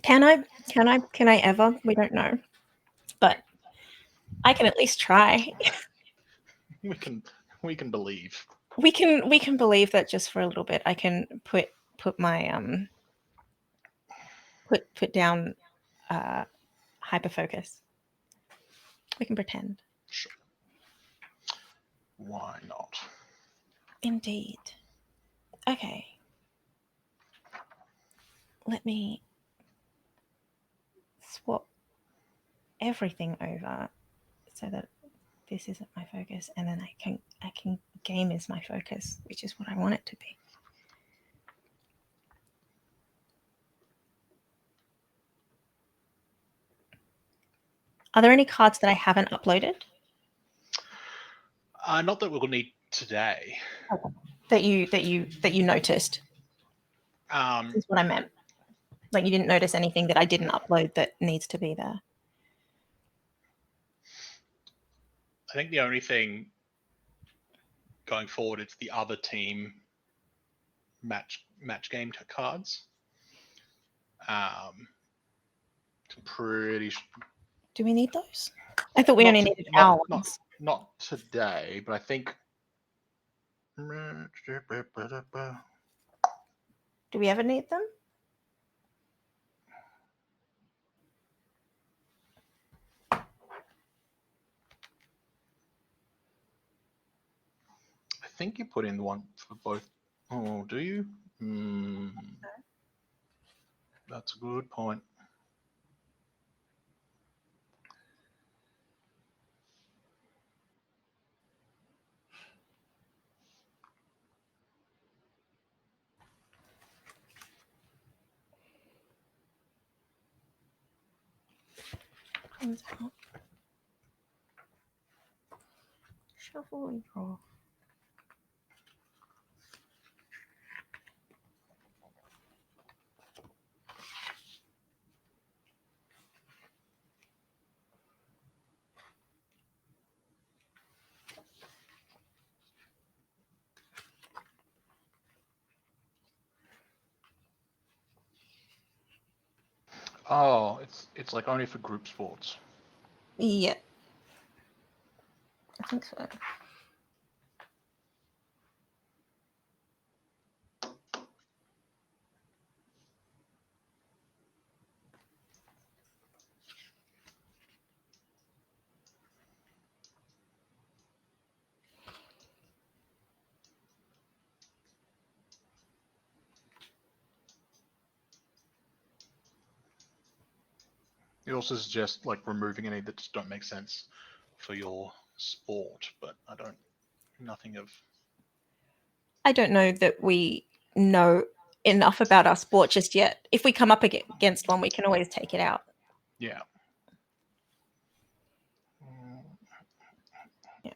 Can I ever? We don't know. But I can at least try. We can believe. We can believe that just for a little bit. I can put my put down hyperfocus. We can pretend. Sure. Why not? Indeed. Okay. Let me swap everything over so that this isn't my focus, and then I can game is my focus, which is what I want it to be. Are there any cards that I haven't uploaded? Not that we'll need today. That you noticed. Is what I meant. Like you didn't notice anything that I didn't upload that needs to be there. I think the only thing going forward, it's the other team match game cards. Pretty. Do we need those? I thought we only needed our ones. Not today, but I think. Do we ever need them? I think you put in the one for both. Oh, do you? That's a good point. Shuffle and draw. Oh, it's like only for group sports. Yeah. I think so. You also suggest like removing any that just don't make sense for your sport, but nothing of. I don't know that we know enough about our sport just yet. If we come up against one, we can always take it out. Yeah. Yeah.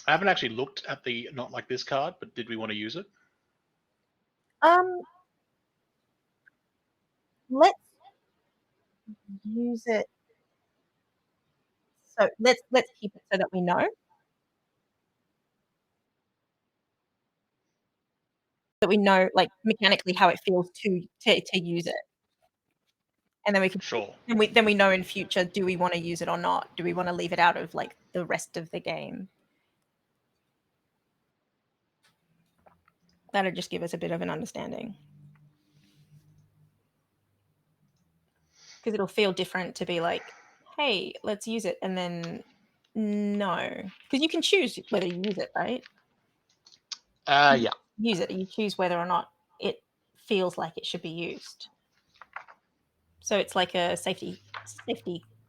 I haven't actually looked at the not like this card, but did we want to use it? Let's use it. So let's keep it so that we know. That we know like mechanically how it feels to use it. And then we can Sure. then we know in future, do we want to use it or not? Do we want to leave it out of like the rest of the game? That'll just give us a bit of an understanding. Because it'll feel different to be like, hey, let's use it, and then no. Because you can choose whether you use it, right? Yeah. Use it. You choose whether or not it feels like it should be used. So it's like a safety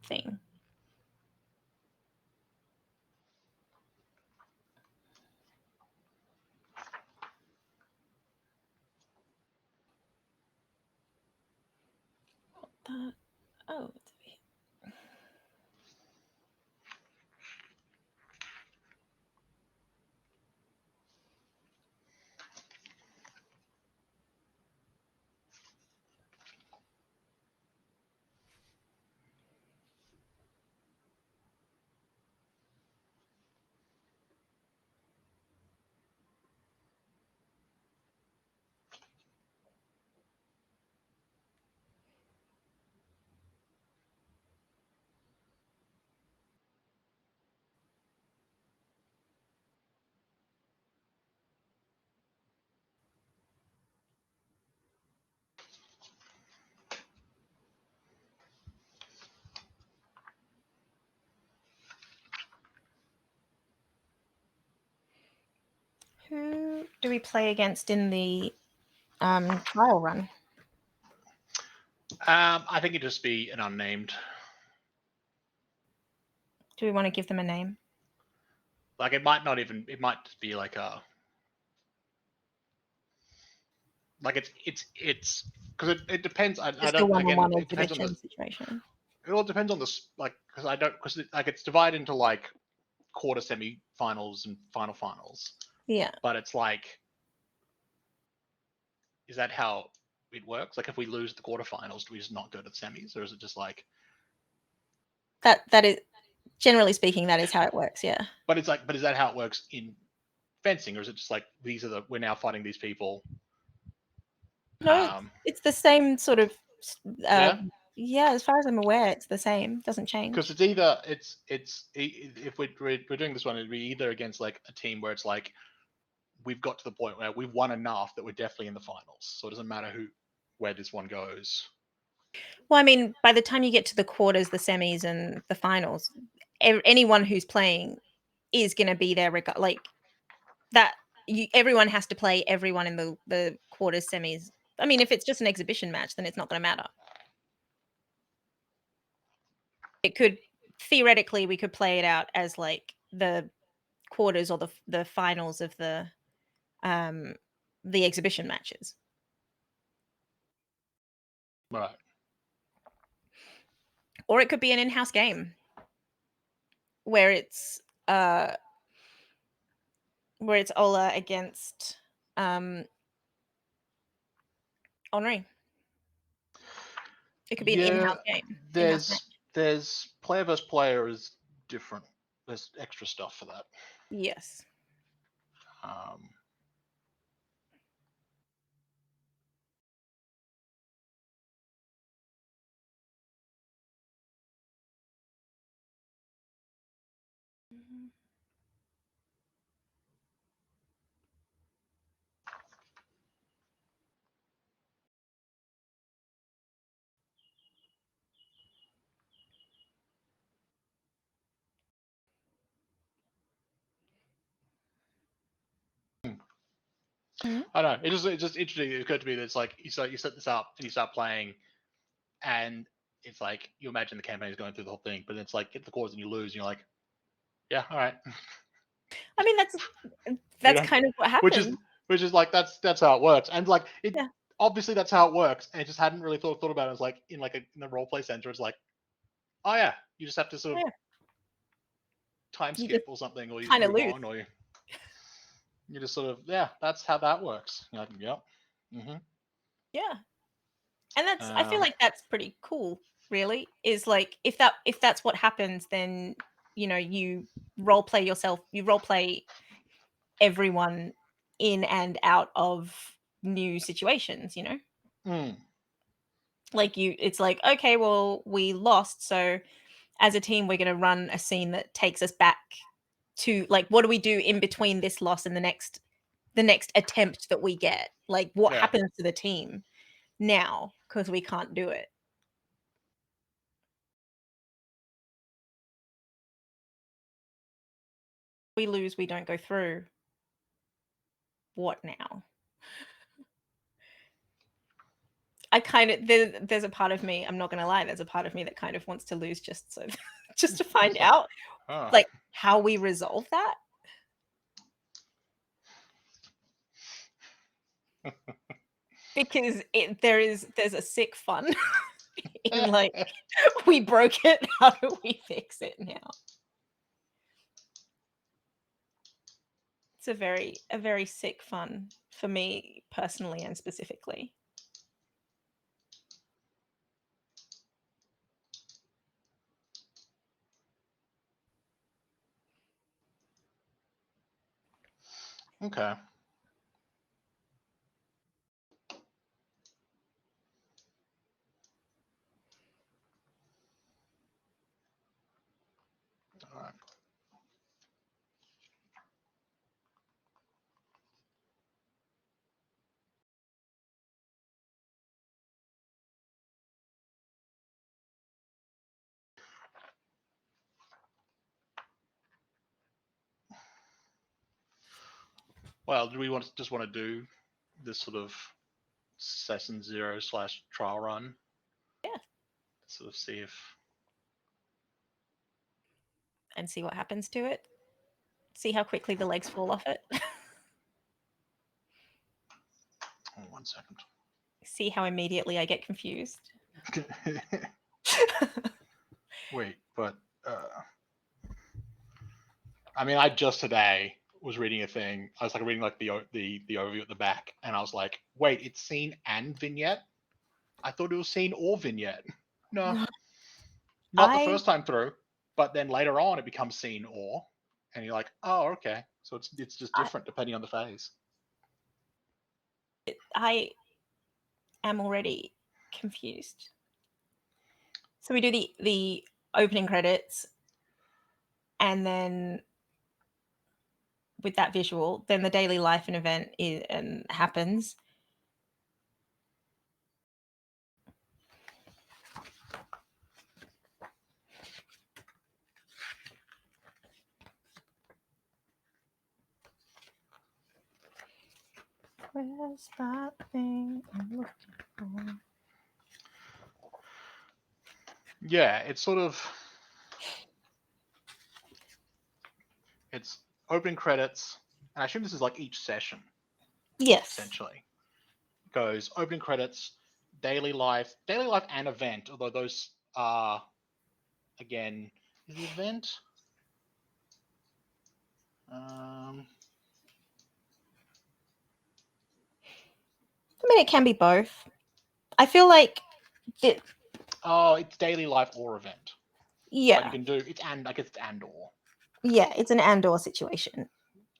thing. That, oh, it's over here. do we play against in the trial run? I think it'd just be an unnamed. Do we want to give them a name? Like it might not even. It might just be like a. Like it's because it depends. I Just a don't. Again, one-on-one it depends on the. exhibition situation. It all depends on this. Like because I don't because like it's divided into like quarter semi-finals and finals. Yeah. But it's like, is that how it works? Like if we lose the quarterfinals, do we just not go to the semis, or is it just like That is, generally speaking, that is how it works. Yeah. But it's like, but is that how it works in fencing, or is it just like we're now fighting these people? No, it's the same sort of. Uh, Yeah, yeah, as far as I'm aware, it's the same. Doesn't change. because it's either if we're doing this one, it'd be either against like a team where it's like we've got to the point where we've won enough that we're definitely in the finals, so it doesn't matter where this one goes. Well, I mean, by the time you get to the quarters, the semis, and the finals, anyone who's playing is going to be there. Like that, everyone has to play everyone in the quarters, semis. I mean, if it's just an exhibition match, then it's not going to matter. It could theoretically we could play it out as like the quarters or the finals of um the exhibition matches. Right. Or it could be an in-house game where uh it's Ola against Henri. It could be an Yeah, in-house game, in-house match. there's player versus player is different. There's extra stuff for that. Yes. Um, Mhm. Mhm. I don't know. It's just interesting. It occurred to me that it's like you set this up and you start playing, and it's like you imagine the campaign is going through the whole thing, but it's like get the cores and you lose, and you're like, yeah, all right, I mean, you that's know, kind of what which is happened. like that's how it works, and like it Yeah. obviously that's how it works, and I just hadn't really thought about it. It's like in the role play center, it's like, oh yeah, you just have to sort of Yeah. time You skip just or something, or you just kind of move lose. on, or you just sort of that's how that works. You're like, yep. Mm-hmm. Yeah. And I feel Um, like that's pretty cool, really. Is like if that's what happens, then you role play yourself, you role play everyone in and out of new situations. mm, Like it's like, okay, well, we lost, so as a team we're going to run a scene that takes us back to, like, what do we do in between this loss and the next attempt that we get? Like, what yeah. happens to the team now because we can't do it? We lose, we don't go through. What now? I kind of there's a part of me, I'm not gonna lie, there's a part of me that kind of wants to lose just so just to find out, Oh. like, how we resolve that. Because there's a sick fun in, like, we broke it, how do we fix it now? It's a very sick fun for me personally and specifically. Okay. All right. Well, do we just want to do this sort of session 0 / trial run? Yeah. Sort of see if. And see what happens to it. See how quickly the legs fall off it. Oh, 1 second. See how immediately I get confused. Wait, but I mean, I just today was reading a thing. I was like reading like the overview at the back, and I was like, wait, it's scene and vignette. I thought it was scene or vignette. No, not the first time through, but then later on it becomes scene or, and you're like, oh, okay. So it's just different depending on the phase. I am already confused. So we do the opening credits, and then with that visual, then the daily life and event happens. Where's that thing I'm looking for? Yeah, it's sort of it's opening credits, and I assume this is like each session. Yes. Essentially, goes opening credits, daily life and event. Although those are again is the event. I mean, it can be both. I feel like it. Oh, it's daily life or event. Yeah. But you can do it's and I guess it's and or. Yeah, it's an and/or situation.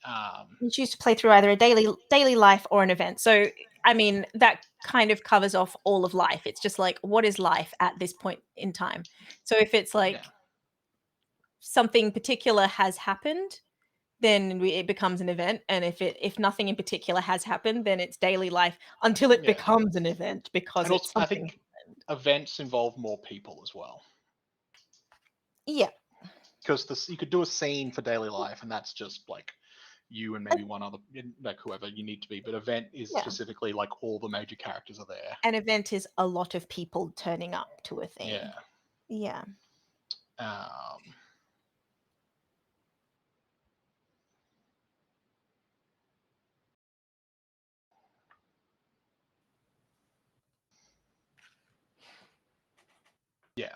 Um, You choose to play through either a daily life or an event. So, I mean, that kind of covers off all of life. It's just like, what is life at this point in time? So, if it's like something particular has happened, then it becomes an event. And if nothing in particular has happened, then it's daily life until it becomes an event because and also, it's something. I think events involve more people as well. Yeah. Because you could do a scene for daily life, and that's just like you and maybe one other, like whoever you need to be. But event is specifically like all the major characters are there. An event is a lot of people turning up to a thing. Yeah. Yeah. Yeah.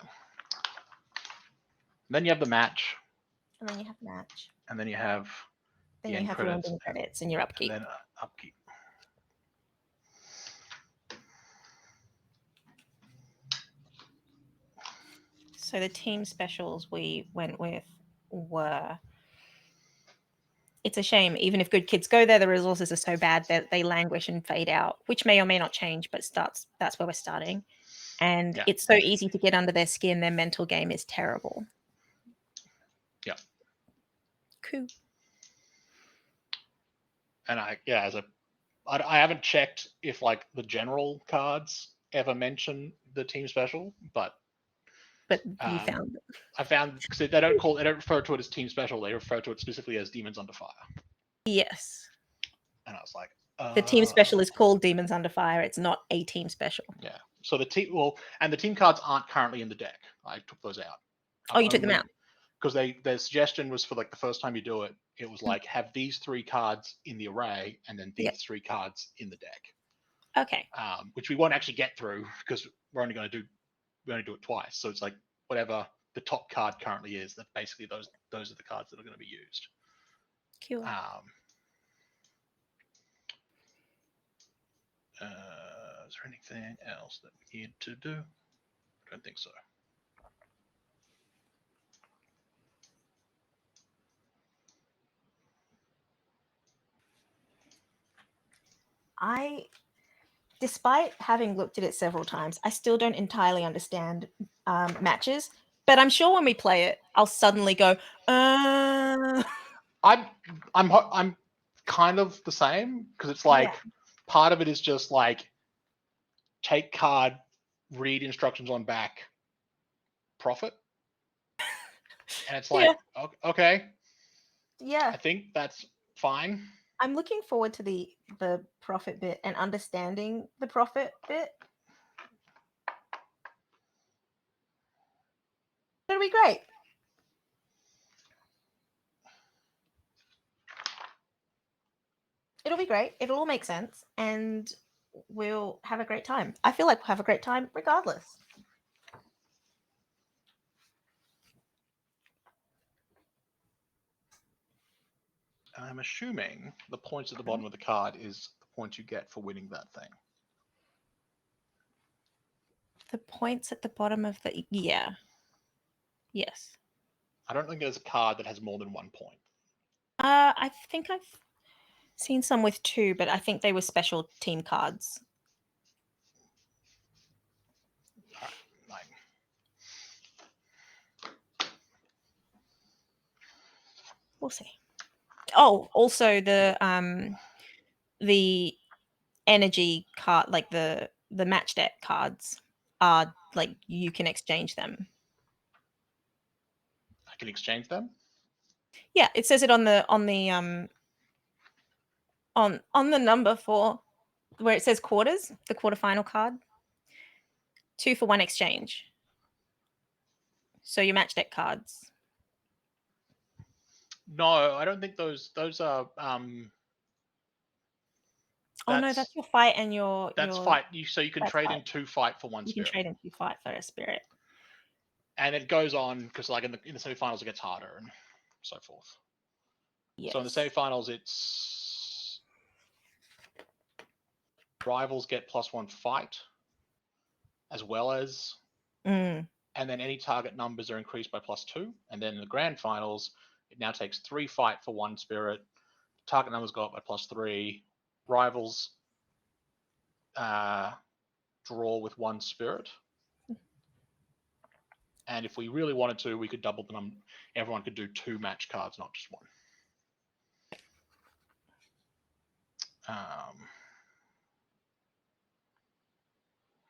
Then you have the match. And then you have match. And then you have then you have your ending credits and your upkeep. And then upkeep. So the team specials we went with were. It's a shame, even if good kids go there, the resources are so bad that they languish and fade out, which may or may not change, but that's where we're starting. And it's so easy to get under their skin. Their mental game is terrible. Yeah. Cool. And I haven't checked if like the general cards ever mention the team special, but you found it. I found because they don't refer to it as team special. They refer to it specifically as Demons Under Fire. Yes. And I was like, the team special is called Demons Under Fire. It's not a team special. Yeah. So the team cards aren't currently in the deck. I took those out. Oh, you took them out? Because their suggestion was for like the first time you do it, it was like have these 3 cards in the array and then these 3 cards in the deck. Okay. Which we won't actually get through because we only do it twice. So it's like whatever the top card currently is, that basically those are the cards that are going to be used. Cool. Is there anything else that we need to do? I don't think so. Despite having looked at it several times, I still don't entirely understand matches. But I'm sure when we play it, I'll suddenly go, I'm kind of the same, because it's like part of it is just like take card, read instructions on back, profit. And it's like, okay. Yeah. I think that's fine. I'm looking forward to the profit bit and understanding the profit bit. It'll be great. It'll be great. It'll all make sense, and we'll have a great time. I feel like we'll have a great time regardless. I'm assuming the points at the bottom of the card is the points you get for winning that thing. The points at the bottom of the yes. I don't think there's a card that has more than 1 point. I think I've seen some with 2, but I think they were special team cards. All right, 9. We'll see. Oh, also the energy card, like the match deck cards, are like you can exchange them. I can exchange them. Yeah, it says it on the on the number for where it says quarters, the quarterfinal card. 2 for 1 exchange. So your match deck cards. No, I don't think those are. Oh no, that's your fight and that's your fight. So you can trade fight. in 2 fight for 1 You spirit. can trade in 2 fight for a spirit. And it goes on because, like, in the semifinals, it gets harder and so forth. Yes. So in the semifinals, it's rivals get +1 fight, as well as, and then any target numbers are increased by +2. And then in the grand finals, it now takes 3 fight for 1 spirit. Target numbers go up by +3. Rivals draw with 1 spirit. And if we really wanted to, we could double the number. Everyone could do 2 match cards, not just 1.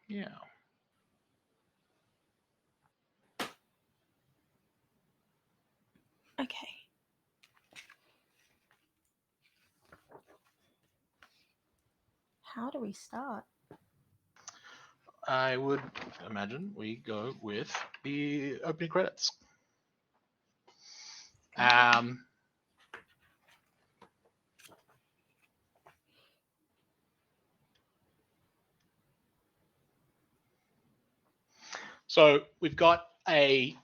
Yeah. Okay. How do we start? I would imagine we go with the opening credits. So we've got I'm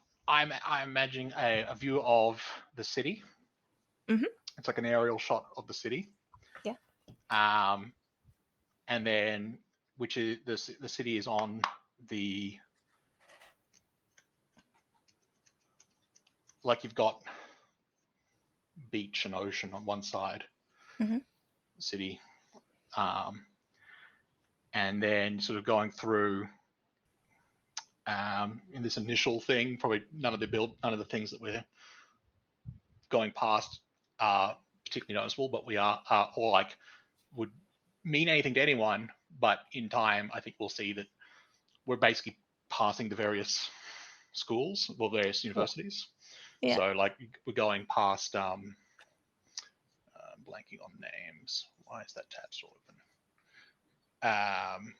imagining a view of the city. Mm-hmm. It's like an aerial shot of the city. Yeah. And then which is the city is on the, like, you've got beach and ocean on one side, city, and then sort of going through in this initial thing, probably none of the things that we're going past are particularly noticeable, but we are or like would mean anything to anyone. But in time, I think we'll see that we're basically passing the various schools or various universities. Yeah. So, like, we're going past blanking on names. Why is that tab still open?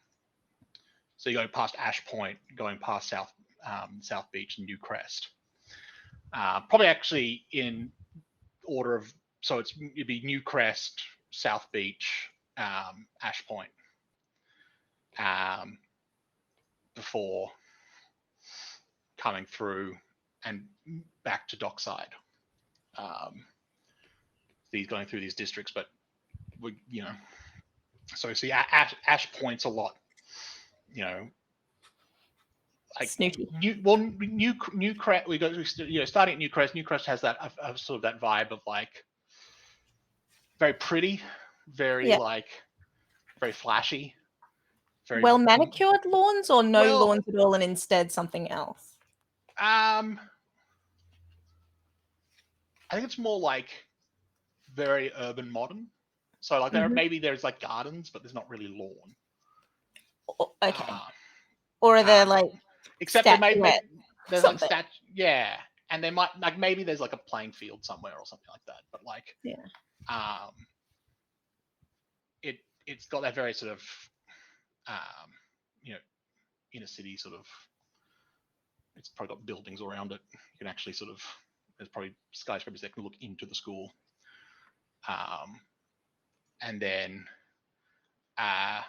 So you're going past Ash Point, going past South Beach and New Crest. Probably actually in order of, so it'd be New Crest, South Beach, Ash Point, before coming through and back to Dockside. These going through these districts, but we, so see Ash Point's a lot, like snooty. New Crest. We go, starting at New Crest. New Crest has that sort of that vibe of like very pretty, very like very flashy, very well manicured lawns, or no lawns at all, and instead something else. I think it's more like very urban modern. So like maybe there's like gardens, but there's not really lawn. Okay. Or are there like except there's like and they might, like, maybe there's like a playing field somewhere or something like that. But like it's got that very sort of um, you know inner city sort of. It's probably got buildings around it. You can actually sort of there's probably skyscrapers that can look into the school. And then uh,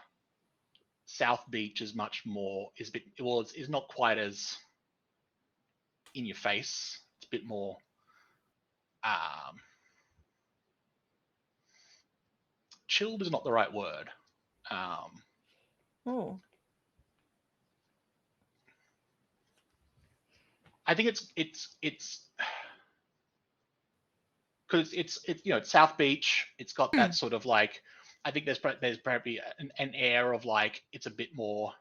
South Beach is much more is a bit well it's not quite as in your face. It's a bit more chilled is not the right word. Oh. I think it's because it's it's South Beach. It's got that sort of like I think there's probably an air of like it's a bit more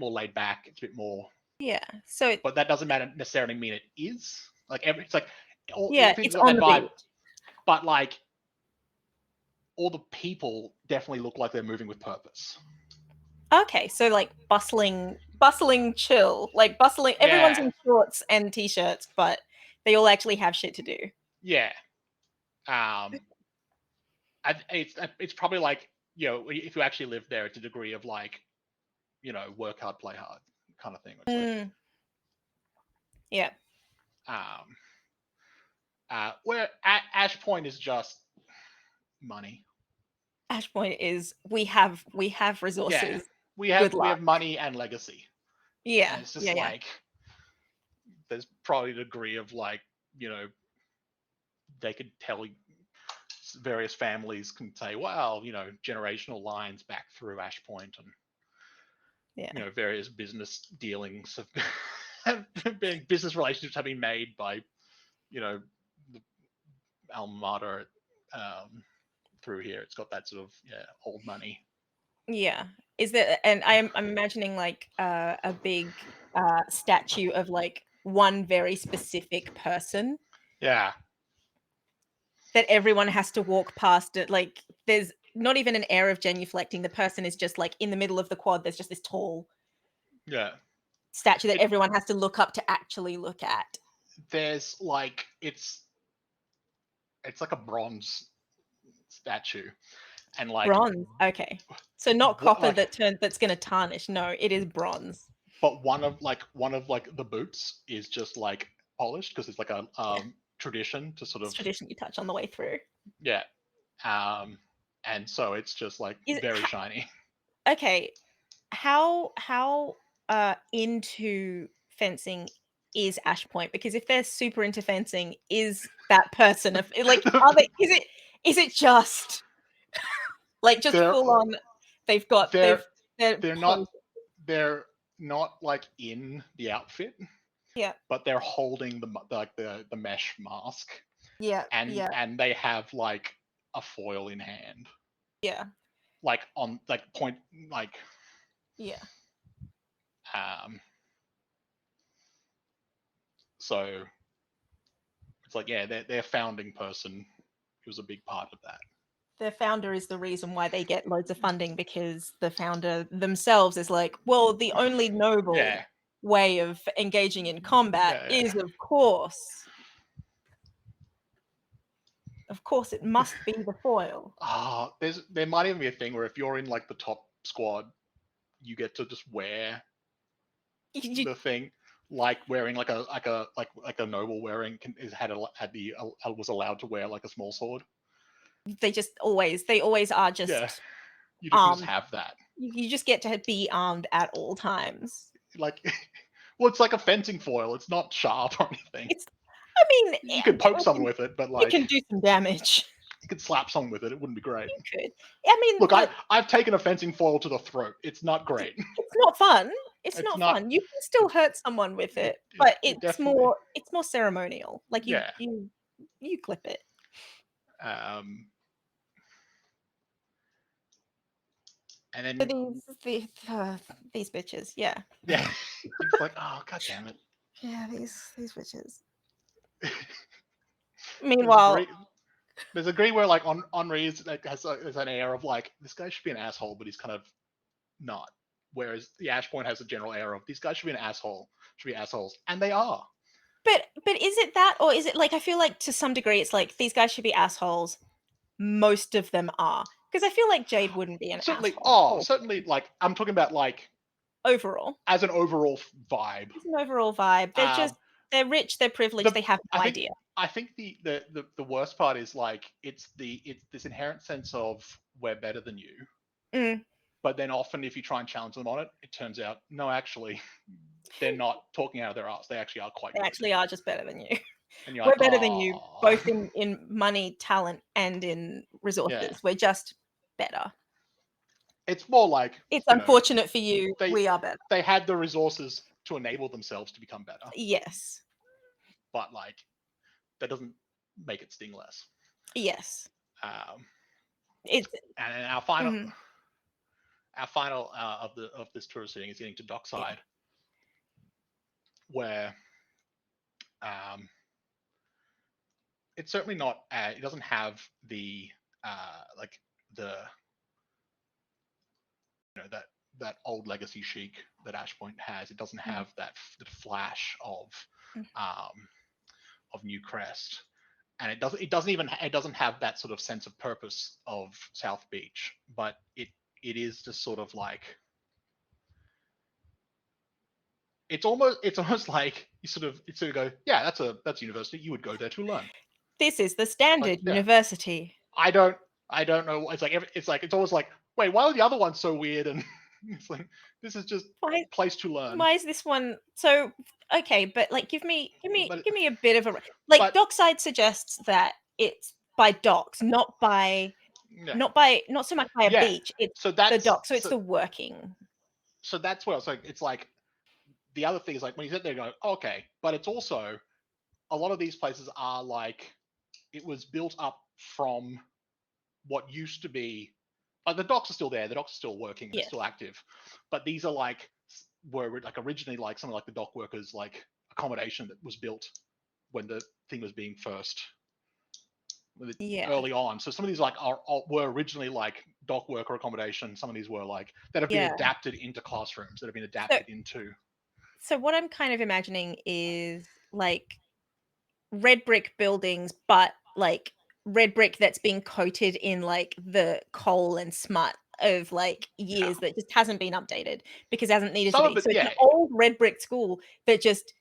laid back. It's a bit more, Yeah. So but that doesn't matter necessarily mean it is like it's like yeah, everything's it's got on that the vibe, beach. but like all the people definitely look like they're moving with purpose. Okay, so like bustling chill, like bustling. Everyone's Yeah, in shorts and t-shirts, but they all actually have shit to do. yeah. Um, it's probably like if you actually live there, it's a degree of like work hard, play hard kind of thing. It's like Yeah. um, where Ash Point is just money. Ash Point is we have Yeah, resources. we Good have luck. money and legacy, and Yeah. it's just Yeah. like there's probably a degree of like they could tell various families can say, well, generational lines back through Ash Point and Yeah. various business dealings have been business relationships have been made by the alma mater through here. It's got that sort of old money. Yeah. Is there, and I'm imagining like a big statue of like one very specific person Yeah, that everyone has to walk past it. Like there's not even an air of genuflecting. The person is just like in the middle of the quad. There's just this tall yeah. statue that It everyone has to look up to actually look at. there's like it's like a bronze statue, and like Bronze. Okay. So not what copper like that's going to tarnish. No, it is bronze. but one of the boots is just like polished because it's like a Yeah. tradition to sort It's of tradition you touch on the way through. yeah and so it's just like Is very shiny. okay, how into fencing is Ash Point? Because if they're super into fencing, is that person of like are they is it just like just they're full on they've got they're they're they're not posed. they're not like in the outfit, Yeah. but they're holding the mesh mask, Yeah. and Yeah. they have like a foil in hand, Yeah. like on like point like Yeah. um so it's like yeah their founding person was a big part of that. The founder is the reason why they get loads of funding because the founder themselves is like, well, the only noble Yeah, way of engaging in combat yeah, is, yeah. of course, it must be the foil. There might even be a thing where if you're in like the top squad, you get to just wear You, the thing, like wearing like a noble wearing is was allowed to wear like a small sword. they always are Yeah, just you can just armed. have that. You just get to be armed at all times. Like, well, it's like a fencing foil. It's not sharp or anything. It's, I mean, You could poke someone with it, but you like can do some damage. you could slap someone with it. It wouldn't be great. You could. I mean, Look, I've taken a fencing foil to the throat. It's not great. it's not fun. It's It's not not. fun. You can still hurt someone with It it, but it definitely. it's more ceremonial. Like Yeah. you clip it. Um. And So then these bitches, yeah, yeah, it's like oh god damn it. yeah, these bitches. There's a Meanwhile, great there's a great where like on Henri is like has an air of like this guy should be an asshole, but he's kind of not. Whereas the Ash Point has a general air of these guys should be an asshole, should be assholes, and they are. but is it that, or is it like I feel like to some degree it's like these guys should be assholes. Most of them are Because I feel like Jade wouldn't be an Certainly, asshole. certainly, like I'm talking about like Overall. as an overall vibe. It's an overall vibe. Um, They're rich, they're privileged, the they have I no think idea. I think the worst part is like it's this inherent sense of we're better than you, Mm, but then often if you try and challenge them on it, it turns out no, actually, they're not talking out of their ass. They actually are quite they good, actually are just better than you. and you're We're like, better than you, oh, both in money, talent, and in yeah. resources. We're just better. It's more like It's you know unfortunate for you, they we are better. they had the resources to enable themselves to become better, Yes. but like that doesn't make it sting less. Yes. Um, It's and mhm, our final of this tour sitting is getting to yeah. Dockside, where um, it's certainly not. It doesn't have the like the that old legacy chic that Ashpoint has. It doesn't Mm, have the flash mm. um, of New Crest, and it doesn't have that sort of sense of purpose of South Beach. But it is just sort of like it's almost like you sort of go, yeah, that's university. You would go there to learn. This is the Like, standard yeah, university. I don't I don't know. It's always like, wait, why are the other ones so weird? And it's like this is just Why place to learn. why is this one so okay, but, like, But give me a bit of a like, but Dockside suggests that it's by docks, yeah, not so much by a yeah. beach, it's So the that's dock, so it's the working. so that's where it's like the other thing is like when you sit there and go, okay, but it's also a lot of these places are like it was built up from what used to be like the docks are still there, the docks are still working, they're Yes. still active, but these are like were like originally like something like the dock workers like accommodation that was built when the thing was being first Yeah. early on. So some of these like were originally like dock worker accommodation. Some of these were like that have been Yeah. adapted into classrooms that have been So adapted into so what I'm kind of imagining is, like, red brick buildings, but, like, red brick that's been coated in, like, the coal and smut of, like, yeah. years that just hasn't been updated because it hasn't needed to Some of be. it, So it's an yeah, old red brick school that just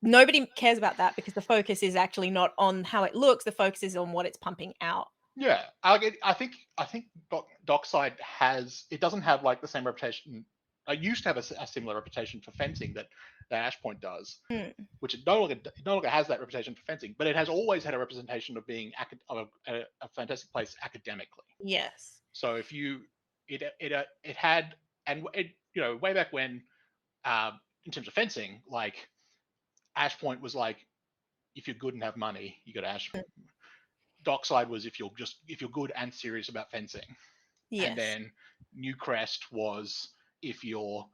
nobody cares about that because the focus is actually not on how it looks, the focus is on what it's pumping out. yeah. I think Dockside has it doesn't have like the same reputation. I used to have a similar reputation for fencing that Ashpoint does, Mm, which it no longer has that reputation for fencing, but it has always had a representation of being of a fantastic place academically. yes. So if you it had and it way back when in terms of fencing, like Ashpoint was like if you're good and have money, you go to Ash. Mm, Dockside was if you're good and serious about fencing, and yes. then Newcrest was if you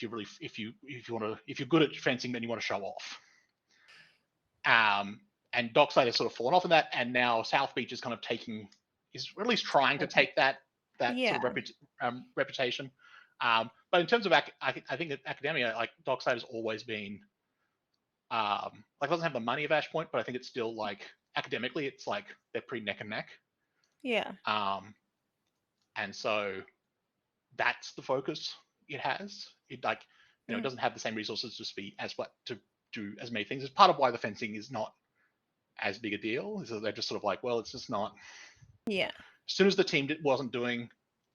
really if you want to if you're good at fencing, then you want to show off. And Dockside has sort of fallen off in that, and now South Beach is kind of taking is at least trying to Okay. take that sort Yeah. of reputation. But in terms of I think that academia, like Dockside has always been like doesn't have the money of Ashpoint, but I think it's still like academically, it's like they're pretty neck and neck. Yeah. Um, and so that's the focus it has. It like it Mm, doesn't have the same resources to speed as what to do as many things. It's part of why the fencing is not as big a deal. Is that they're just sort of like, well, it's just not. yeah. As soon as the team wasn't doing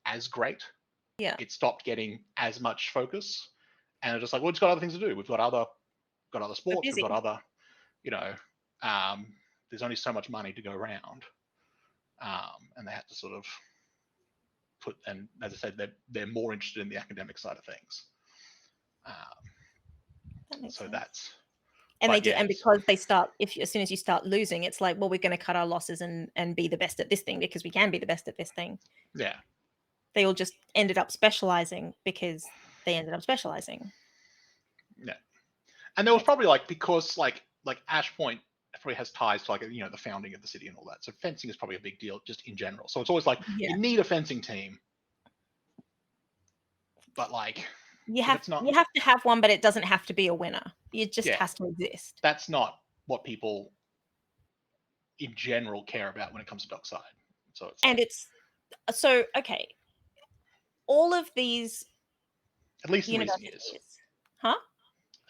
as great, Yeah. it stopped getting as much focus, and they're just like, well, we've got other things to do. We've got other We're sports. We've got busy. other, you know, there's only so much money to go around, and they had to sort of put. And as I said, they're more interested in the academic side of things. Um, That makes so sense. that's, And they but do, yeah, and because they start if as soon as you start losing, it's like, well, we're gonna cut our losses and be the best at this thing because we can be the best at this thing. yeah, They all just ended up specializing because they ended up specializing. yeah. And there was Makes probably like because Ash Point probably has ties to like the founding of the city and all that. So fencing is probably a big deal just in general. So it's always like yeah. you need a fencing team, but like if it's not, You have to have one, but it doesn't have to be a winner. It just yeah, has to exist. that's not what people in general care about when it comes to Dockside. So it's And like, So, okay, all of these At least in recent years. universities, huh?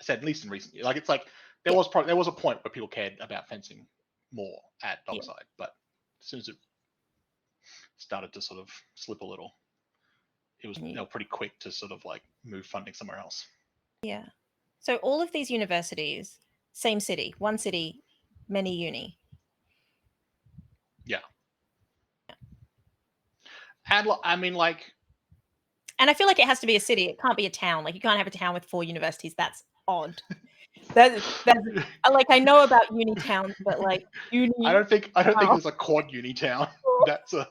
I said at least in recent years. Like it's like Yeah, there was a point where people cared about fencing more at yeah, Dockside, but as soon as it started to sort of slip a little, they were pretty quick to sort of like move funding somewhere else. yeah. So all of these universities, same city, one city, many uni. Yeah, and I mean like And I feel like it has to be a city. It can't be a town. Like you can't have a town with 4 universities. That's odd. That's like I know about uni towns, but like uni. I don't think Wow. there's a quad uni town. That's a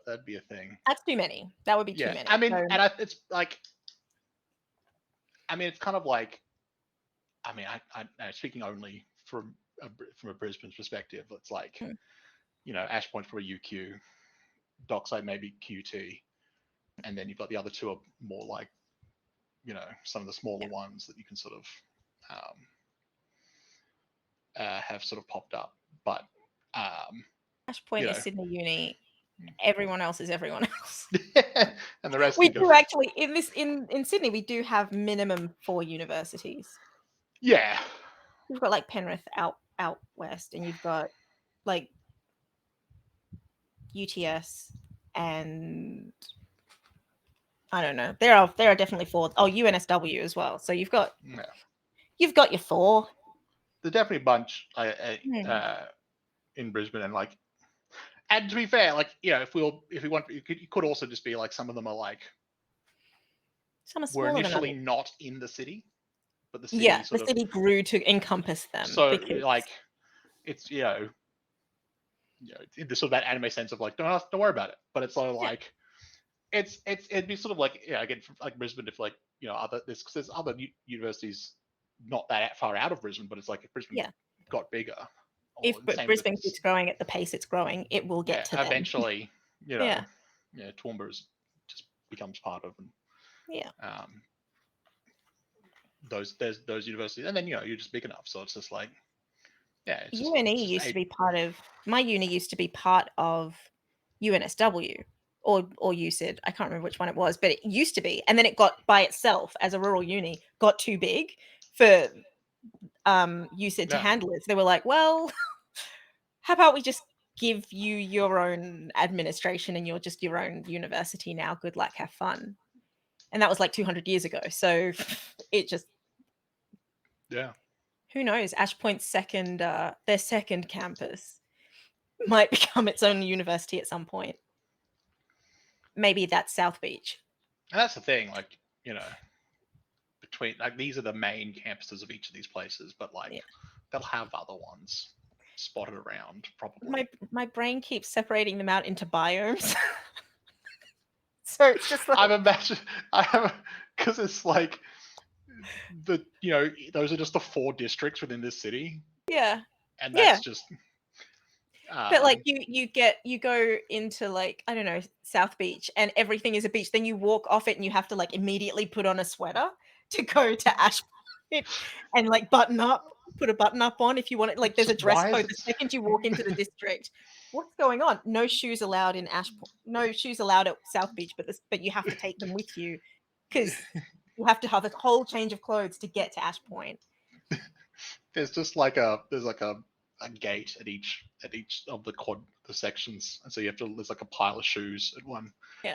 that'd be a thing. That's too many. That would be too Yeah, many. I mean, So it's like I mean, it's kind of like I mean, speaking only from a Brisbane perspective, it's like mm, Ash Point for a UQ, Dockside maybe QT, and then you've got the other two are more like some of the smaller yeah. ones that you can sort of um, have sort of popped up, but um, Ash you Point is know, Sydney Uni. Everyone else is everyone else. and the rest We can go. do actually in Sydney, we do have minimum 4 universities. Yeah, You've got like Penrith out west, and you've got like UTS, and I don't know. There are definitely 4. Oh, UNSW as well. So yeah. you've got your 4. There's definitely a bunch Hmm. in Brisbane, and to be fair, like if we want, it could also just be like some of them are like Some are were smaller than initially others. not in the city, but the city Yeah, the sort of city grew to encompass them so because like it's in the sort of that anime sense of like don't worry about it, but it's sort of yeah, like it'd be sort of like again like Brisbane if like other there's other universities not that far out of Brisbane, but it's like if Brisbane yeah. got bigger, If or the same with Brisbane keeps growing at the pace it's growing, it will get yeah, to them. eventually Yeah, Toowoomba just becomes part of and yeah. um, those universities, and then you're just big enough, so it's just like UNE it's just used to a be part of my uni used to be part of UNSW or USyd. I can't remember which one it was, but it used to be, and then it got by itself as a rural uni got too big for USyd to yeah handle it. So they were like, well, how about we just give you your own administration and you're just your own university now. Good luck, have fun. And that was like 200 years ago. So it just yeah. who knows? Ash Point's their second campus might become its own university at some point. Maybe that's South Beach. And that's the thing, like between like these are the main campuses of each of these places, but like Yeah. they'll have other ones spotted around My probably. my brain keeps separating them out into biomes. So it's just like I've imagined I have because it's like those are just the 4 districts within this city, yeah. and Yeah. that's just But like um you go into like, I don't know, South Beach and everything is a beach. Then you walk off it and you have to like immediately put on a sweater to go to Ash Point and like put a button up on if you want it. Like there's a dress why is code it the second you walk into the district. What's going on? No shoes allowed in Ash Point. No shoes allowed at South Beach, but you have to take them with you because you have to have a whole change of clothes to get to Ash Point. there's just there's like a gate at each of the sections, and so there's like a pile of shoes at one Yeah.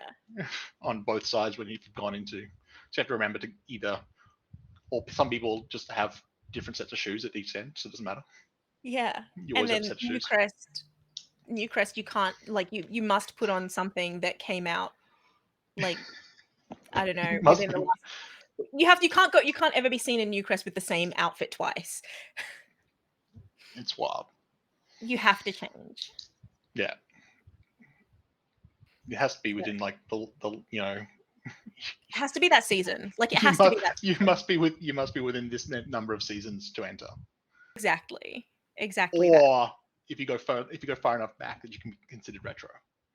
on both sides when you've gone into. So you have to remember to either, or some people just have different sets of shoes at each end, so it doesn't matter. Yeah. You And always have a then set of shoes. Newcrest, you can't like you must put on something that came out like I don't know You must within be. the last. You can't ever be seen in Newcrest with the same outfit twice. It's wild. You have to change. Yeah, it has to be So, within like the it has to be that season. Like it you has to must be that season. you must be within this number of seasons to enter. Exactly. Exactly that. Or if you go far enough back that you can be considered retro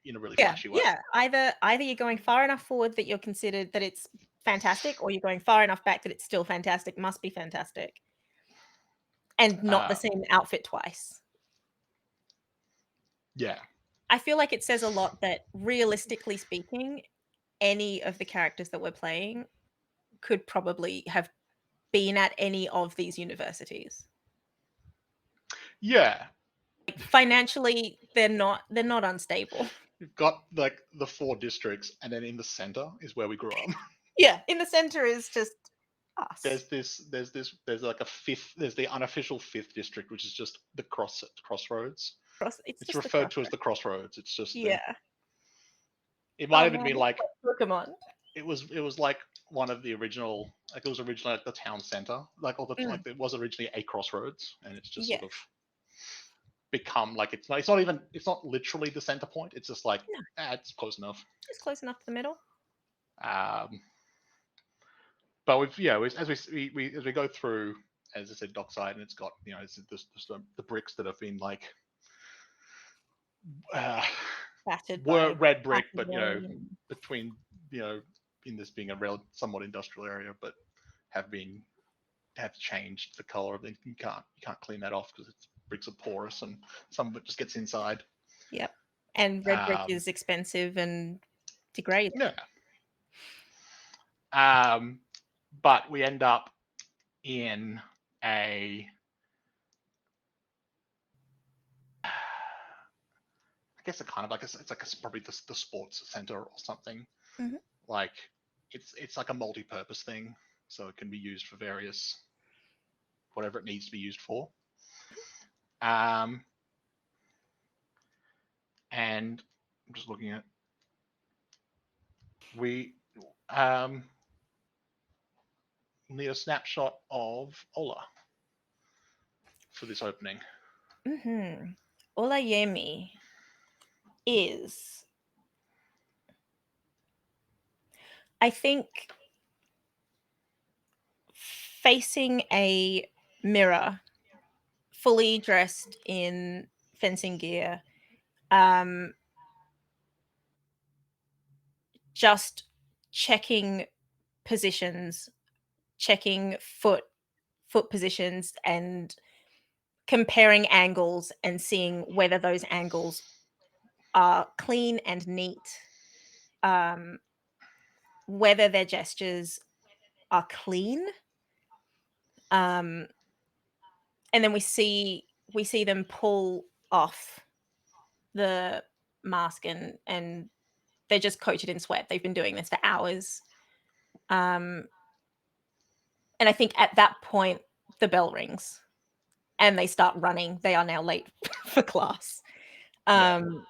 in a really Yeah. flashy way. Yeah. Either you're going far enough forward that you're considered that it's fantastic, or you're going far enough back that it's still fantastic, must be fantastic. And not the Uh, same outfit twice. yeah, I feel like it says a lot that realistically speaking, any of the characters that we're playing could probably have been at any of these universities. Yeah, Like, financially, they're not unstable. we've got like the 4 districts, and then in the center is where we grew up. Yeah, in the center is just us. There's like a fifth. There's the unofficial 5th district, which is just the crossroads. It's It's just the referred to as crossroads. the crossroads. It's just the. Yeah. It might Oh, even man, be it's like like Pokemon. it was like one of the original, like it was originally like the town center, like all the like Mm, it was originally a crossroads, and it's just sort of yes. become like it's not literally the center point. It's just like No, it's close enough. just close enough to the middle. Um, but as we go through, as I said, dockside, and it's got it's the bricks that have been like uh, Battered were by red brick, acid but rain. between in this being a somewhat industrial area, but have been have changed the color of it. You can't clean that off because it's bricks are porous and some of it just gets inside. Yep. And red brick Um, is expensive and degrading. yeah. Um, but we end up in a I guess a kind of like it's like probably the sports center or something. Mhm. Like it's like a multi-purpose thing, so it can be used for various whatever it needs to be used for. Um, and I'm just looking at we need a snapshot of Ola for this opening. Mhm. Olayemi is, I think, facing a mirror, fully dressed in fencing gear, um, just checking positions, checking foot positions, and comparing angles and seeing whether those angles are clean and neat, um, whether their gestures are clean, um, and then we see them pull off the mask, and they're just coated in sweat. They've been doing this for hours, um, and I think at that point the bell rings and they start running. They are now late for class. Yeah, Um,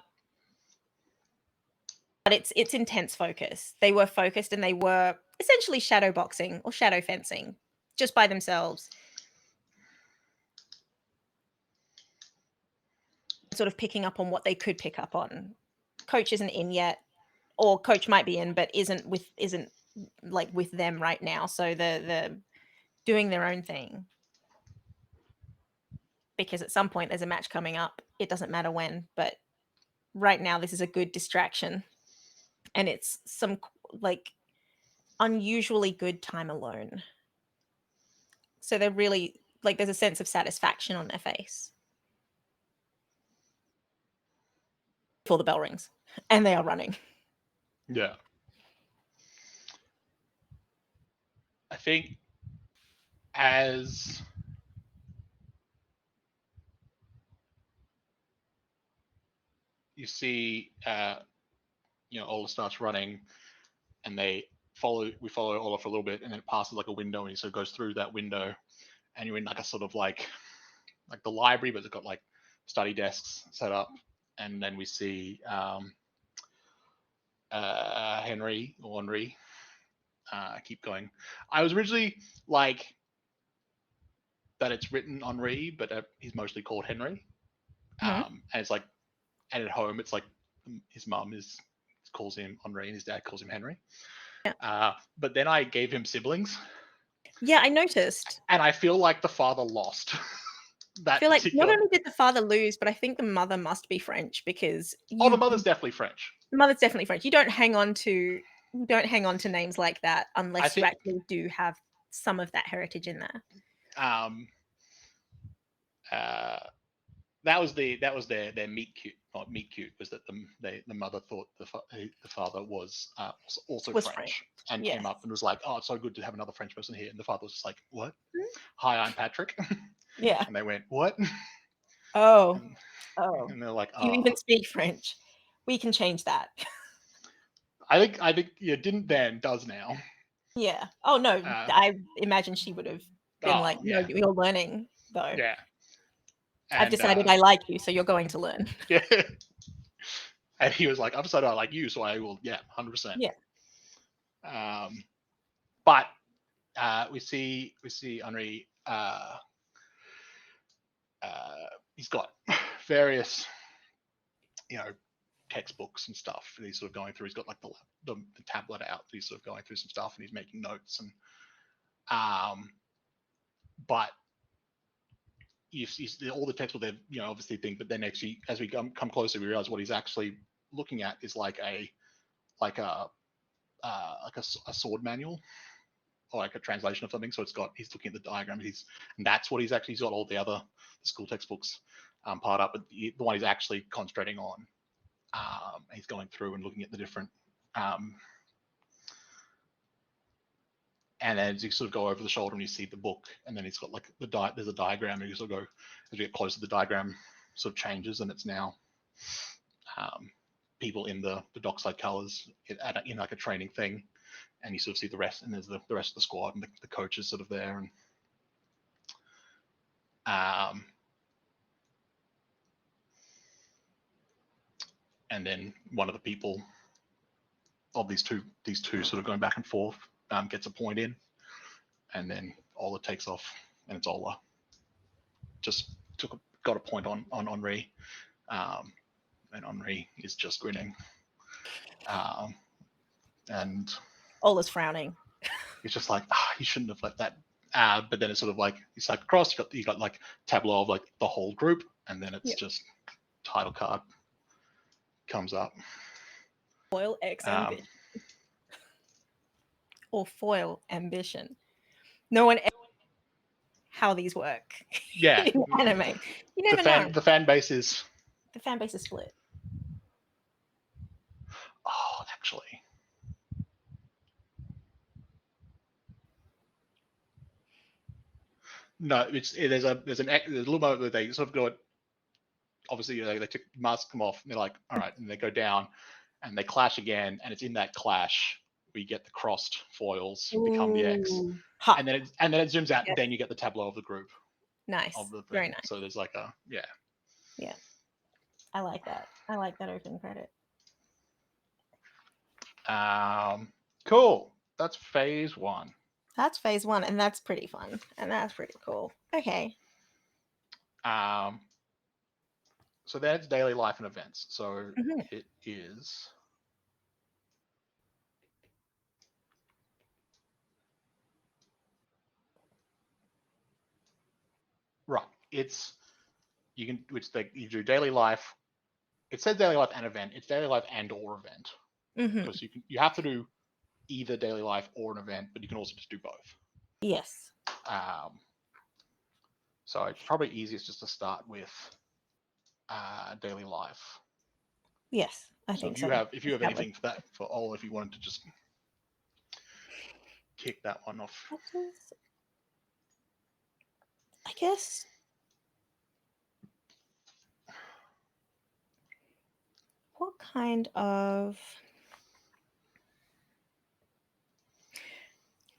but it's intense focus. They were focused and they were essentially shadow boxing or shadow fencing just by themselves, sort of picking up on what they could pick up on. Coach isn't in yet, or coach might be in, but isn't like with them right now. So they're doing their own thing because at some point there's a match coming up. It doesn't matter when, but right now this is a good distraction, and it's some like unusually good time alone. So they're really like there's a sense of satisfaction on their face before the bell rings, and they are running. yeah. I think as you see, Ola starts running, and we follow Ola for a little bit, and then it passes like a window, and he sort of goes through that window, and you're in like a sort of like the library, but it's got like study desks set up, and then we see Henry. Keep going. I was originally like that it's written Henri, but he's mostly called Henry. Mhm. And it's like, and at home, it's like his mum calls him Henri and his dad calls him Henry. Yeah. But then I gave him siblings, Yeah, I noticed. and I feel like the father lost I that feel like not particular. only did the father lose, but I think the mother must be French because Oh, the you mother's definitely French. the mother's definitely French. You don't hang on to names like that I unless you think actually do have some of that heritage in there. um, uh, that was their meet cute. Not meet cute was that the mother thought the father was also Was French, and Yes. came up and was like, "Oh, it's so good to have another French person here." And the father was just like, "What? Hmm? Hi, I'm Patrick." Yeah. And they went, "What?" Oh. and, Oh. and they're like, You "Oh." even speak French. We can change that. I think yeah, didn't then, does now. Yeah. Oh no, I imagine she would have been like, "No, Yeah, you're learning though. yeah, I've and decided I like you, so you're going to learn." yeah, and he was like, "I've decided I like you, so I will." Yeah, 100%. Yeah. But we see Henri. He's got various, you know, textbooks and stuff that he's sort of going through. He's got like the tablet out. He's sort of going through some stuff and he's making notes and but all the textbook they've obviously think, but then actually as we come closer we realize what he's actually looking at is like a like a a sword manual or like a translation of something. So he's looking at the diagram. And that's what he's got all the school textbooks part up, but the one he's actually concentrating on. He's going through and looking at the different and then as you sort of go over the shoulder and you see the book, and then it's got like there's a diagram, and you sort of go as you get closer, the diagram sort of changes, and it's now people in the dockside colors in like a training thing, and you sort of see the rest, and there's the rest of the squad and the coaches sort of there, and then one of the people of these two sort of going back and forth gets a point in, and then Ola takes off, and it's Ola just got a point on Henri, and Henri is just grinning, and Ola's frowning. he's just like, you shouldn't have let that. But then it's sort of like it's like across. You got like tableau of like the whole group, and then it's just title card comes up. Foil X ambition. Or foil ambition. No one how these work Yeah, in anime. You never know. the fan base is The fan base is split. actually. No, there's a little moment where they sort of go. Obviously, they take masks come off, and they're like, all right, and they go down, and they clash again, and it's in that clash we get the crossed foils become the X, and then it zooms out, and then you get the tableau of the group. Nice. Of the thing. Very nice. So there's like a Yeah. I like that. I like that open credit. Cool. That's phase 1. That's phase 1, and that's pretty fun, and that's pretty cool. Okay. So that's daily life and events. So it is. Right. It's you can you do daily life. It says daily life and event. It's daily life and or event because you have to do either daily life or an event, but you can also just do both. Yes. So it's probably easiest just to start with daily life. Yes, I think so. If you have anything for that for all, if you wanted to just kick that one off. I guess what kind of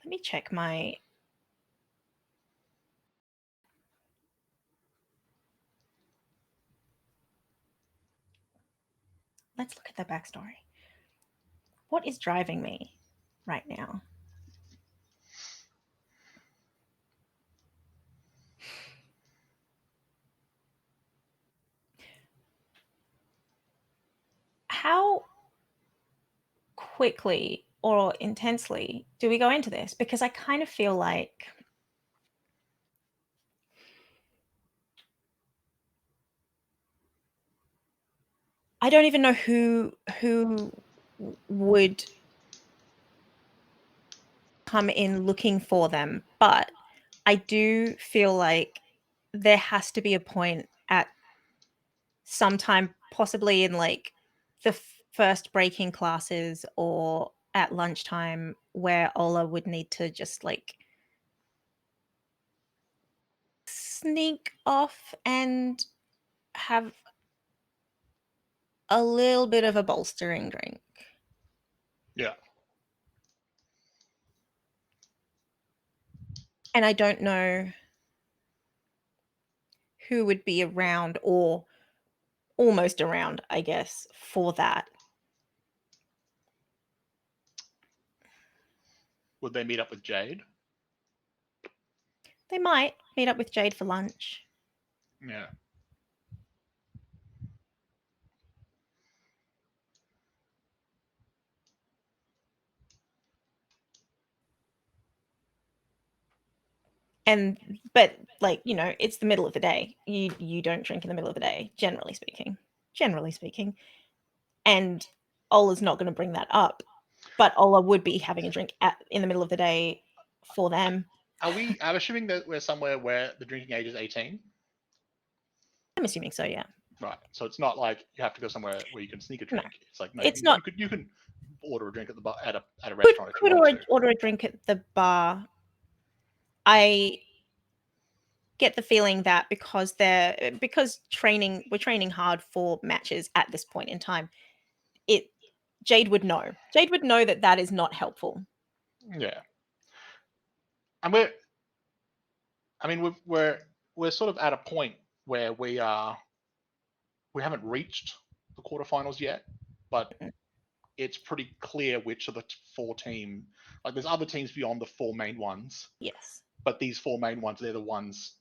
let me check my let's look at the backstory. What is driving me right now? How quickly or intensely do we go into this? Because I kind of feel like I don't even know who would come in looking for them, but I do feel like there has to be a point at sometime possibly in like the first breaking classes or at lunchtime, where Ola would need to just like sneak off and have a little bit of a bolstering drink. Yeah. And I don't know who would be around or almost around, I guess, for that. Would they meet up with Jade? They might meet up with Jade for lunch. Yeah. But like, you know, it's the middle of the day. You don't drink in the middle of the day, generally speaking. Generally speaking. And Ola's not going to bring that up. But Ola would be having a drink in the middle of the day for them. I'm assuming that we're somewhere where the drinking age is 18. I'm assuming so, yeah. Right. So it's not like you have to go somewhere where you can sneak a No, drink. It's like no, it's not. you can order a drink at the bar at a Could, restaurant if you could want to. order a drink at the bar. I get the feeling that because we're training hard for matches at this point in time, Jade would know. Jade would know that that is not helpful. Yeah. And we're sort of at a point where we haven't reached the quarterfinals yet, but it's pretty clear which of the four team, like there's other teams beyond the four main ones, Yes. but these four main ones, they're the ones.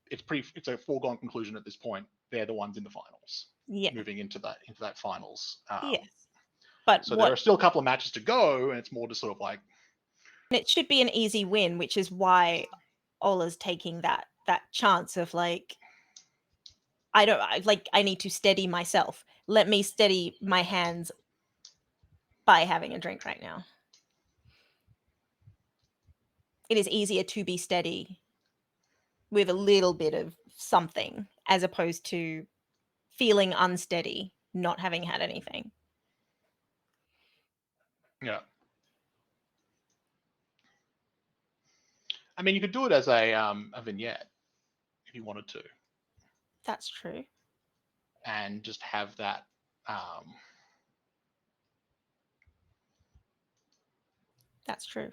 It's a foregone conclusion at this point. They're the ones in the finals, Yeah. moving into that finals. Yes. But So there are still a couple of matches to go, and it's more just sort of like it should be an easy win, which is why Ola's taking that chance of like I need to steady myself. Let me steady my hands by having a drink right now. It is easier to be steady with a little bit of something as opposed to feeling unsteady, not having had anything. yeah. I mean, you could do it as a vignette if you wanted to, That's true. and just have that. Um, That's true.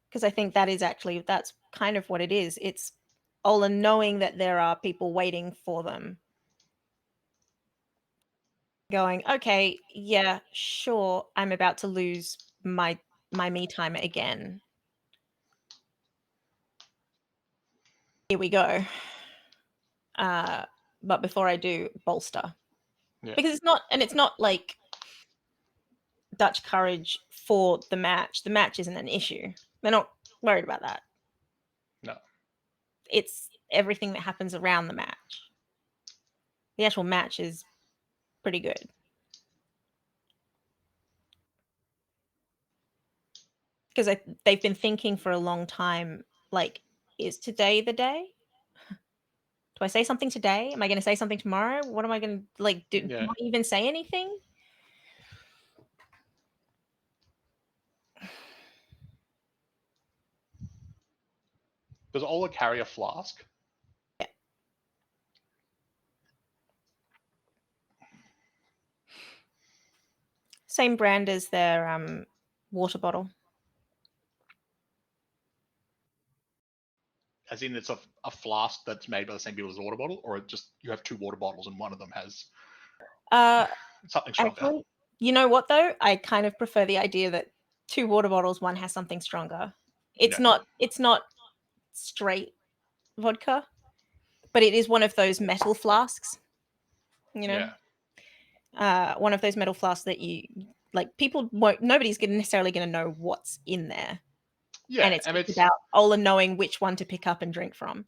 Because I think that's kind of what it is. It's Ola knowing that there are people waiting for them. Going, okay, yeah, sure, I'm about to lose my me time again. Here we go. But before I do, bolster. yeah. Because it's not like Dutch courage for the match. The match isn't an issue. They're not worried about that. No. It's everything that happens around the match. The actual match is pretty good. Because they've been thinking for a long time, like, is today the day? Do I say something today? Am I going to say something tomorrow? What am I going to like do? Yeah. Do I even say anything? Does Ola carry a flask? Yeah. Same brand as their water bottle. As in, it's a flask that's made by the same people as the water bottle, or just you have two water bottles and one of them has Uh, something stronger. Actually, you know what though? I kind of prefer the idea that two water bottles, one has something stronger. Yeah. It's not straight vodka, but it is one of those metal flasks, you know? Yeah. One of those metal flasks that you like people won't nobody's gonna necessarily gonna know what's in there. And Yeah. it's And just it's about Ola knowing which one to pick up and drink from.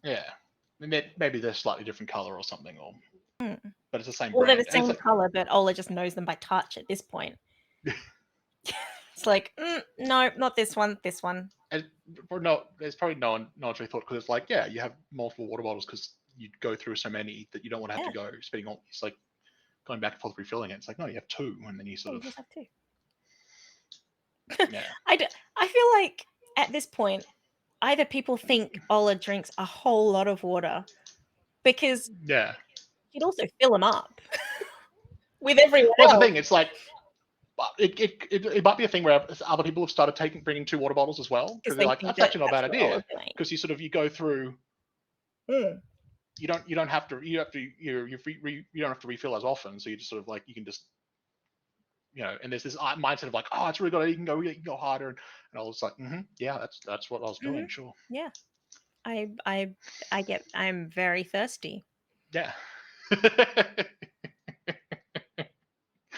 yeah. Maybe they're slightly different color or something, or Mm. but it's the same Or they're the brand. And it's same color, but Ola just knows them by touch at this point. It's like, no, not this one. This one. And for no, there's probably no one actually thought, because it's like, yeah, you have multiple water bottles because you go through so many that you don't want to have Yeah, to go spending all. It's like going back and forth refilling it. It's like, no, you have two, and then you yeah, sort you of, just have two. yeah, I feel like at this point, either people think Ola drinks a whole lot of water because yeah. you'd also fill them up with everyone Well, that's the else thing. It's like, but it might be a thing where other people have started bringing two water bottles as well, because because they're they like, think that's that actually not a that's bad what Ola's idea, doing. because you go through. Mm. You don't have to you don't have to refill as often, so you just sort of like, you can just, and there's this mindset of like, oh, it's really good, you can go harder, and I was like, yeah, that's what I was Mhm. doing, sure, Yeah. I'm very thirsty. yeah.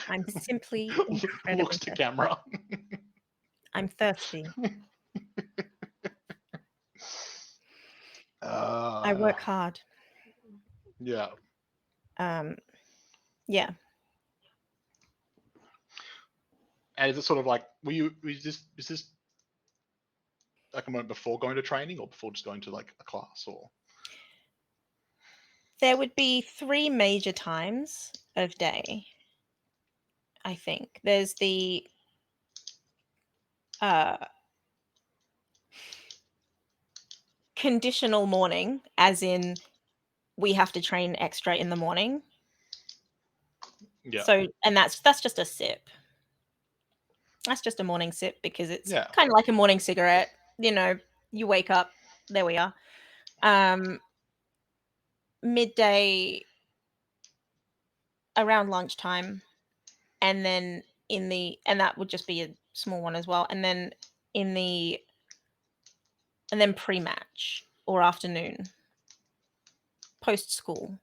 I'm simply Looks incredibly to thirsty. camera. I'm thirsty. I uh, work hard. yeah. Um, yeah. And is it sort of like, is this like a moment before going to training, or before just going to like a class, or? There would be 3 major times of day, I think. There's the, uh, conditional morning, as in we have to train extra in the morning. Yeah, So and that's just a sip. That's just a morning sip because it's yeah, kinda like a morning cigarette, you know, you wake up, there we are. Um, midday around lunchtime, and then and that would just be a small one as well, and then in the and then pre-match or afternoon, post school.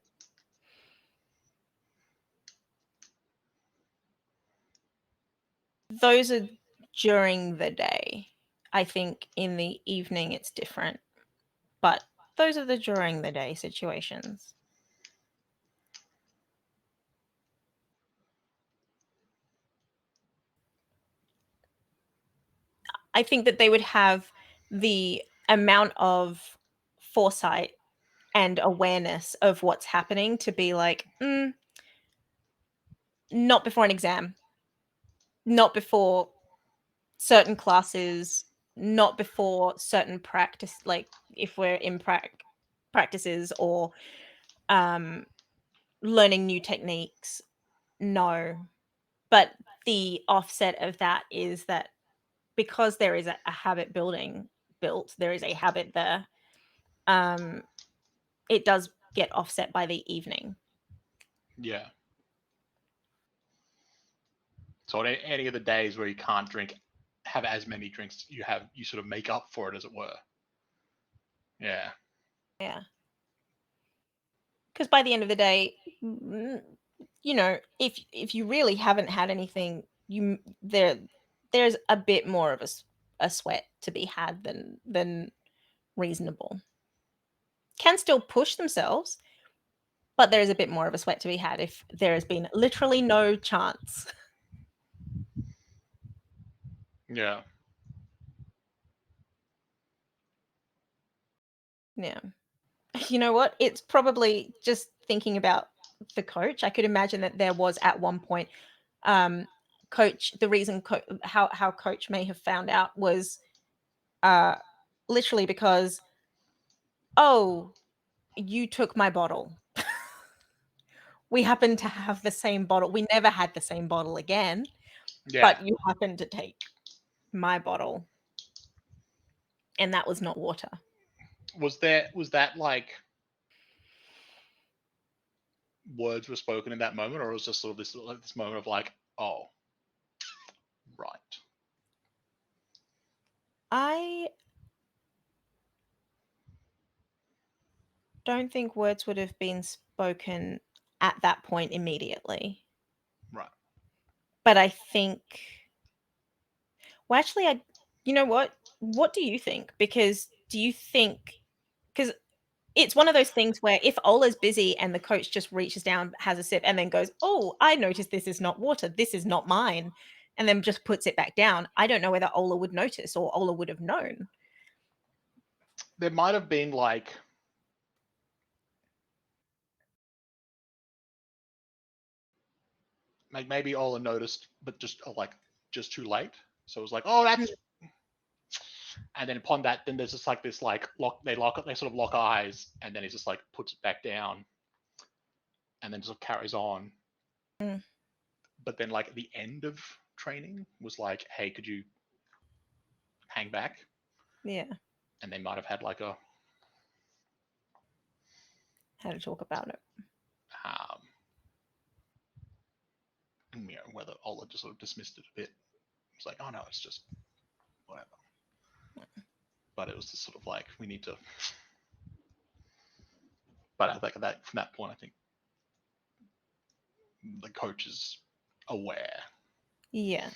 Those are during the day. I think in the evening it's different, but those are the during the day situations. I think that they would have the amount of foresight and awareness of what's happening to be like, not before an exam, not before certain classes, not before certain practice, like if we're in practices or um, learning new techniques. No. But the offset of that is that because there is a habit built, there is a habit there, um, it does get offset by the evening. yeah. So on any of the days where you can't have as many drinks, you sort of make up for it, as it were. Yeah, Yeah. Because by the end of the day, if you really haven't had anything, there's a bit more of a sweat to be had than reasonable. Can still push themselves, but there is a bit more of a sweat to be had if there has been literally no chance. yeah, Yeah. You know what? It's probably just thinking about the coach. I could imagine that there was at one point, um, coach. The reason how coach may have found out was uh, literally because, oh, you took my bottle. We happen to have the same bottle. We never had the same bottle again, yeah. but you happened to take my bottle, and that was not water. Was that like words were spoken in that moment, or was just sort of this moment of like, oh, right, I don't think words would have been spoken at that point immediately. right, But I think well, actually, I you know what? What do you think? Because do you think because it's one of those things where if Ola's busy and the coach just reaches down, has a sip, and then goes, "Oh, I noticed this is not water. This is not mine." and then just puts it back down, I don't know whether Ola would notice or Ola would have known. There might have been like maybe Ola noticed, but just too late. So it was like, oh, that's. And then upon that, then there's just like this like they sort of lock eyes, and then he just like puts it back down, and then just carries on. Mm. But then like at the end of training was like, hey, could you hang back? Yeah. And they might have had like a How to talk about it. Whether Ola just sort of dismissed it a bit. It's like, oh no, it's just whatever. But it was just sort of like, we need to. But I think that from that point, I think the coach is aware. Yeah.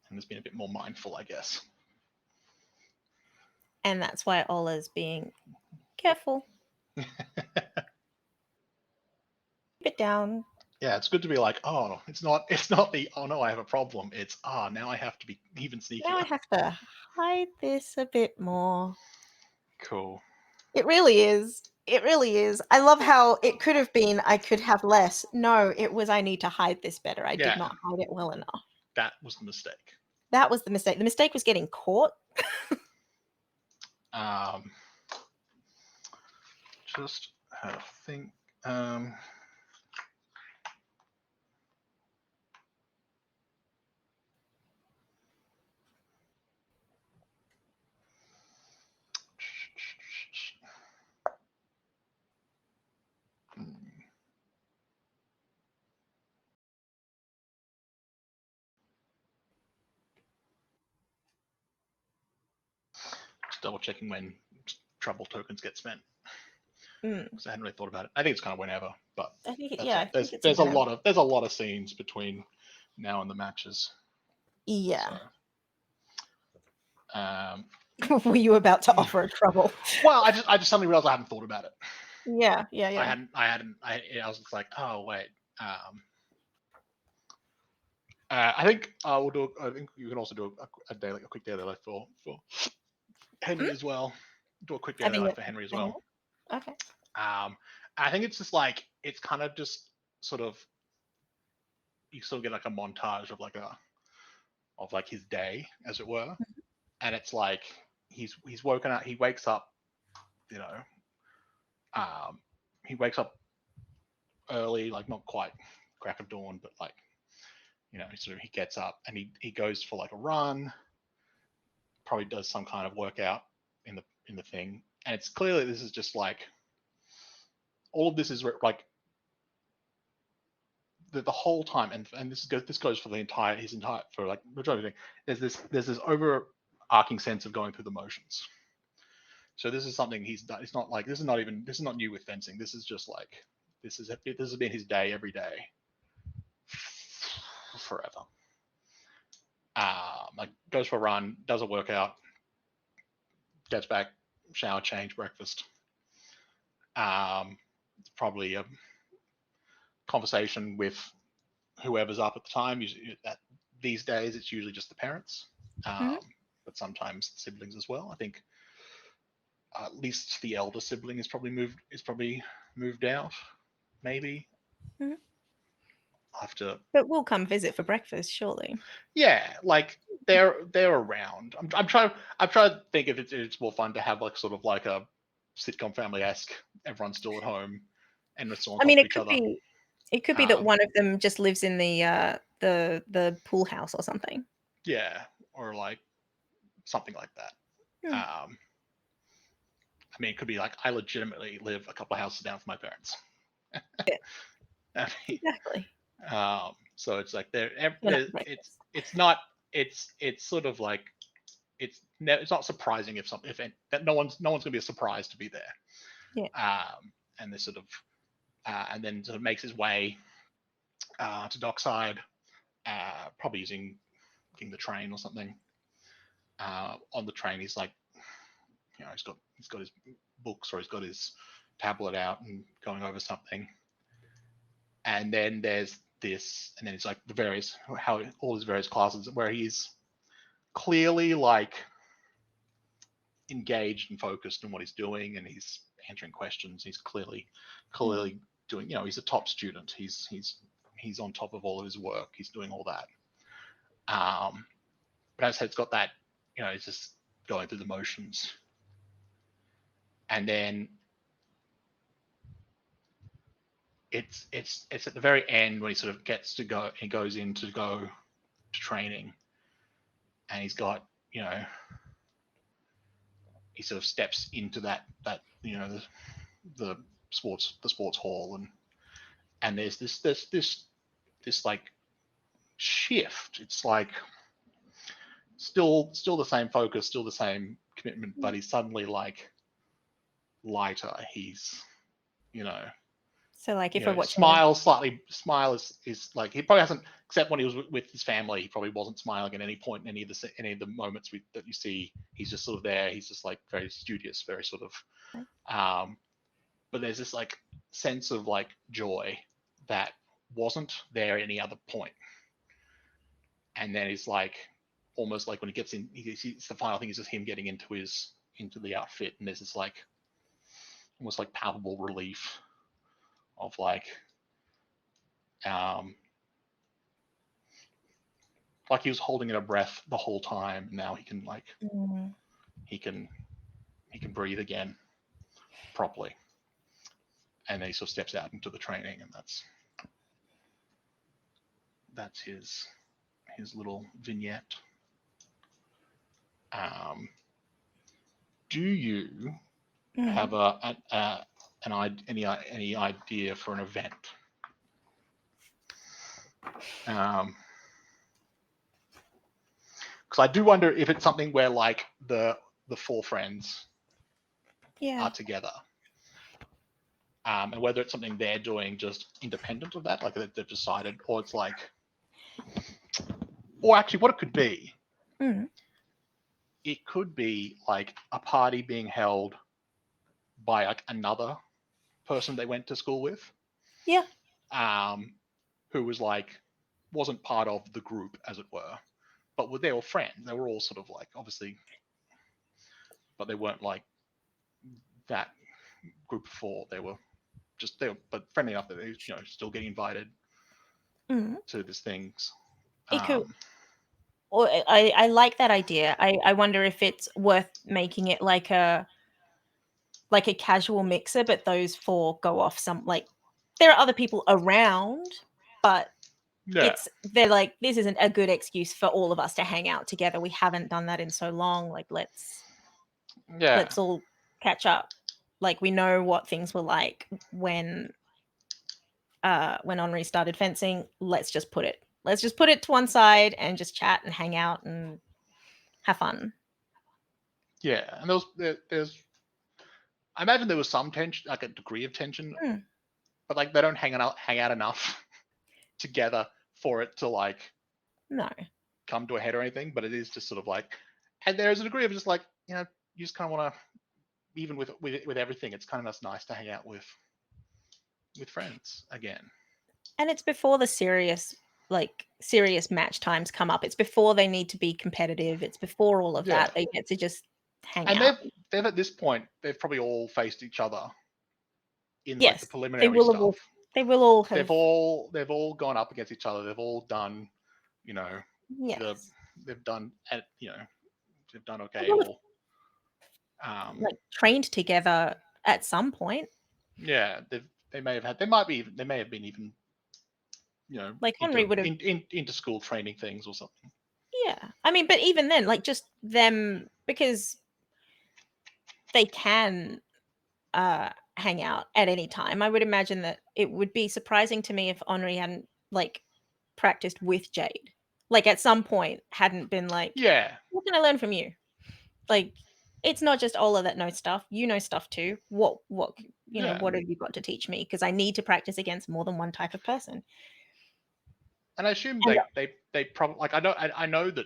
And has been a bit more mindful, I guess. And that's why Ola's being careful. Keep it down. Yeah, it's good to be like, oh, it's not the, oh no, I have a problem. It's, now I have to be even sneakier. Now I have to hide this a bit more. Cool. It really is. It really is. I love how it could have been I could have less. No, it was I need to hide this better. I did not hide it well enough. That was the mistake. That was the mistake. The mistake was getting caught. Just had a think. Just double checking when trouble tokens get spent. Because I hadn't really thought about it. I think it's kind of whenever, but I think there's a lot of scenes between now and the matches. Yeah. So, were you about to offer a trouble? Well, I just suddenly realized I hadn't thought about it. Yeah. I was just like, oh wait. I think we'll do. I think you can also do a quick daily life for Henry as well. Do a quick daily life for Henry as well. Okay. I think it's just like it's kind of just sort of you sort of get like a montage of like his day, as it were, and it's like he's woken up. He wakes up, you know. He wakes up early, like not quite crack of dawn, but like he gets up and he goes for like a run. Probably does some kind of workout in the thing, and it's clearly this is just like all of this is like the whole time, and this goes for his entire for like majority of the thing. There's this overarching sense of going through the motions. So this is something he's done. It's not like this is not new with fencing. This is just like this has been his day every day forever. Like goes for a run, does a workout, gets back, shower, change, breakfast. Probably a conversation with whoever's up at the time. These days, it's usually just the parents, but sometimes the siblings as well. I think at least the elder sibling is probably moved out, maybe. I'll have to. But we'll come visit for breakfast, surely. Yeah, like they're around. I'm trying to think if it's more fun to have like sort of like a sitcom family-esque. Everyone's still at home, and it's all on top of each other. It could be that one of them just lives in the pool house or something. Yeah, or like something like that. I mean, it could be like I legitimately live a couple of houses down from my parents. Yeah. I mean, Exactly. So it's like it's not it's sort of like it's not surprising if that no one's gonna be a surprise to be there. Yeah. And this sort of and then sort of makes his way to Dockside, probably using the train or something. On the train, he's like, he's got his books or he's got his tablet out and going over something. And then there's this, and then it's like the various how all his various classes where he's clearly like engaged and focused in what he's doing, and he's answering questions. He's clearly doing. He's a top student. He's on top of all of his work. He's doing all that. But as I said, it's got that. It's just going through the motions, and then it's at the very end when he sort of gets to go. He goes in to go to training, and he's got he sort of steps into that the sports hall, and there's this like shift. It's like still the same focus, still the same commitment, but he's suddenly like lighter. He's So like if we're watching smile is like he probably hasn't, except when he was with his family, he probably wasn't smiling at any point in any of the moments that you see. He's just sort of there. He's just like very studious, very sort of but there's this like sense of like joy that wasn't there at any other point. And then it's like almost like when he gets in, it's the final thing is just him getting into the outfit, and there's this like almost like palpable relief of like he was holding in a breath the whole time. Now he can like he can breathe again properly, and then he sort of steps out into the training, and that's his little vignette. Do you have any idea for an event? Because I do wonder if it's something where like the four friends are together, and whether it's something they're doing just independent of that, like they've decided, or it's like, or actually, what it could be. It could be like a party being held by like another person they went to school with. Yeah. Who was like wasn't part of the group, as it were, but they were friends. They were all sort of like obviously, but they weren't like that group of four. They were but friendly enough that they still getting invited to these things. It could. Or I like that idea. I wonder if it's worth making it like a casual mixer, but those four go off like there are other people around, but they're like, this isn't a good excuse for all of us to hang out together. We haven't done that in so long. Like let's all catch up. Like we know what things were like when Henri started fencing. Let's just put it to one side and just chat and hang out and have fun. Yeah, and there's I imagine there was some tension, like a degree of tension, but like they don't hang out enough together for it to like come to a head or anything. But it is just sort of like, and there's a degree of just like you just kind of want to, even with everything, it's kind of nice to hang out with friends again. And it's before the serious match times come up. It's before they need to be competitive. It's before all of that. They get to just hang out. And they've at this point, they've probably all faced each other in like the preliminary stuff. They will all have. They've all gone up against each other. They've all done, they've done they've done okay. Like trained together at some point. Yeah, they may have been even like Henri would have into school training things or something. Yeah, I mean, but even then, like just them, because they can hang out at any time. I would imagine that it would be surprising to me if Henri hadn't like practiced with Jade. Like at some point hadn't been like, what can I learn from you? Like it's not just Ola that knows stuff. You know stuff too. What what have you got to teach me? Because I need to practice against more than one type of person. And I assume they probably like I know that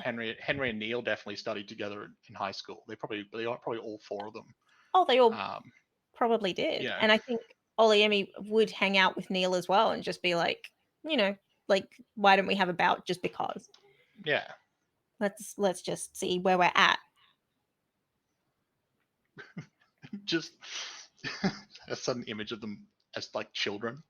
Henry and Neil definitely studied together in high school. They are probably all four of them. Oh, they all probably did. And I think Oliemi would hang out with Neil as well and just be like, like, why don't we have a bout just because? Yeah. Let's just see where we're at. Just a sudden image of them as like children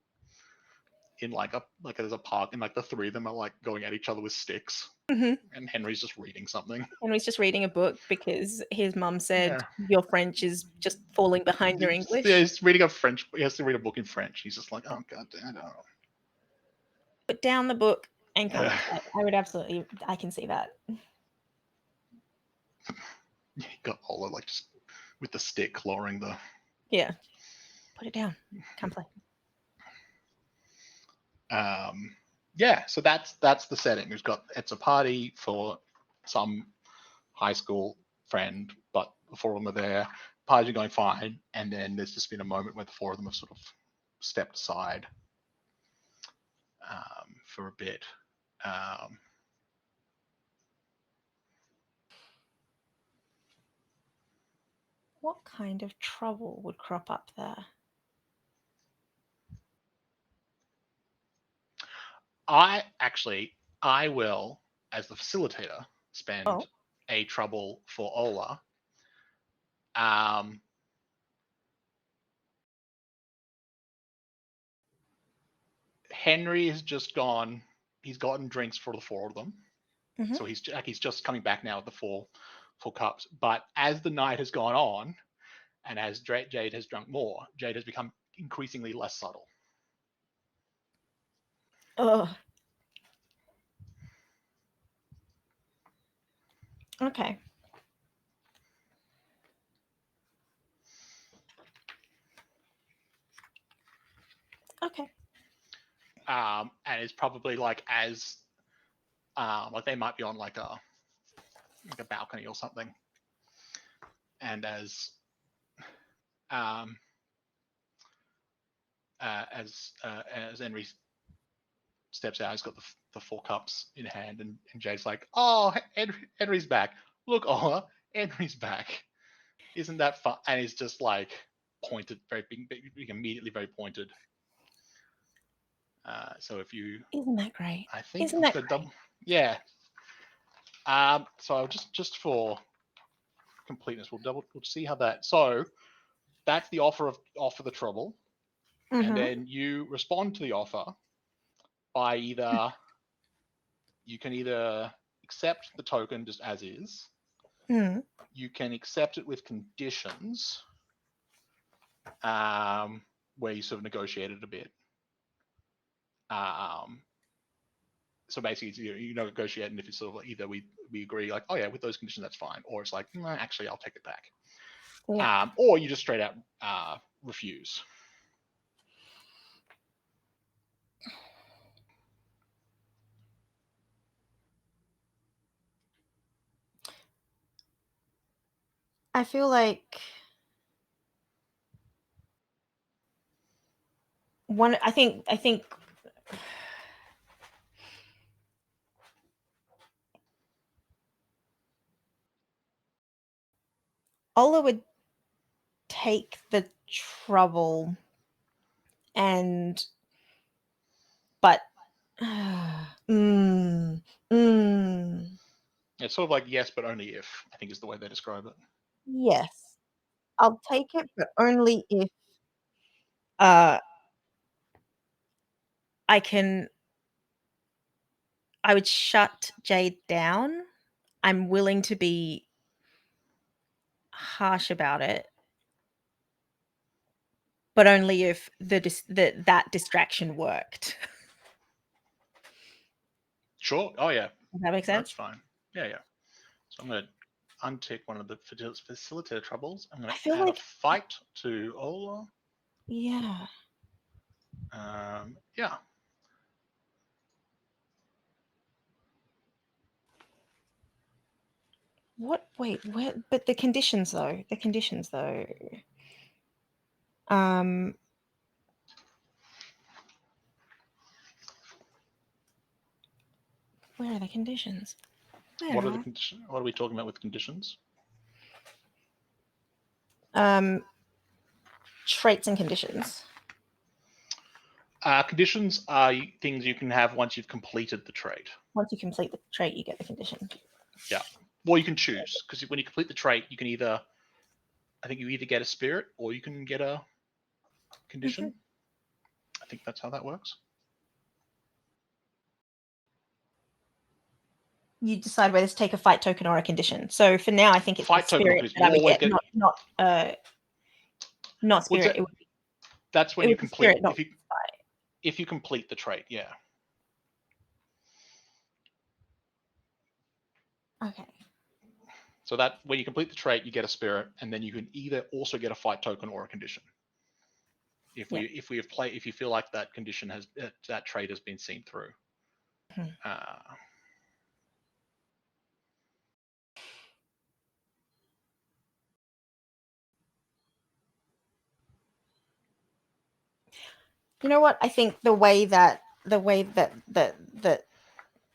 in like there's a park and like the three of them are like going at each other with sticks, Mm-hmm. and Henry's just reading something. Henry's just reading a book because his mum said Yeah. your French is just falling behind your Yeah, English. he's reading a French. He has to read a book in French. He's just like, oh god, I don't know. Put down the book and come Yeah. inside. I would absolutely. I can see that. You got Ola like just with the stick lowering the. Yeah. Put it down. Come play. Yeah, so that's the setting. It's a party for some high school friend, but the four of them are there. Parties are going fine, and then there's just been a moment where the four of them have sort of stepped aside for a bit. What kind of trouble would crop up there? I will, as the facilitator, spend a trouble for Ola. Henry has just gone. He's gotten drinks for the four of them, so he's just coming back now with the four cups. But as the night has gone on, and as Jade has drunk more, Jade has become increasingly less subtle. Oh. Okay. Okay. And it's probably like as like they might be on like a balcony or something, and as Henry steps out, he's got the four cups in hand, and Jade's like, "Oh, Henry's back! Look, Ola, Henry's back! Isn't that fun?" And he's just like pointed, very big, immediately very pointed. So if you, Isn't that great? I think Isn't that great? double, yeah. So I'll just for completeness, we'll see how that. So that's the offer the trouble, and then you respond to the offer by you can either accept the token just as is. You can accept it with conditions, where you sort of negotiated a bit. So basically, you negotiate, and if it's sort of like either we agree, like, oh yeah, with those conditions that's fine, or it's like, nah, actually, I'll take it back. Yeah. Or you just straight out refuse. I feel like I think Ola would take the trouble but It's sort of like yes, but only if, I think is the way they describe it. yes, I'll take it, but only if I would shut Jade down. I'm willing to be harsh about it, but only if that distraction worked. Sure. Oh yeah. Does that make sense? That's fine. Yeah. So I'm going to untick one of the facilitator troubles. I'm going to add a fight to Ola. Yeah. Yeah. What? Wait, where? But the conditions, though. Where are the conditions? What are the conditions? What are we talking about with conditions? Traits and conditions. Conditions are things you can have once you've completed the trait. Once you complete the trait, you get the condition. Yeah. Well, you can choose, because when you complete the trait, you can either, I think you either get a spirit or you can get a condition. I think that's how that works. You decide whether to take a fight token or a condition. So for now, I think it's Fight the token, spirit because that I you would always get, get. not spirit. It would be, That's when it you would be complete. spirit, not fight. If you complete the trait, yeah. Okay. So that when you complete the trait, you get a spirit, and then you can either also get a fight token or a condition. If you feel like that condition has that trait has been seen through. You know what? I think the way that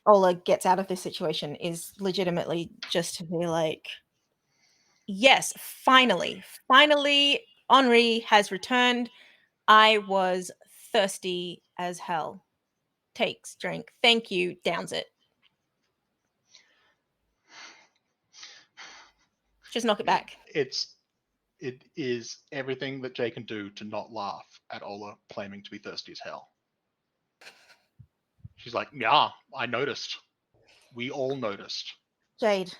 Ola gets out of this situation is legitimately just to be like, yes, finally, Henri has returned. I was thirsty as hell. Takes drink. Thank you. Downs it. Just knock it back. It is everything that Jay can do to not laugh at Ola claiming to be thirsty as hell. She's like, yeah, I noticed. We all noticed. Jade,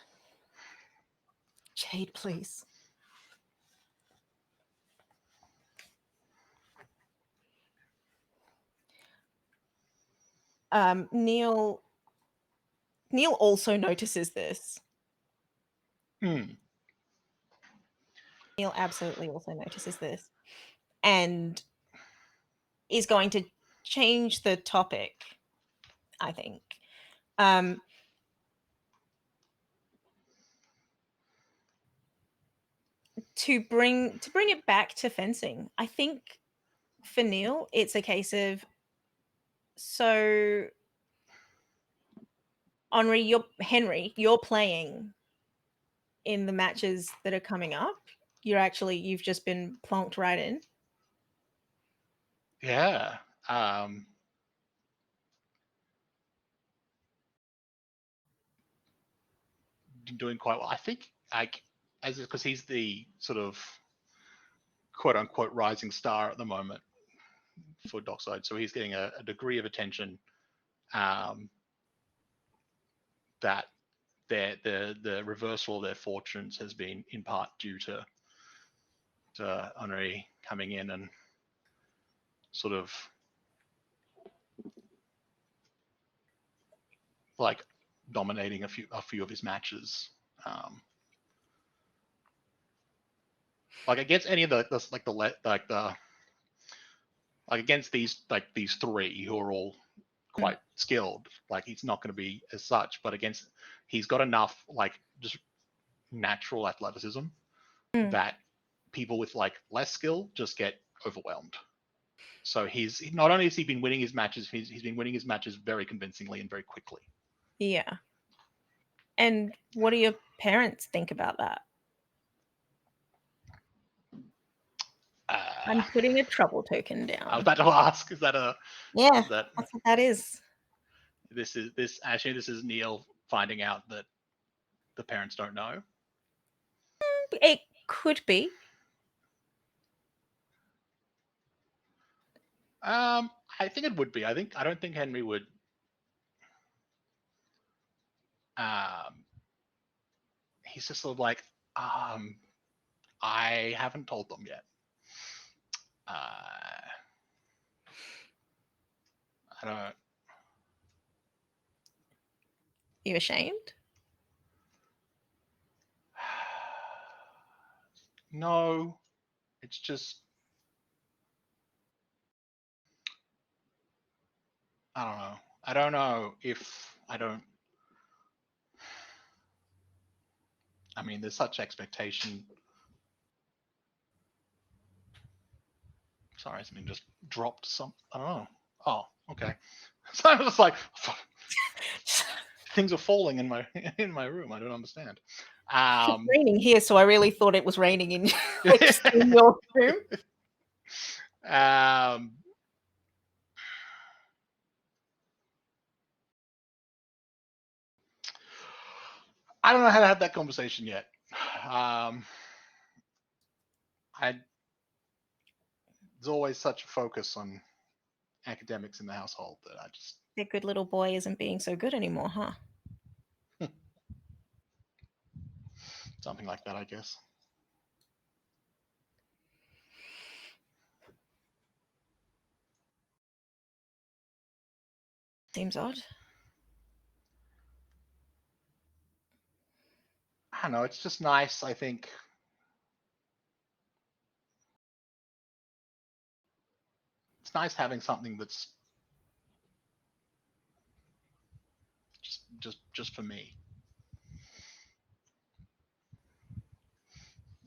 please. Neil also notices this. Neil absolutely also notices this, and is going to change the topic, I think. To bring it back to fencing. I think for Neil, it's a case of, so Henri, you're playing in the matches that are coming up. You've just been plonked right in. Yeah. Doing quite well. I think because he's the sort of quote unquote rising star at the moment for Dockside, so he's getting a degree of attention that the reversal of their fortunes has been in part due to Henri coming in and sort of like dominating a few of his matches. Like against any of against these three who are all quite skilled, like he's not going to be as such, but he's got enough like just natural athleticism that people with like less skill just get overwhelmed. So he's not only has he been winning his matches, he's been winning his matches very convincingly and very quickly. Yeah. And what do your parents think about that? I'm putting a trouble token down. I was about to ask, is that a... Yeah, that's what that is. This is Neil finding out that the parents don't know. It could be. I think it would be. I don't think Henry would. He's just sort of like, I haven't told them yet. I don't. You ashamed? No, it's just I don't know. I don't know if I don't. I mean, there's such expectation. Sorry, something just dropped. I don't know. Oh, okay. So I was just like, things are falling in my room. I don't understand. It's raining here, so I really thought it was raining in, like, just in your room. I don't know how to have that conversation yet. There's always such a focus on academics in the household that I just Their good little boy isn't being so good anymore, huh? something like that, I guess. Seems odd. I don't know. It's just nice. I think it's nice having something that's just for me,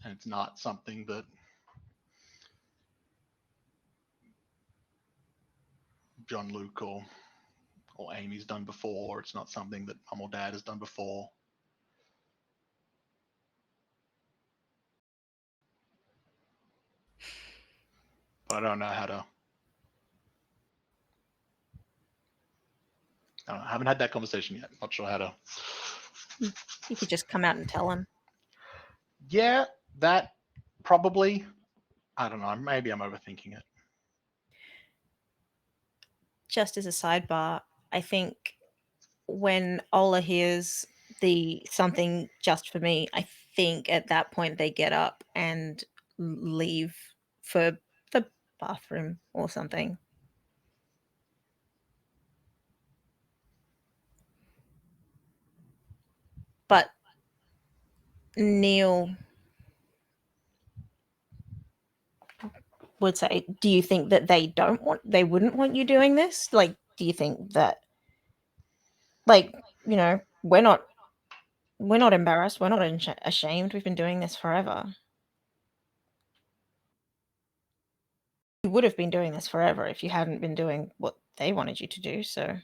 and it's not something that John Luke or Amy's done before. It's not something that mum or dad has done before. But I don't know how to. I don't know, I haven't had that conversation yet. Not sure how to. You could just come out and tell him. Yeah, that probably. I don't know. Maybe I'm overthinking it. Just as a sidebar, I think when Ola hears the something just for me, I think at that point they get up and leave for the bathroom or something. But Neil would say, do you think that they wouldn't want you doing this? Like, do you think that, like, we're not embarrassed, we're not ashamed, we've been doing this forever. You would have been doing this forever if you hadn't been doing what they wanted you to do, so.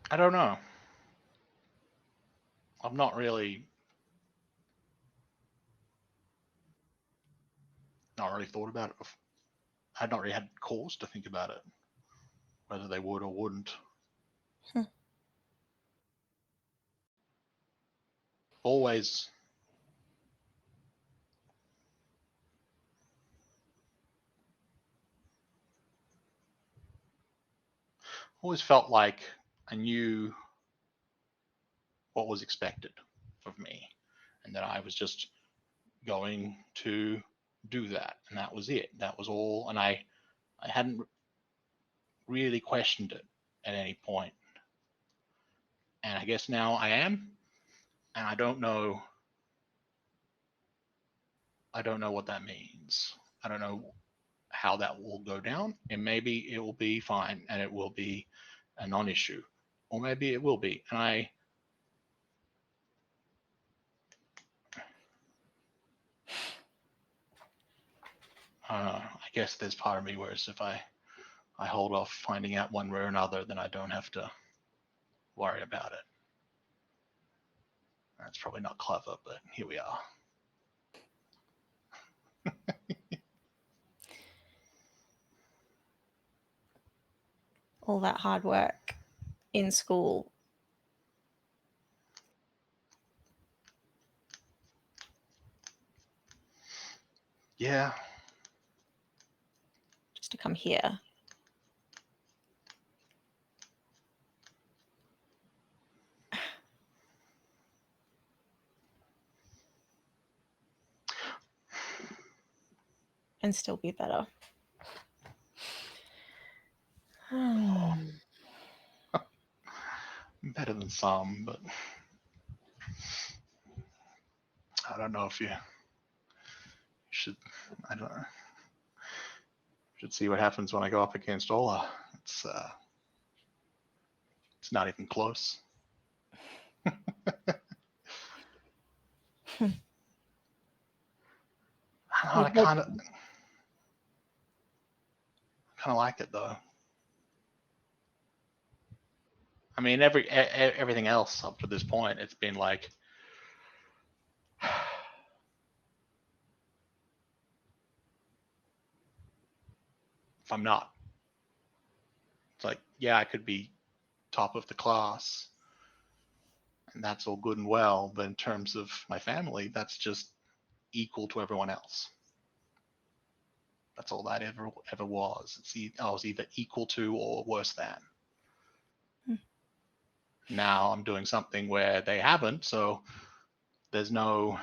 I don't know. I've not really thought about it. I had not really had cause to think about it, whether they would or wouldn't. Always felt like I knew what was expected of me, and that I was just going to do that, and that was it. That was all, and I hadn't really questioned it at any point. And I guess now I am, and I don't know. I don't know what that means. I don't know how that will go down, and maybe it will be fine, and it will be a non-issue, or maybe it will be, and I guess there's part of me where if I hold off finding out one way or another, then I don't have to worry about it. That's probably not clever, but here we are. All that hard work in school. Yeah. Just to come here. And still be better. Better than some, but I don't know if you should. I don't know. Should see what happens when I go up against Ola. It's not even close. I kind of like it though. I mean, everything else up to this point, it's been like if I'm not. It's like, yeah, I could be top of the class, and that's all good and well, but in terms of my family, that's just equal to everyone else. That's all that ever was. I was either equal to or worse than. Hmm. Now I'm doing something where they haven't, so there's no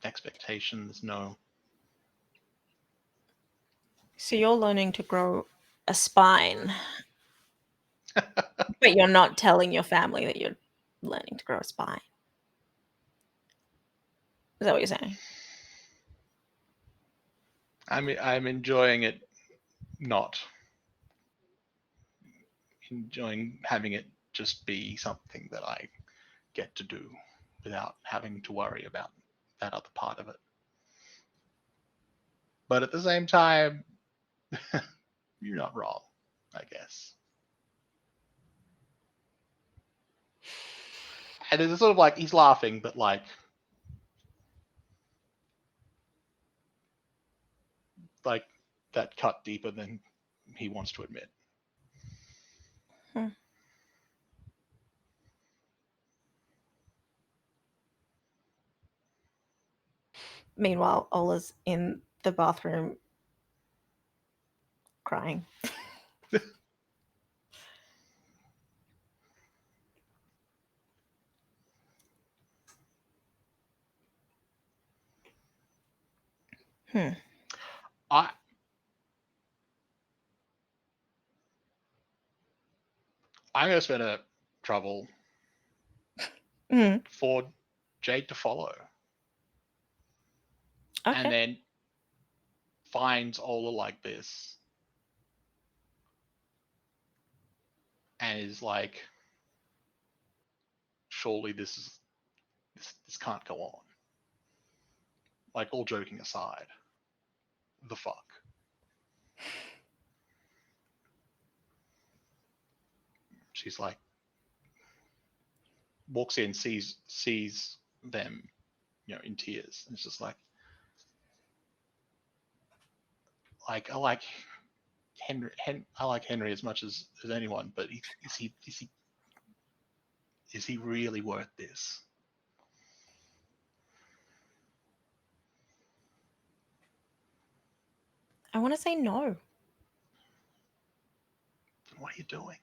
expectation. There's no. So you're learning to grow a spine, but you're not telling your family that you're learning to grow a spine. Is that what you're saying? I'm enjoying it, not enjoying having it just be something that I get to do without having to worry about that other part of it. But at the same time, you're not wrong, I guess. And it's sort of like he's laughing, but like that cut deeper than he wants to admit. Hmm. Meanwhile, Ola's in the bathroom crying. Hmm. I I'm gonna spend a trouble Mm. for Jade to follow, and Okay. then finds Ola like this, and is like, surely this can't go on. Like, all joking aside, the fuck. She's like, walks in, sees them, in tears, and it's just like I like Henry. I like Henry as much as anyone, but is he really worth this? I want to say no. Then what are you doing?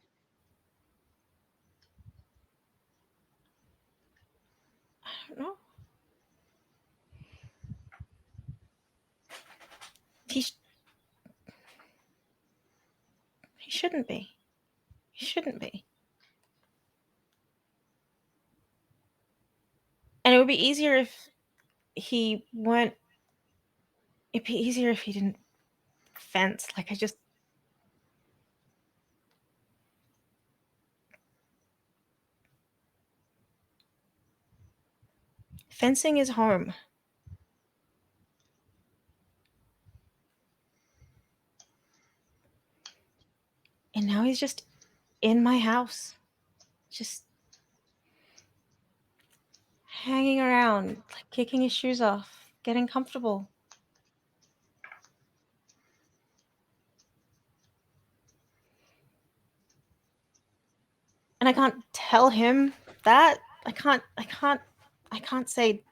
I don't know. He, sh- he shouldn't be. He shouldn't be. And it would be easier if he weren't. It'd be easier if he didn't fence. Like, I just. Fencing is home. And now he's just in my house. Just hanging around, like kicking his shoes off, getting comfortable. And I can't tell him that. I can't say,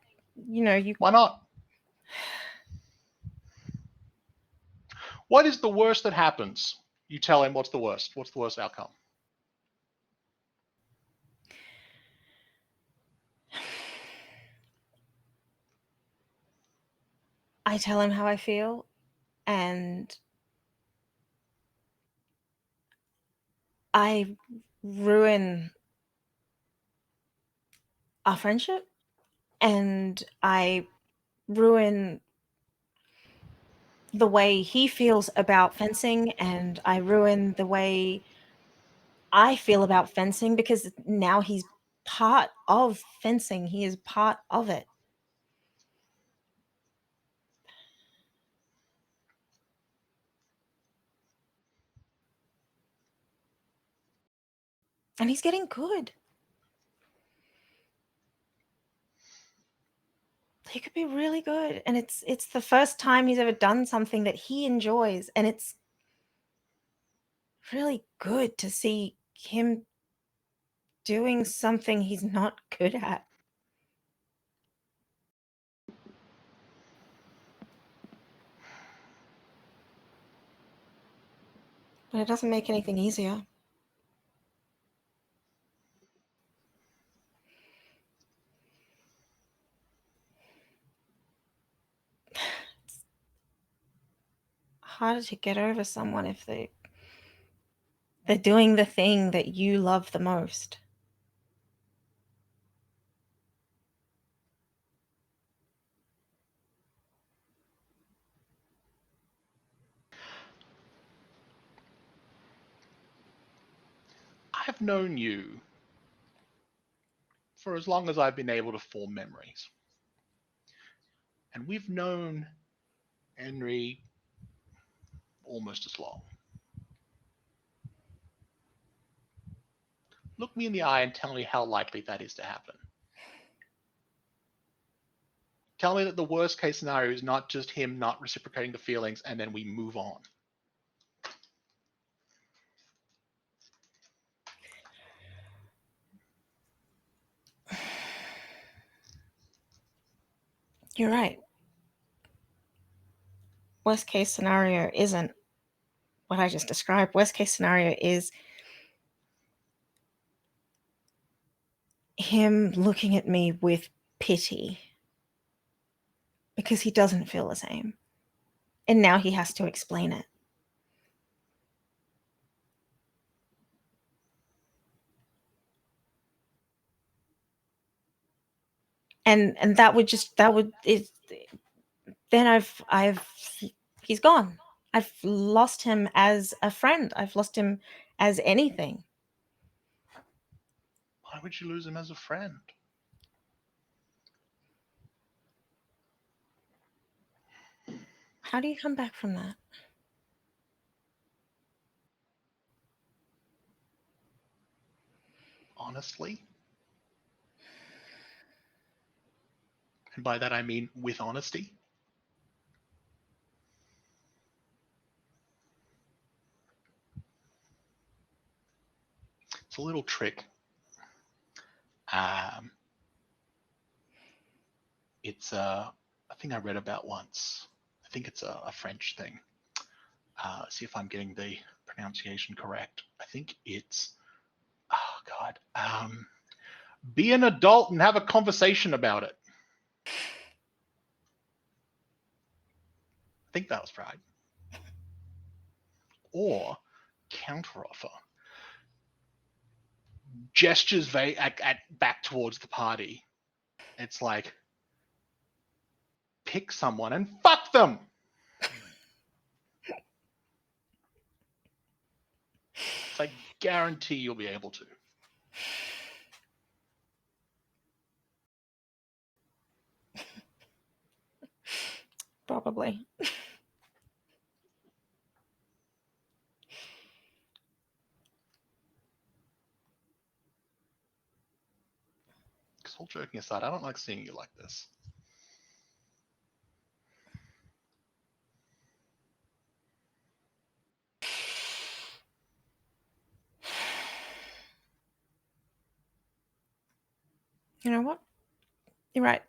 you. Why not? What is the worst that happens? You tell him what's the worst. What's the worst outcome? I tell him how I feel, and I ruin our friendship, and I ruin the way he feels about fencing, and I ruin the way I feel about fencing because now he's part of fencing. He is part of it. And he's getting good. he could be really good, and it's the first time he's ever done something that he enjoys, and it's really good to see him doing something he's not good at. But it doesn't make anything easier. It's harder to get over someone if they're doing the thing that you love the most. I've known you for as long as I've been able to form memories. And we've known Henry almost as long. Look me in the eye and tell me how likely that is to happen. Tell me that the worst case scenario is not just him not reciprocating the feelings and then we move on. You're right. Worst case scenario isn't what I just described. Worst case scenario is him looking at me with pity because he doesn't feel the same. And now he has to explain it. And that would then he's gone. I've lost him as a friend. I've lost him as anything. Why would you lose him as a friend? How do you come back from that? Honestly? And by that I mean with honesty. It's a little trick. It's a thing I read about once. I think it's a French thing. See if I'm getting the pronunciation correct. I think it's, oh God, be an adult and have a conversation about it. I think that was right. Or counteroffer. Gestures at back towards the party. It's like, pick someone and fuck them. It's like, guarantee you'll be able to. Probably. Because all joking aside, I don't like seeing you like this. You know what? You're right.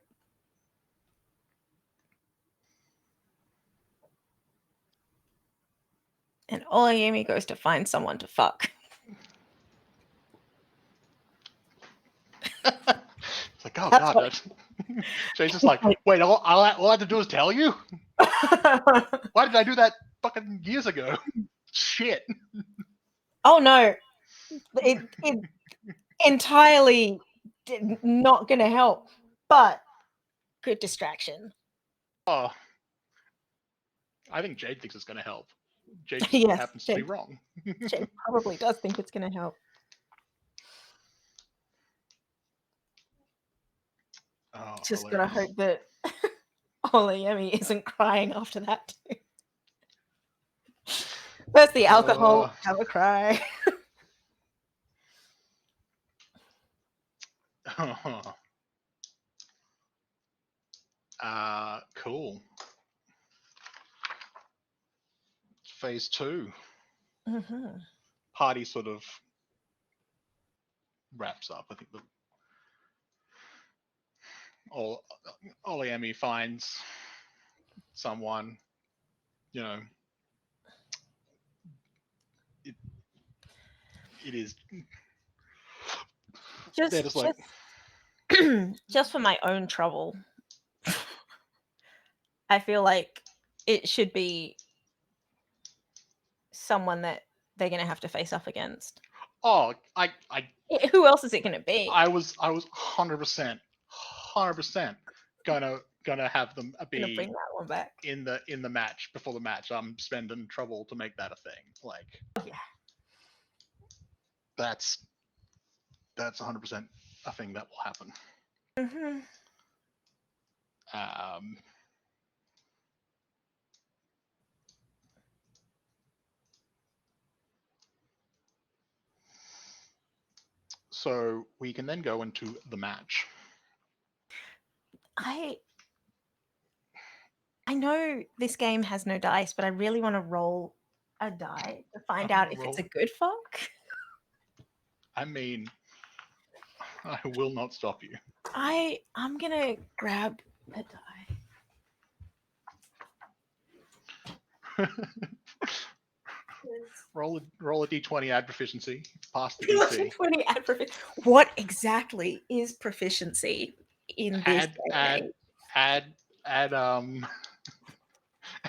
And Oyemi goes to find someone to fuck. It's like, oh That's God. Jay's just like, wait, all I have to do is tell you? Why did I do that fucking years ago? Shit. Oh no. It entirely not going to help, but good distraction. Oh, I think Jade thinks it's going to help. Jade just Yes, happens to be wrong. Jade probably does think it's going to help. Oh, Just hilarious. gotta hope that Oyemi isn't crying after that too. First the alcohol, have a cry. Cool. Phase 2. Mhm. Party sort of wraps up. I think Oliemi finds someone, you know, it is. They're just like, just for my own trouble, I feel like it should be someone that they're gonna have to face up against. oh, Who else is it gonna be? I was 100% gonna have them Gonna bring be that one back. in the match before the match. I'm spending trouble to make that a thing. Like, Oh, yeah. that's 100% a thing that will happen. Mhm. Um, so we can then go into the match. I know this game has no dice, but I really wanna roll a die to find out if it's a good fuck. I mean, I will not stop you. I'm gonna grab a die. roll a d20, add proficiency, pass the DC. 20 add what exactly is proficiency in this Add day and add age? add add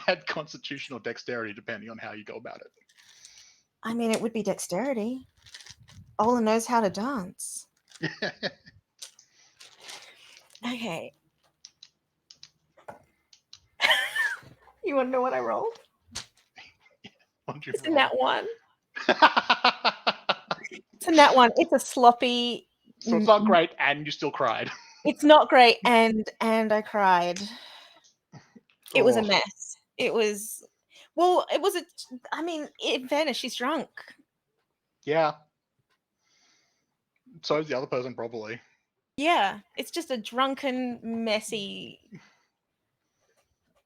add constitutional dexterity depending on how you go about I mean, it would be dexterity. Ola knows how to dance. it. Okay. You wanna know what I rolled? It's a nat 1. It's a nat 1. It's a sloppy. So it's not great, and you still cried. It's not great, and I cried. It was a Oh, mess. It was well, it was a I mean, in fairness, she's drunk. yeah. So is the other person probably. Yeah, it's just a drunken, messy.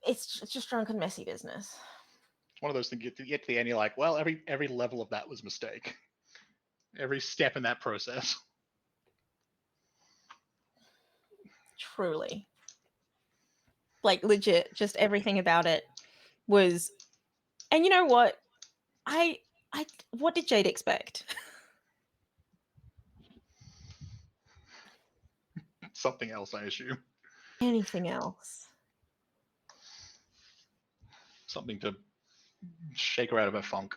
It's just drunken, messy business. It's one of those things. You get to the end, you're like, well, every level of that was a mistake. Every step in that process. Truly. Like, legit, just everything about it was and you know what? I what did Jade expect? Something else, I assume. Anything else? Something to shake her out of her funk.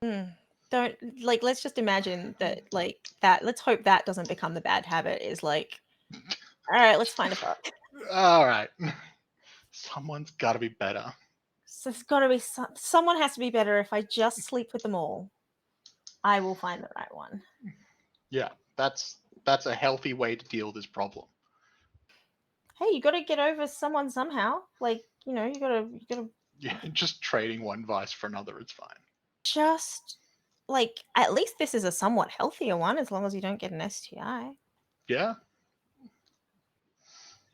Don't like, let's just imagine that, like, that let's hope that doesn't become the bad habit, is like, "Alright, let's find a fuck." All right. Someone's got to be better. So there's gotta be someone has to be better. If I just sleep with them all, I will find the right one. Yeah, that's a healthy way to deal with this problem. Hey, you gotta get over someone somehow. Like, you gotta Yeah, just trading one vice for another, it's fine. just like, at least this is a somewhat healthier one, as long as you don't get an STI. Yeah,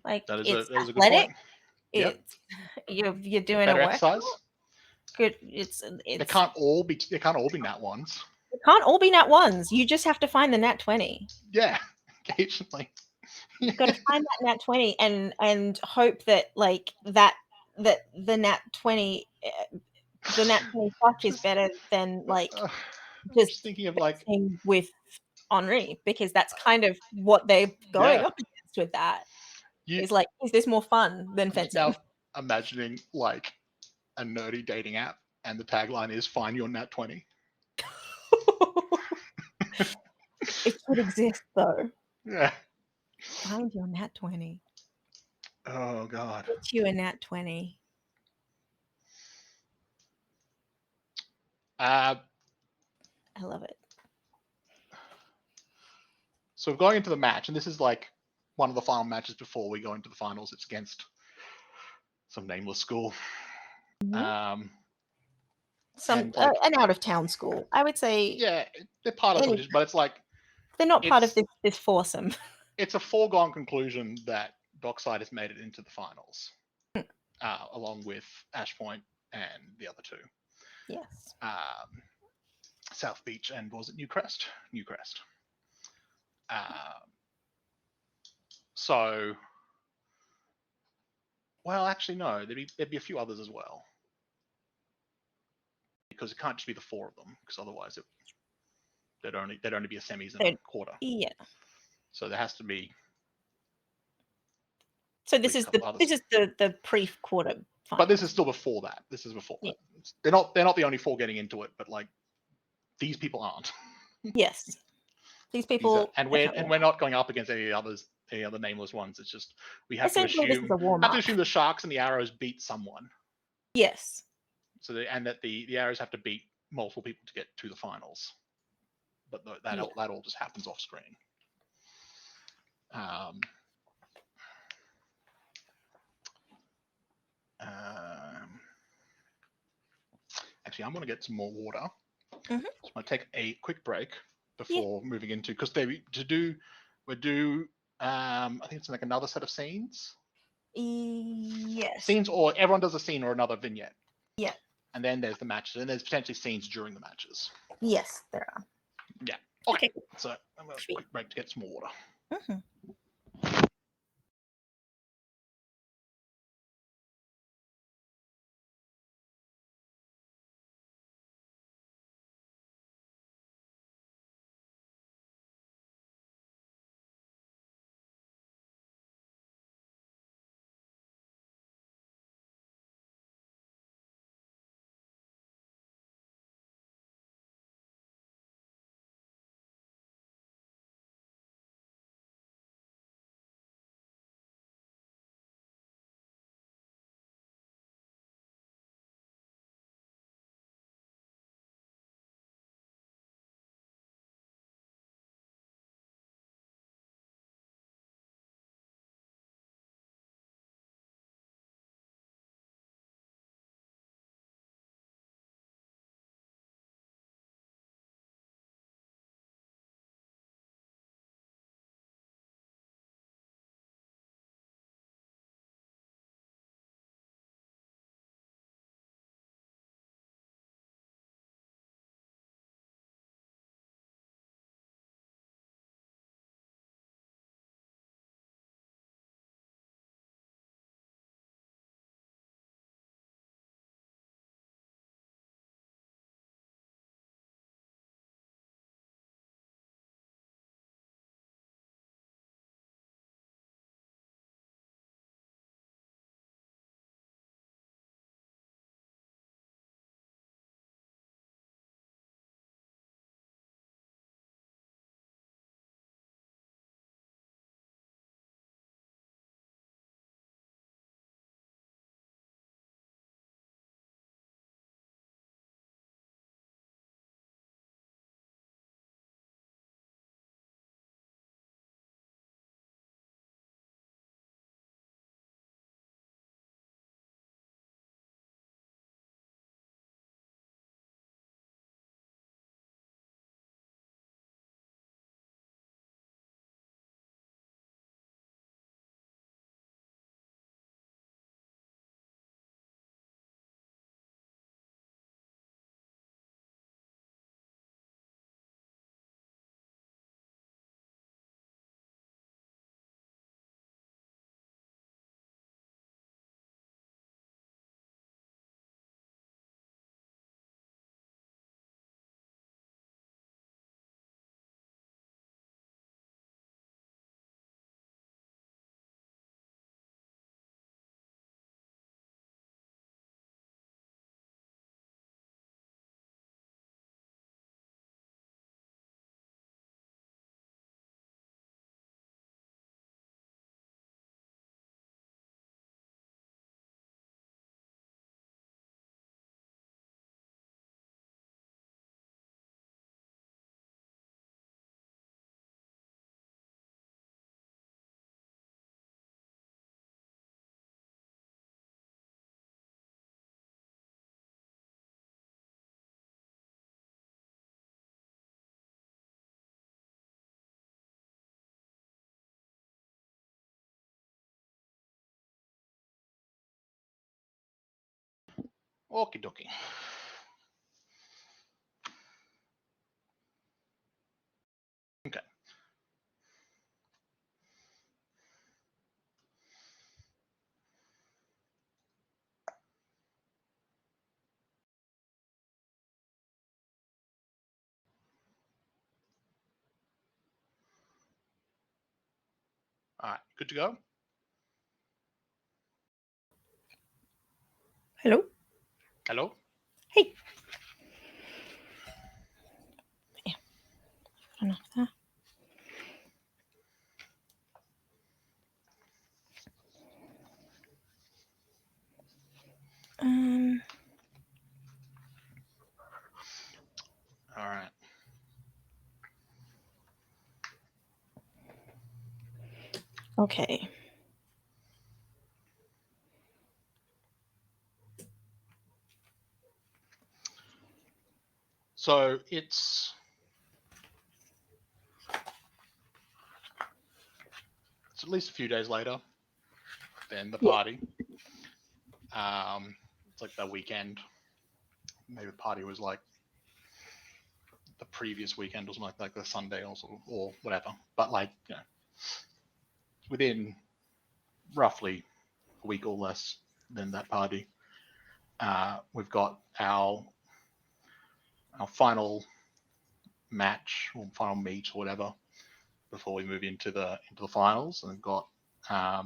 Like, that is it's a good athletic. point. Yep. It's you're doing a Better workout. exercise. Good. They It's can't all be nat ones. it can't all be nat ones. You just have to find the nat 20. Yeah, occasionally. You've got to find that nat 20 and hope that, like, that the nat 20 the nat 20 fuck is just better than, like, I'm just just thinking of like, dancing with Henri, because that's kind of what they're going yeah, up against with that. you. Is like, is this more fun than I'm just fencing? now imagining like a nerdy dating app, and the tagline is "Find your nat 20." It should exist though. Yeah. Find your nat 20. Oh God. Get you a nat 20. Uh, I love it. so going into the match, and this is like one of the final matches before we go into the finals. It's against some nameless school. Um, Some and like, an out of town school. I would say yeah, they're part of the any competition, but it's like they're not part of it's this foursome. it's a foregone conclusion that Dockside has made it into the finals, along with Ashpoint and the other two. Yes. South Beach and was it Newcrest? Newcrest. So, well, actually, no. There'd be a few others as well, because it can't just be the four of them, because otherwise there'd only be a semis and a quarter. Yeah. So there has to be. So this is the pre-quarter. But this is still before that. This is before that. They're not the only four getting into it, but like these people aren't. Yes. These people, and we're not going up against any other nameless ones. It's just we have to assume the Sharks and the Arrows beat someone. Yes. So and that the Arrows have to beat multiple people to get to the finals, but that all just happens off screen. Actually, I'm going to get some more water. Mm-hmm. So I'm going to take a quick break before moving into, because we do I think it's like another set of scenes. Yes. Scenes, or everyone does a scene or another vignette. Yeah. And then there's the matches, and there's potentially scenes during the matches. Yes, there are. Yeah. Okay. So I'm going to quick break to get some more water. Mm-hmm. Okie dokie. Okay. All right, good to go. Hello? Hello? Hey. Yeah. Enough there. All right. Okay. So it's at least a few days later than the party. It's like the weekend. Maybe the party was like the previous weekend or something like the Sunday or whatever. But like, you know, within roughly a week or less than that party, we've got our final match or final meet or whatever before we move into the finals, and we've got I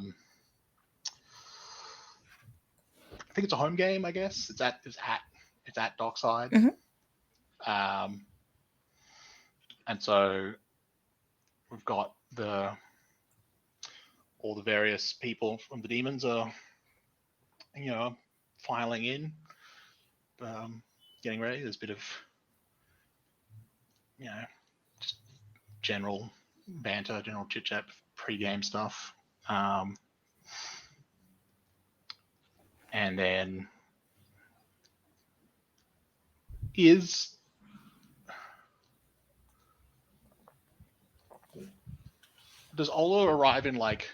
think it's a home game. I guess it's at Dockside. Mm-hmm. And so we've got all the various people from the demons are, you know, filing in, getting ready. There's a bit of, you know, just general banter, general chit chat, pre-game stuff, and then does Ola arrive in like?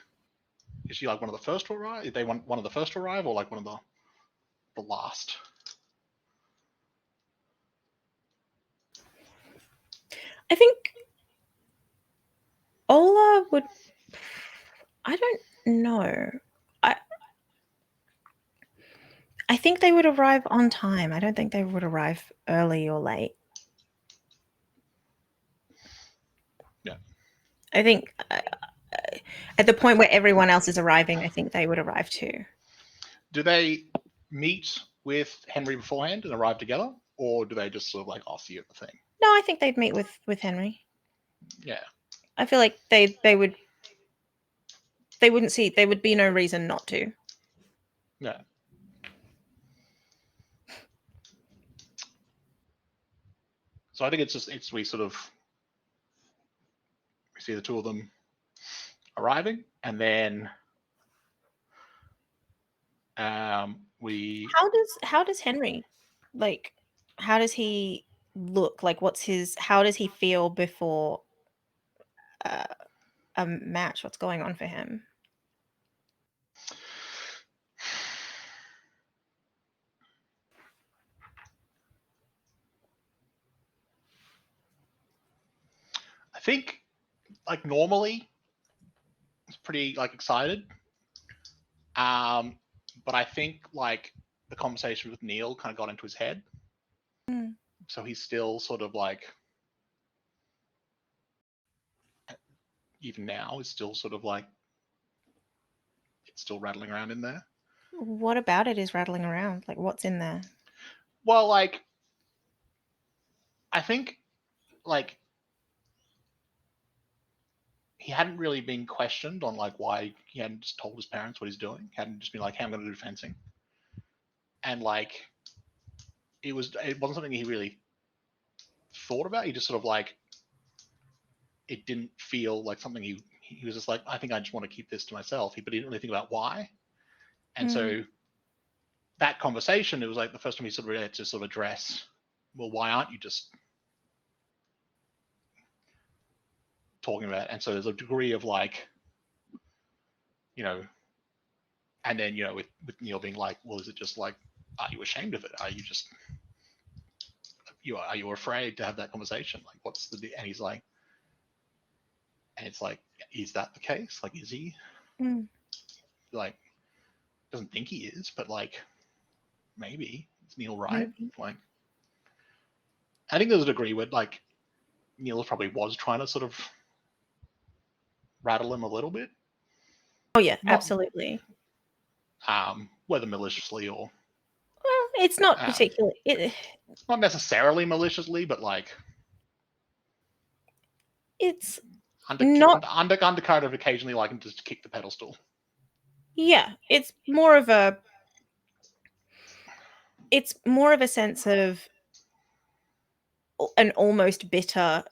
Is she like one of the first to arrive? Is they one of the first to arrive, or like one of the last? I think Ola would. I don't know. I think they would arrive on time. I don't think they would arrive early or late. Yeah. I think at the point where everyone else is arriving, I think they would arrive too. Do they meet with Henry beforehand and arrive together, or do they just sort of like, I'll see you at the thing? No, I think they'd meet with Henry. Yeah. I feel like they would. They wouldn't see. There would be no reason not to. Yeah. So I think we see the two of them arriving, and then we. How does Henry, like, how does he look? Like, how does he feel before uh, a match? What's going on for him? I think like normally he's pretty like excited. But I think like the conversation with Neil kind of got into his head. Mm. So he's still sort of like, even now, is still sort of like, it's still rattling around in there. What about it is rattling around? Like, what's in there? Well, like, I think like he hadn't really been questioned on like why he hadn't just told his parents what he's doing. He hadn't just been like, hey, I'm going to do fencing. And like, it wasn't something he really thought about. He just sort of like, it didn't feel like something he was just like, I think I just want to keep this to myself. But he didn't really think about why. And so that conversation, it was like the first time he sort of really had to sort of address, well, why aren't you just talking about it? And so there's a degree of like, you know, and then, you know, with Neil being like, well, is it just like are you ashamed of it? Are you just are you afraid to have that conversation? Like, what's the? And he's like, and it's like, is that the case? Like, is he like doesn't think he is, but like maybe is Neil right? Maybe. Like, I think there's a degree where like Neil probably was trying to sort of rattle him a little bit, Oh yeah, not absolutely. whether maliciously or Well, it's not um, particularly. not necessarily maliciously, but like It's not. undercurrent of occasionally liking to just kick the pedestal. Yeah, it's more of a. It's more of a sense of an almost bitter.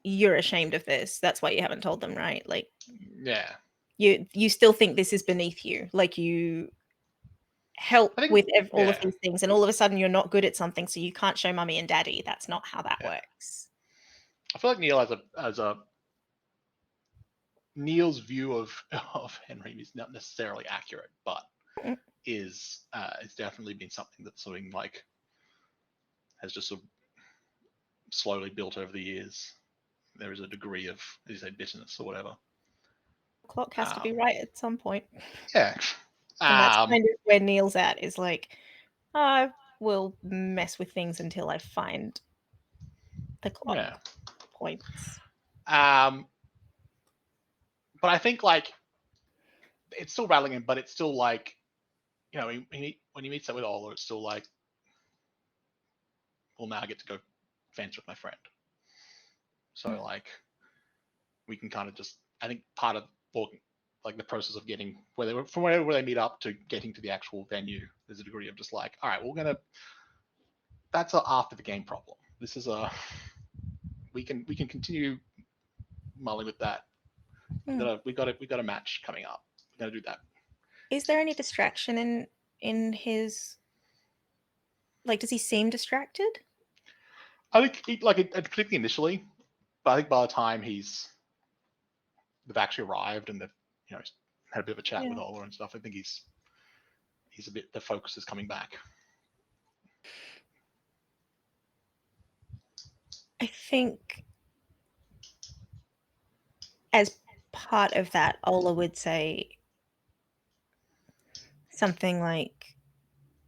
You're ashamed of this. That's why you haven't told them, right? Like Yeah, you still think this is beneath you. Like you help I think with all of yeah, these things, and all of a sudden you're not good at something, so you can't show mummy and daddy. That's not how that yeah. works. I feel like Neil as a Neil's view of Henry is not necessarily accurate, but Mm, is it's definitely been something that sort of like has just sort of slowly built over the years. There is a degree of, as you say, bitterness or whatever. Clock has to be Um, right at some point, yeah. and that's Um, kind of where Neil's at. Is like I will mess with things until I find the clock yeah. points. Um, but I think like it's still rattling him, but it's still like when he meets up with Ola, it's still like, well, now I get to go fence with my friend. So like we can kind of just I think part of walking like the process of getting where they were from where they meet up to getting to the actual venue, there's a degree of just like, all right, we're gonna that's a after the game problem. This is a we can continue mulling with that. Hmm. We got a match coming up. We're gonna do that. Is there any distraction in his like? Does he seem distracted? I think particularly initially, but I think by the time they've actually arrived and they've had a bit of a chat with Yeah, Ola and stuff, I think he's a bit the focus is coming back. I think as part of that, Ola would say something like,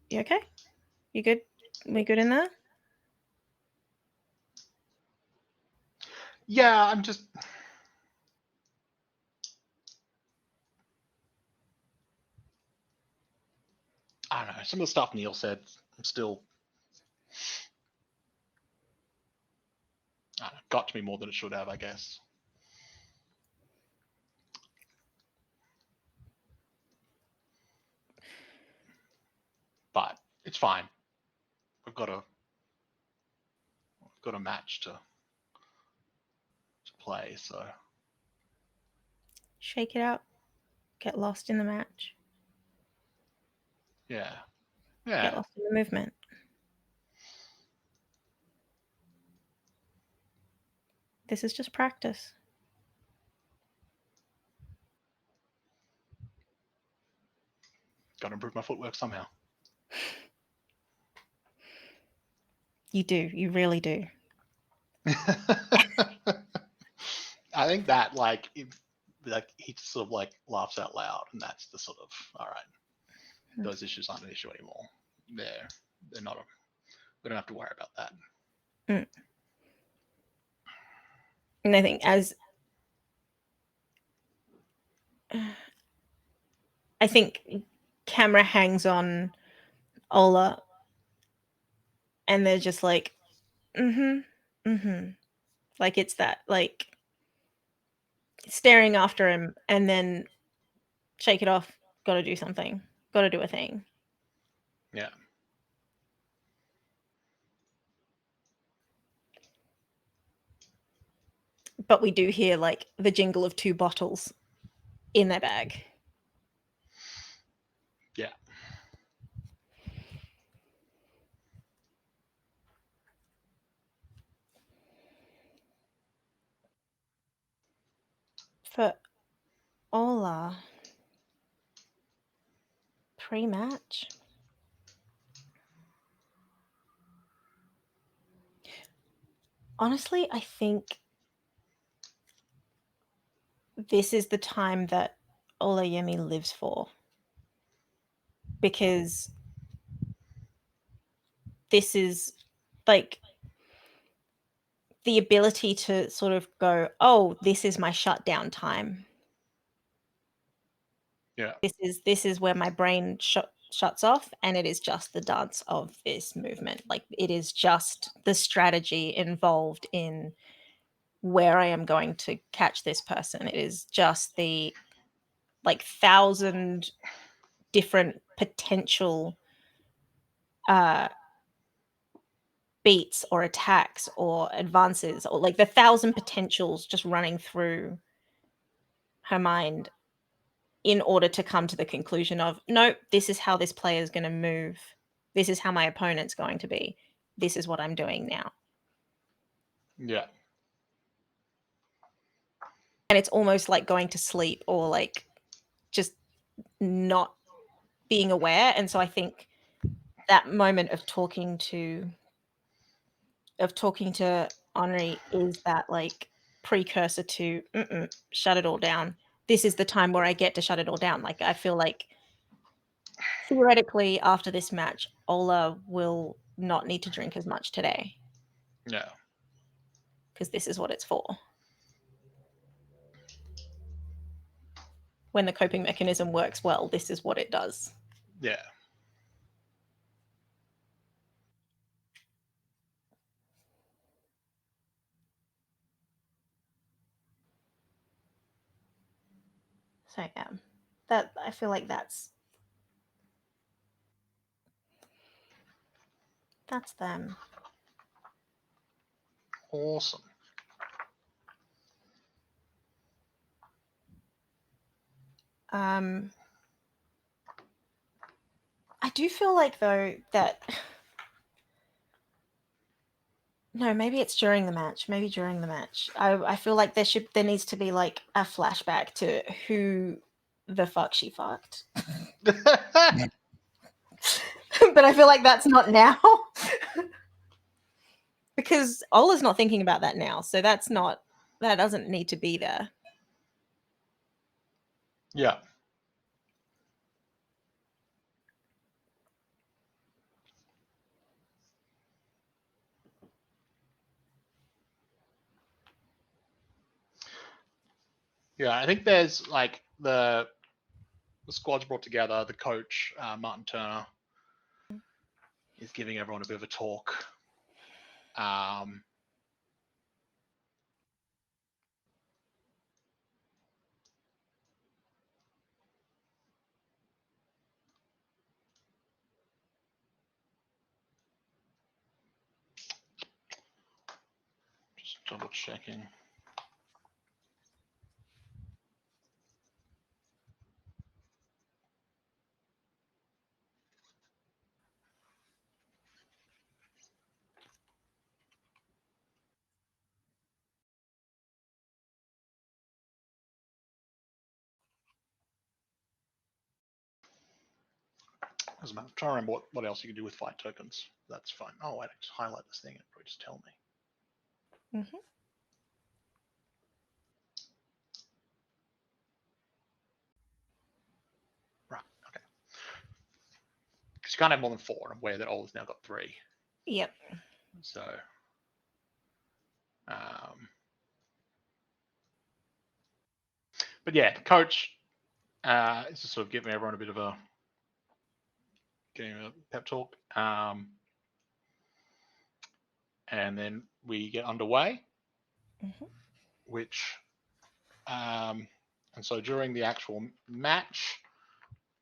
"You okay? You good? We good in there?" Yeah, I'm just I don't know. Some of the stuff Neil said, I'm still got to me more than it should have, I guess. But it's fine. We've got a match to play, so Shake it out. Get lost in the match. yeah, Get yeah. lost in the movement. This is just practice. Got to improve my footwork somehow. You do. You really do. I think that like he just sort of like laughs out loud, and that's the sort of all right. Those issues aren't an issue anymore. They're not. We don't have to worry about that. Mm. And I think I think camera hangs on Ola, and they're just like, mm-hmm, mm-hmm. Like it's that like staring after him, and then shake it off. Got to do something. Got to do a thing. Yeah, But we do hear like the jingle of two bottles in their bag. yeah. For Ola, pre-match. Honestly, I think this is the time that Olayemi lives for, because this is like the ability to sort of go, oh, this is my shutdown time. Yeah. This is where my brain shuts off, and it is just the dance of this movement. Like, it is just the strategy involved in where I am going to catch this person. It is just the like 1,000 different potential beats or attacks or advances, or like the 1,000 potentials just running through her mind in order to come to the conclusion of, no, this is how this player is going to move. This is how my opponent's going to be. This is what I'm doing now. Yeah. And it's almost like going to sleep, or like just not being aware. And so I think that moment of talking to Henri is that like precursor to shut it all down. This is the time where I get to shut it all down. Like, I feel like theoretically after this match, Ola will not need to drink as much today, Yeah. because this is what it's for. When the coping mechanism works well, this is what it does. Yeah. So yeah, that I feel like that's them. Awesome. I do feel like though that no, maybe it's during the match. Maybe during the match. I feel like there needs to be like a flashback to who the fuck she fucked. But I feel like that's not now. Because Ola's not thinking about that now. So that doesn't need to be there. Yeah. Yeah, I think there's like the squad's brought together. The coach, Martin Turner, is giving everyone a bit of a talk. Just double checking. Doesn't matter. I'm trying to remember what else you can do with fight tokens. That's fine. Oh, wait, I just highlight this thing and probably just tell me. Mm-hmm. Right, okay. Because you can't have more than 4. I'm aware that Ola's now got 3. Yep. So, but yeah, the coach is just sort of giving everyone a bit of a pep talk. And then we get underway, which, and so during the actual match,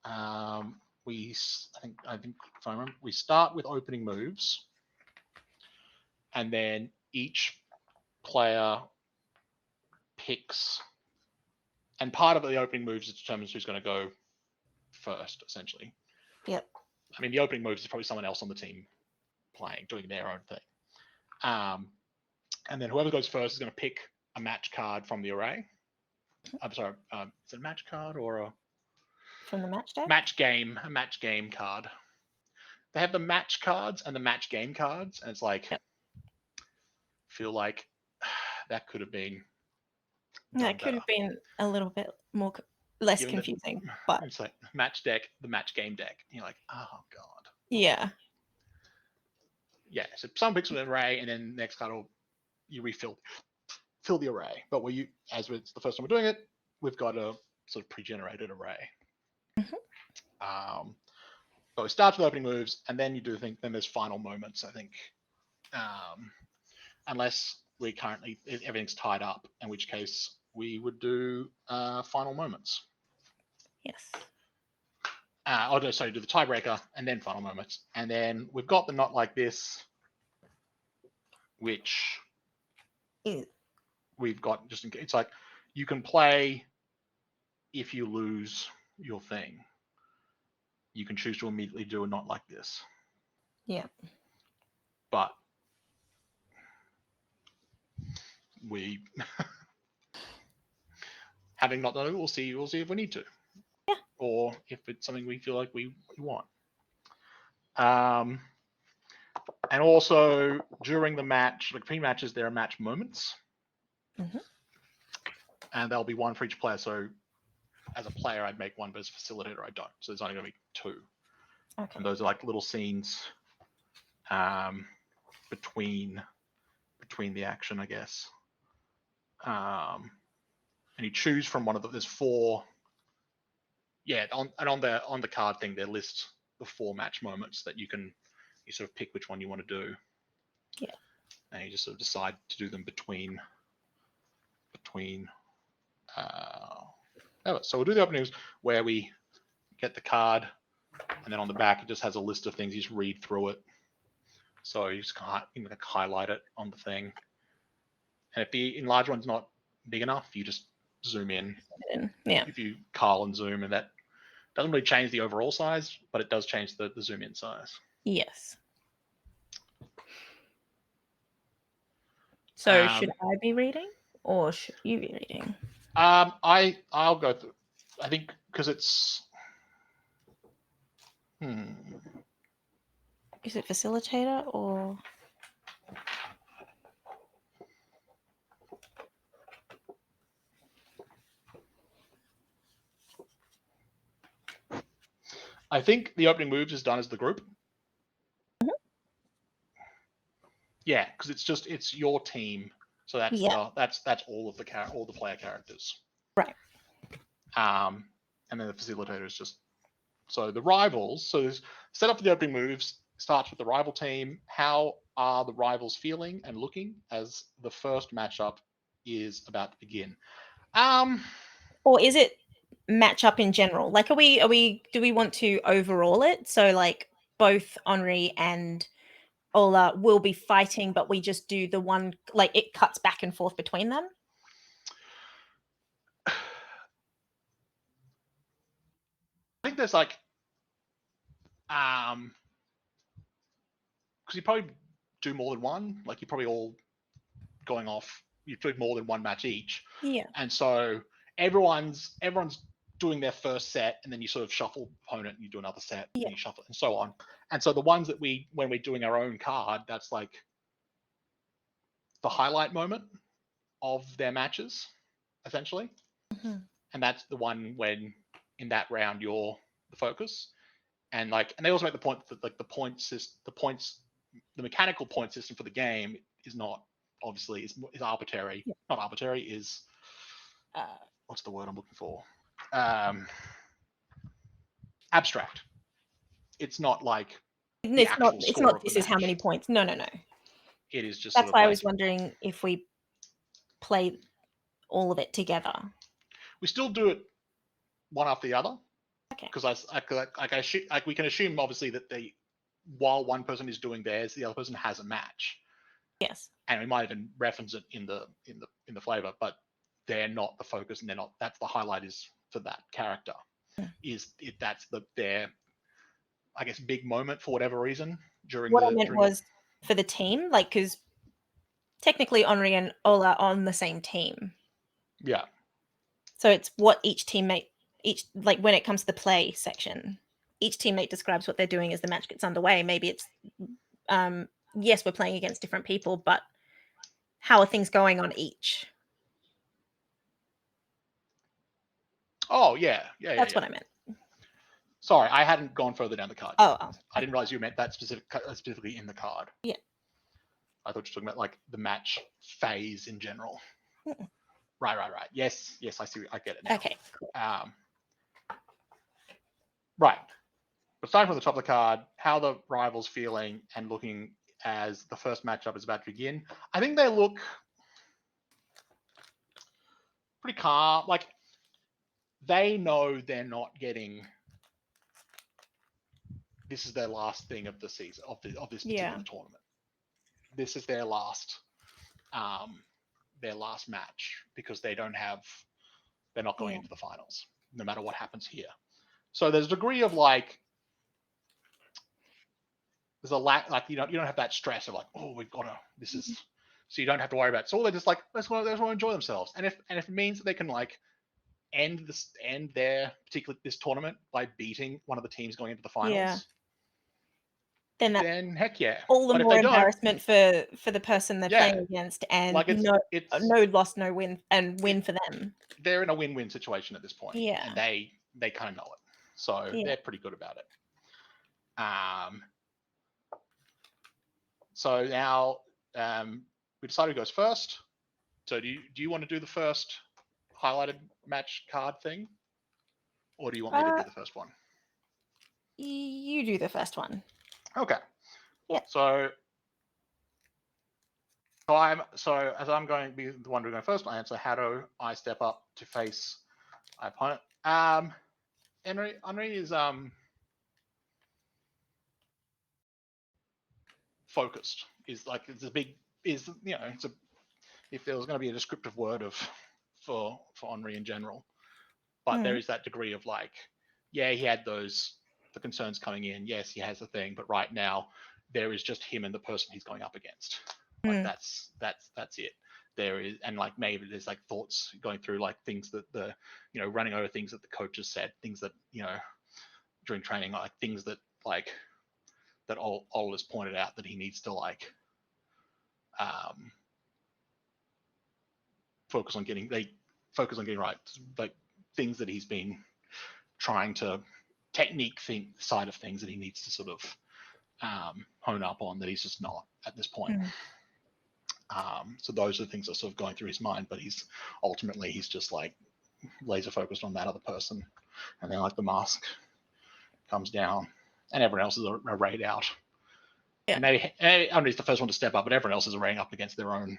I think if I remember, we start with opening moves, and then each player picks, and part of the opening moves determines who's going to go first, essentially. Yep. I mean, the opening moves is probably someone else on the team doing their own thing. And then whoever goes first is going to pick a match card from the array. I'm sorry, is it a match card or a from the match deck? A match game card. They have the match cards and the match game cards, and it's like, yep. feel like that could have been Yeah, done it could better. have been a little bit less Given that confusing, but it's like match deck, the match game deck. You're like, oh god. yeah. Yeah, so some picks with an array, and then next card you refill the array. But as it's the first time we're doing it, we've got a sort of pre-generated array. But we start with opening moves, and then you do think then there's final moments. I think, unless everything's tied up, in which case we would do final moments. Yes. Do the tiebreaker and then final moments, and then we've got the not like this, which we've got just in case. It's like you can play if you lose your thing. You can choose to immediately do a not like this. Yeah. But we having not done it, we'll see if we need to. Yeah. Or if it's something we feel like we want. And also during the match, like pre-matches, there are match moments. And there'll be one for each player. So as a player, I'd make one, but as a facilitator, I don't. So there's only going to be two. Okay. And those are like little scenes between the action, I guess. And you choose from one of there's four. Yeah, on the card thing, they list the 4 match moments that you sort of pick which one you want to do. Yeah. And you just sort of decide to do them between. So we'll do the openings where we get the card, and then on the back it just has a list of things. You just read through it. So you just highlight it on the thing. And if the enlarged one's not big enough, you just zoom in. Yeah. If you Carl and zoom, and that doesn't really change the overall size, but it does change the zoom in size. Yes. So should I be reading or should you be reading? I'll go through. I think because it's. Is it facilitator or? I think the opening moves is done as the group. Yeah, because it's your team, so that's all of the player characters. Right. And then the facilitator is just so the rivals. So set up for the opening moves starts with the rival team. How are the rivals feeling and looking as the first matchup is about to begin? Or is it matchup in general? Like, do we want to overall it? So like both Henri and Ola will be fighting, but we just do the one, like it cuts back and forth between them. I think there's like, because you probably do more than one. Like you're probably all going off. You do more than one match each. Yeah. And so everyone's doing their first set, and then you sort of shuffle opponent, and you do another set, and you shuffle, and so on. And so the ones that when we're doing our own card, that's like the highlight moment of their matches, essentially. And that's the one when in that round you're the focus. And they also make the point that like the mechanical point system for the game is not obviously is arbitrary. Not arbitrary, is what's the word I'm looking for? Abstract. It's not like it's not this is how many points. No. It is just that's why I was wondering if we play all of it together. We still do it one after the other. Okay. Because we can assume obviously that while one person is doing theirs, the other person has a match. Yes. And we might even reference it in the flavor, but they're not the focus, and that's the highlight is for that character. That's their I guess big moment for whatever reason during what I meant was for the team, like because technically Henri and Ola are on the same team. Yeah. So it's what each teammate like when it comes to the play section, each teammate describes what they're doing as the match gets underway. Maybe it's yes, we're playing against different people, but how are things going on each? Oh yeah. That's what I meant. Sorry, I hadn't gone further down the card yet. Oh, I didn't realize you meant that specifically in the card. Yeah. I thought you were talking about like the match phase in general. Mm-mm. Right. Yes, I see. I get it now. Okay, cool. Right. But starting from the top of the card, how the rivals feeling and looking as the first matchup is about to begin. I think they look pretty calm. Like they know they're not getting. This is their last thing of the season of this particular tournament. This is their last match because they don't have. They're not going into the finals, no matter what happens here. So there's a degree of like. There's a lack, like you don't have that stress of like, oh, we've got to. This is so you don't have to worry about it. So they're just like, they just want to enjoy themselves, and if it means that they can like end their particular this tournament by beating one of the teams going into the finals, then heck yeah. All the But if more they don't, embarrassment for the person they're playing against, and like it's no loss, no win, and win for them. They're in a win-win situation at this point, Yeah. and they kind of know it, so they're pretty good about it. So now we decided who goes first. So do you want to do the first highlighted match card thing, or do you want me to do the first one? You do the first one. Okay. Yeah. So as I'm going to be the one to go first, I answer how do I step up to face my opponent. Henry is focused. Is like it's a big is it's a if there was going to be a descriptive word for Henry in general, but there is that degree of like, yeah, he had the concerns coming in. Yes, he has a thing, but right now there is just him and the person he's going up against. Like that's it. There is, and like maybe there's like thoughts going through like things that the running over things that the coaches said, things that during training, like things that like that Ol has pointed out that he needs to like focus on getting right, like things that he's been trying to technique side of things that he needs to sort of hone up on that he's just not at this point. So those are the things that are sort of going through his mind, but he's just like laser focused on that other person, and then like the mask comes down and everyone else is arrayed out. And maybe Henry's the first one to step up, but everyone else is arraying up against their own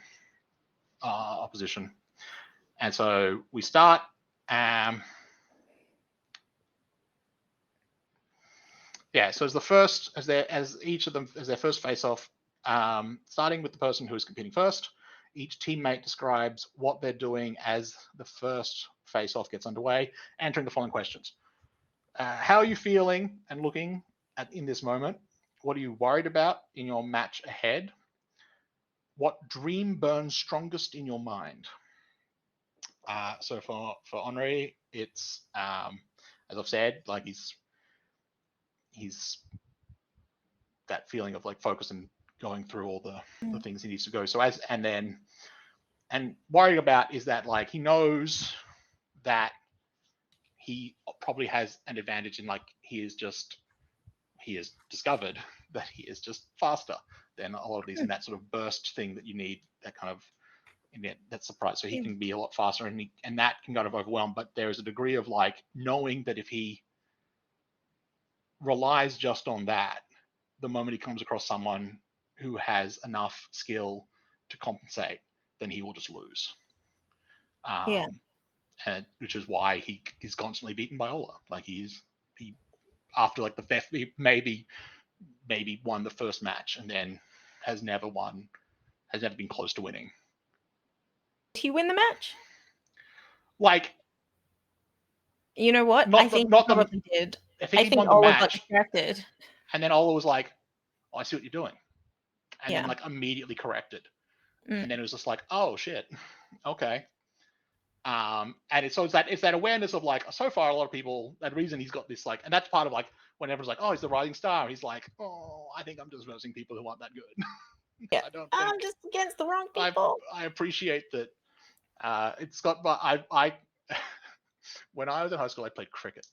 opposition. And so we start. So as each of them as their first face off, starting with the person who is competing first, each teammate describes what they're doing as the first face off gets underway, answering the following questions. How are you feeling and looking in this moment? What are you worried about in your match ahead? What dream burns strongest in your mind? So for Henry, it's as I've said, like he's that feeling of like focus and going through all the things he needs to go. So and worrying about is that like he knows that he probably has an advantage in like he has discovered that he is just faster than a lot of these in that sort of burst thing that you need, that kind of that surprise. So he can be a lot faster and that can kind of overwhelm, but there is a degree of like knowing that if he relies just on that, the moment he comes across someone who has enough skill to compensate, then he will just lose. And which is why he is constantly beaten by Ola. Like he after like the theft, he maybe won the first match and then has never been close to winning. Did he win the match? Like, you know what? I think he probably did. I think he won the Ola match. got distracted. And then Ola was like, oh, I see what you're doing. And then like immediately corrected. And then it was just like, oh shit. Okay. And it's that awareness of like, so far a lot of people, that reason he's got this like, and that's part of like when everyone's like, oh, he's the rising star, he's like, oh, I think I'm just versing people who aren't that good. Yeah. I don't think I'm just against the wrong I people. I appreciate that. It's got, but I when I was in high school, I played cricket,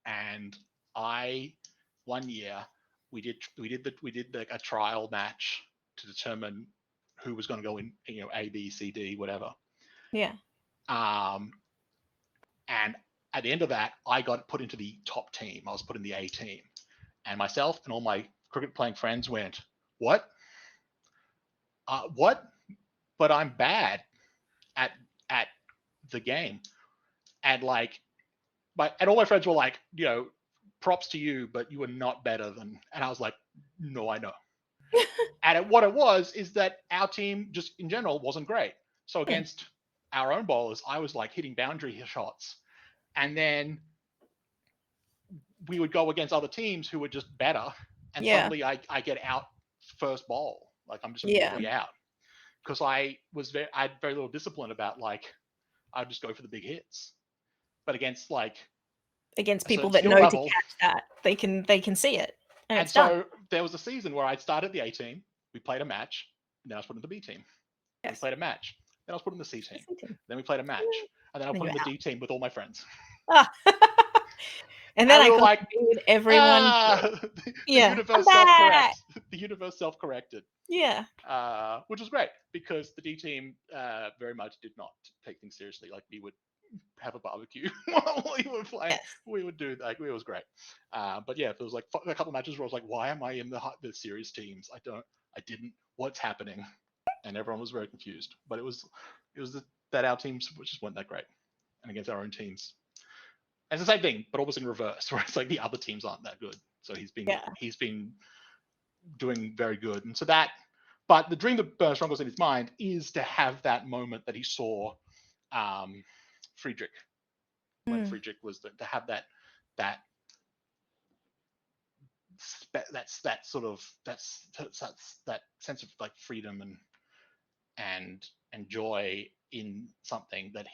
and I one year we did like a trial match to determine who was going to go in, A, B, C, D, whatever. Yeah. Um, and at the end of that, I got put into the top team. I was put in the A team, and myself and all my cricket playing friends went, "What? What? But I'm bad at at the game." And like, and all my friends were like, props to you, but you were not better than. And I was like, no, I know. And what it was is that our team just in general wasn't great. So Yeah. against our own bowlers, I was like hitting boundary shots, and then we would go against other teams who were just better, and Yeah. suddenly I get out first bowl, like I'm just Yeah. immediately out because I had very little discipline about like I'd just go for the big hits, but against like Against a people certain that skill know to level. catch that. They can see it. And And it's done. so there was a season where I'd started the A team, we played a match, and then I was put in the B team. Then we Yes. played a match. Then I was put in the C The team. C team. Then we played a match. And then I was Then put you're in the out. D team with all my friends. Ah. And then And we I were got like, to be with everyone. the Yeah. I'm universe back. the universe self-corrected, Yeah. which was great because the D team very much did not take things seriously. Like we would have a barbecue while we were playing. Yes. We would do like it was great. But yeah, there was like a couple matches where I was like, why am I in the serious teams? I didn't. What's happening? And everyone was very confused. But it was that our teams just weren't that great, and against our own teams, it's the same thing, but almost in reverse, where it's like the other teams aren't that good. So Yeah. he's been doing very good, and so that. But the dream that burns strongest in his mind is to have that moment that he saw um, Friedrich when Mm. Friedrich was to have that that sort of that's that sense of like freedom and joy in something that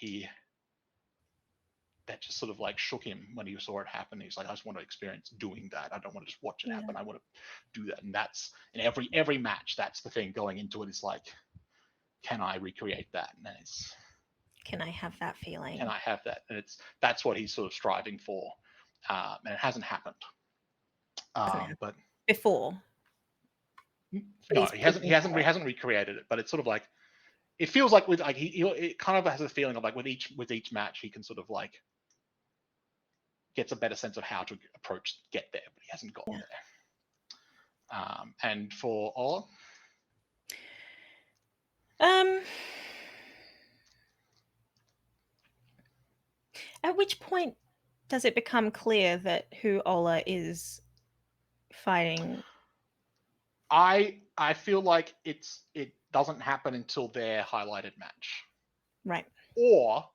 just sort of like shook him when he saw it happen. He's like, I just want to experience doing that. I don't want to just watch it Yeah. happen. I want to do that. And that's in every match. That's the thing going into it. Is like, can I recreate that? And it's Can I have that feeling? can I have that? And that's what he's sort of striving for. And it hasn't happened. But Before. But no, he's picking that he up. hasn't recreated it. But it's sort of like it feels like with like he it kind of has a feeling of like with each match he can sort of like gets a better sense of how to get there, but he hasn't gotten Yeah. there. And for Ola, Um. At which point does it become clear that who Ola is fighting? I feel like it doesn't happen until their highlighted match, Right. or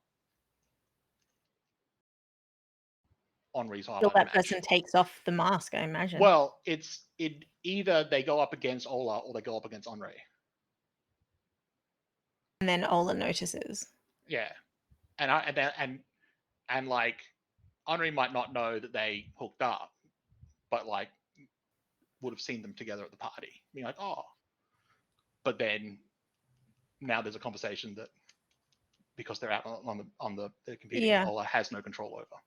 Henri's Till highlighted that match. person takes off the mask, I imagine. Well, it either they go up against Ola or they go up against Henri. And then Ola notices. Yeah, and like Henri might not know that they hooked up, but like would have seen them together at the party, being like, oh. But then now there's a conversation that because they're out on the they're competing, Yeah. Ola has no control over.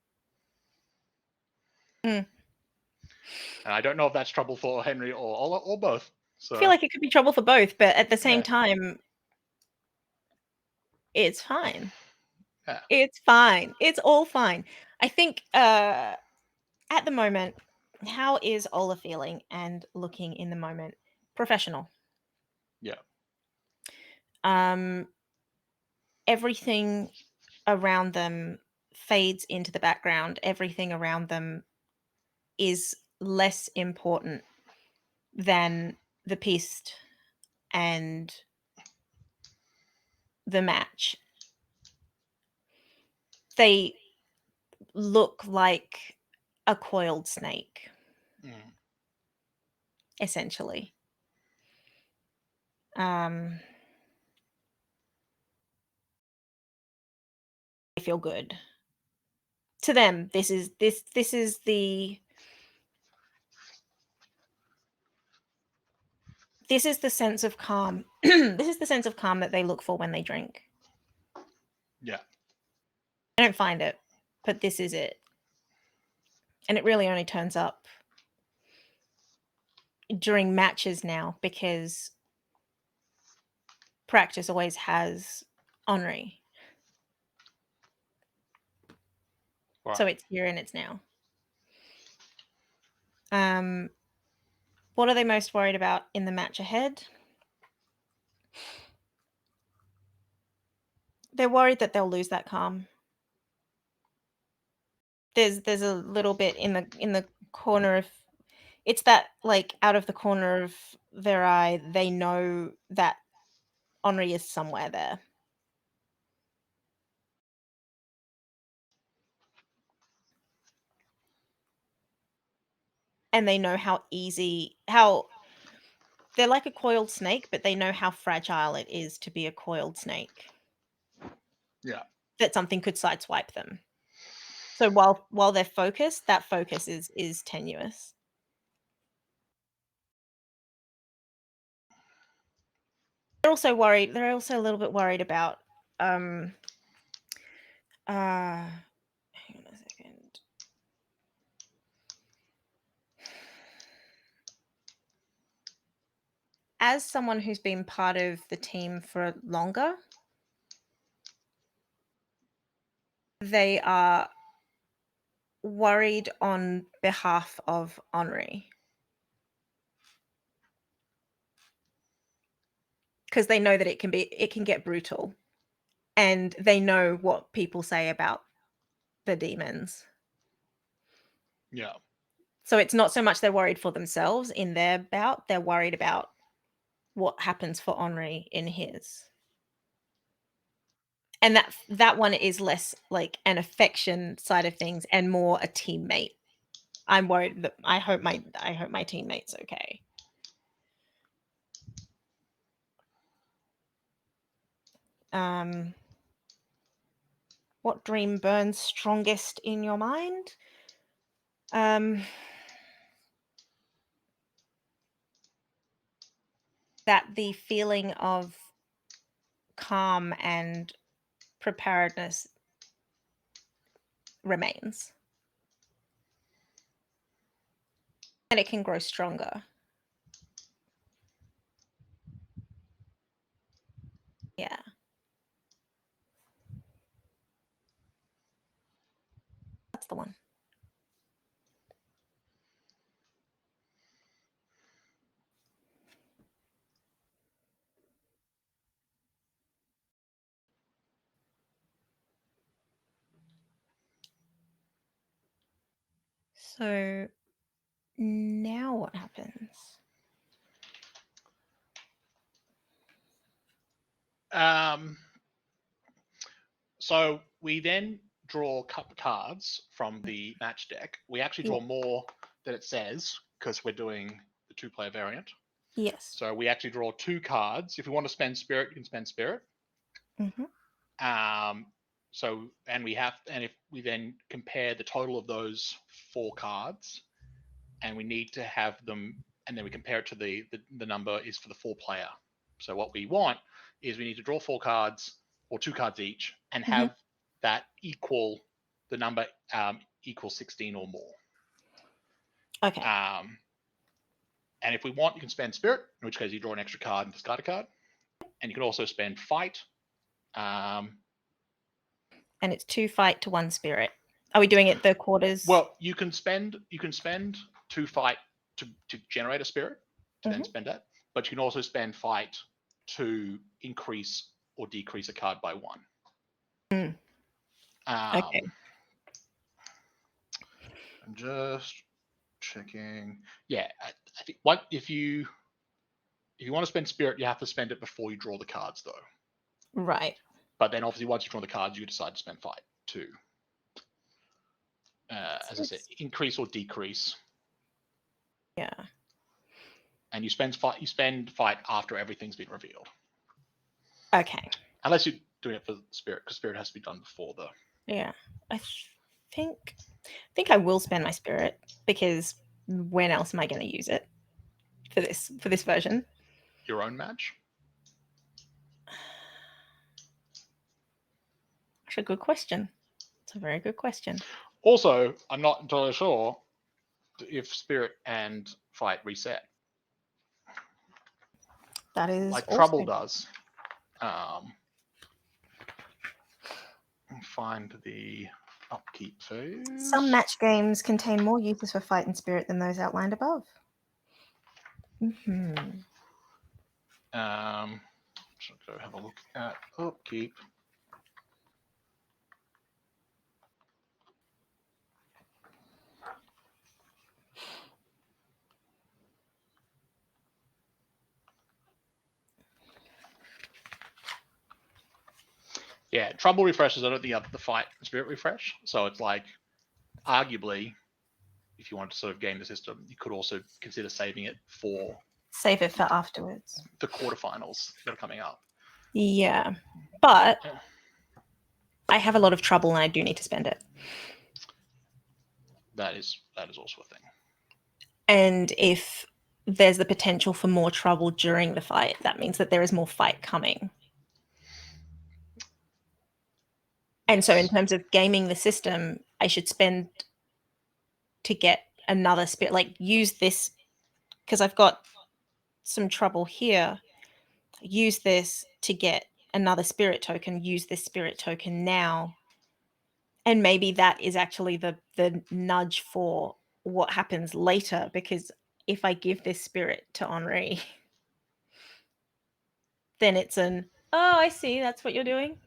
Mm. And I don't know if that's trouble for Henry or Ola or both. So I feel like it could be trouble for both, but at the same yeah, time, it's fine. yeah, It's fine. It's all fine. I think at the moment, how is Ola feeling and looking in the moment? Professional. yeah. Um, everything around them fades into the background. Everything around them is less important than the piste and the match. They look like a coiled snake, Mm. essentially. They feel good. To them, this is this is the sense of calm. This is the sense of calm that they look for when they drink. Yeah. I don't find it, but this is it. And it really only turns up during matches now because practice always has Henri. Right. So it's here and it's now. What are they most worried about in the match ahead? They're worried that they'll lose that calm. There's a little bit in the corner of it's that, like, out of the corner of their eye, they know that Henri is somewhere there. And they know how they're like a coiled snake, but they know how fragile it is to be a coiled snake, Yeah. that something could sideswipe them. So while they're focused, that focus is tenuous. They're also a little bit worried about, hang on a second. As someone who's been part of the team for longer, they are worried on behalf of Henri. Because they know that it can get brutal, and they know what people say about the demons. Yeah. So it's not so much they're worried for themselves in their bout, they're worried about what happens for Henri in his. And that one is less like an affection side of things and more a teammate. I'm worried that I hope my teammate's okay. What dream burns strongest in your mind? That the feeling of calm and preparedness remains. And it can grow stronger. Yeah. That's the one. So now what happens? So we then draw cards from the match deck. We actually draw more than it says because we're doing the 2-player variant. Yes. So we actually draw 2 cards. If you want to spend spirit, you can spend spirit. Mm-hmm. So and if we then compare the total of those 4 cards, and we need to have them, and then we compare it to the number is for the 4-player. So what we want is we need to draw 4 cards or 2 cards each, and have that equal the number equal 16 or more. Okay. And if we want, you can spend spirit, in which case you draw an extra card and discard a card, and you can also spend fight. And it's 2 fight to 1 spirit. Are we doing it the quarters? Well, you can spend 2 fight to generate a spirit to then spend that, but you can also spend fight to increase or decrease a card by 1. Okay. I'm just checking. Yeah, I think what if you want to spend spirit, you have to spend it before you draw the cards, though. Right. But then obviously once you draw the cards, you decide to spend fight too. As I said, increase or decrease. Yeah. And you spend fight after everything's been revealed. Okay. Unless you're doing it for spirit, because spirit has to be done before the. Yeah. I think I will spend my spirit because when else am I going to use it for this version? your own match? That's a good question. It's a very good question. Also, I'm not entirely sure if spirit and fight reset. That is like also... Trouble does. Find the upkeep phase. Some match games contain more uses for fight and spirit than those outlined above. So go have a look at upkeep. Yeah, Trouble refreshes I don't think up the fight and spirit refresh. So it's like, arguably, if you want to sort of game the system, you could also consider saving it for Save it for afterwards. the quarterfinals that are coming up. Yeah, but I have a lot of trouble and I do need to spend it. That is also a thing. And if there's the potential for more trouble during the fight, that means that there is more fight coming. And so in terms of gaming the system, I should spend to get another spirit, like use this, because I've got some trouble here. Use this to get another spirit token, use this spirit token now. And maybe that is actually the nudge for what happens later, because if I give this spirit to Henri, then it's an, oh, I see, that's what you're doing.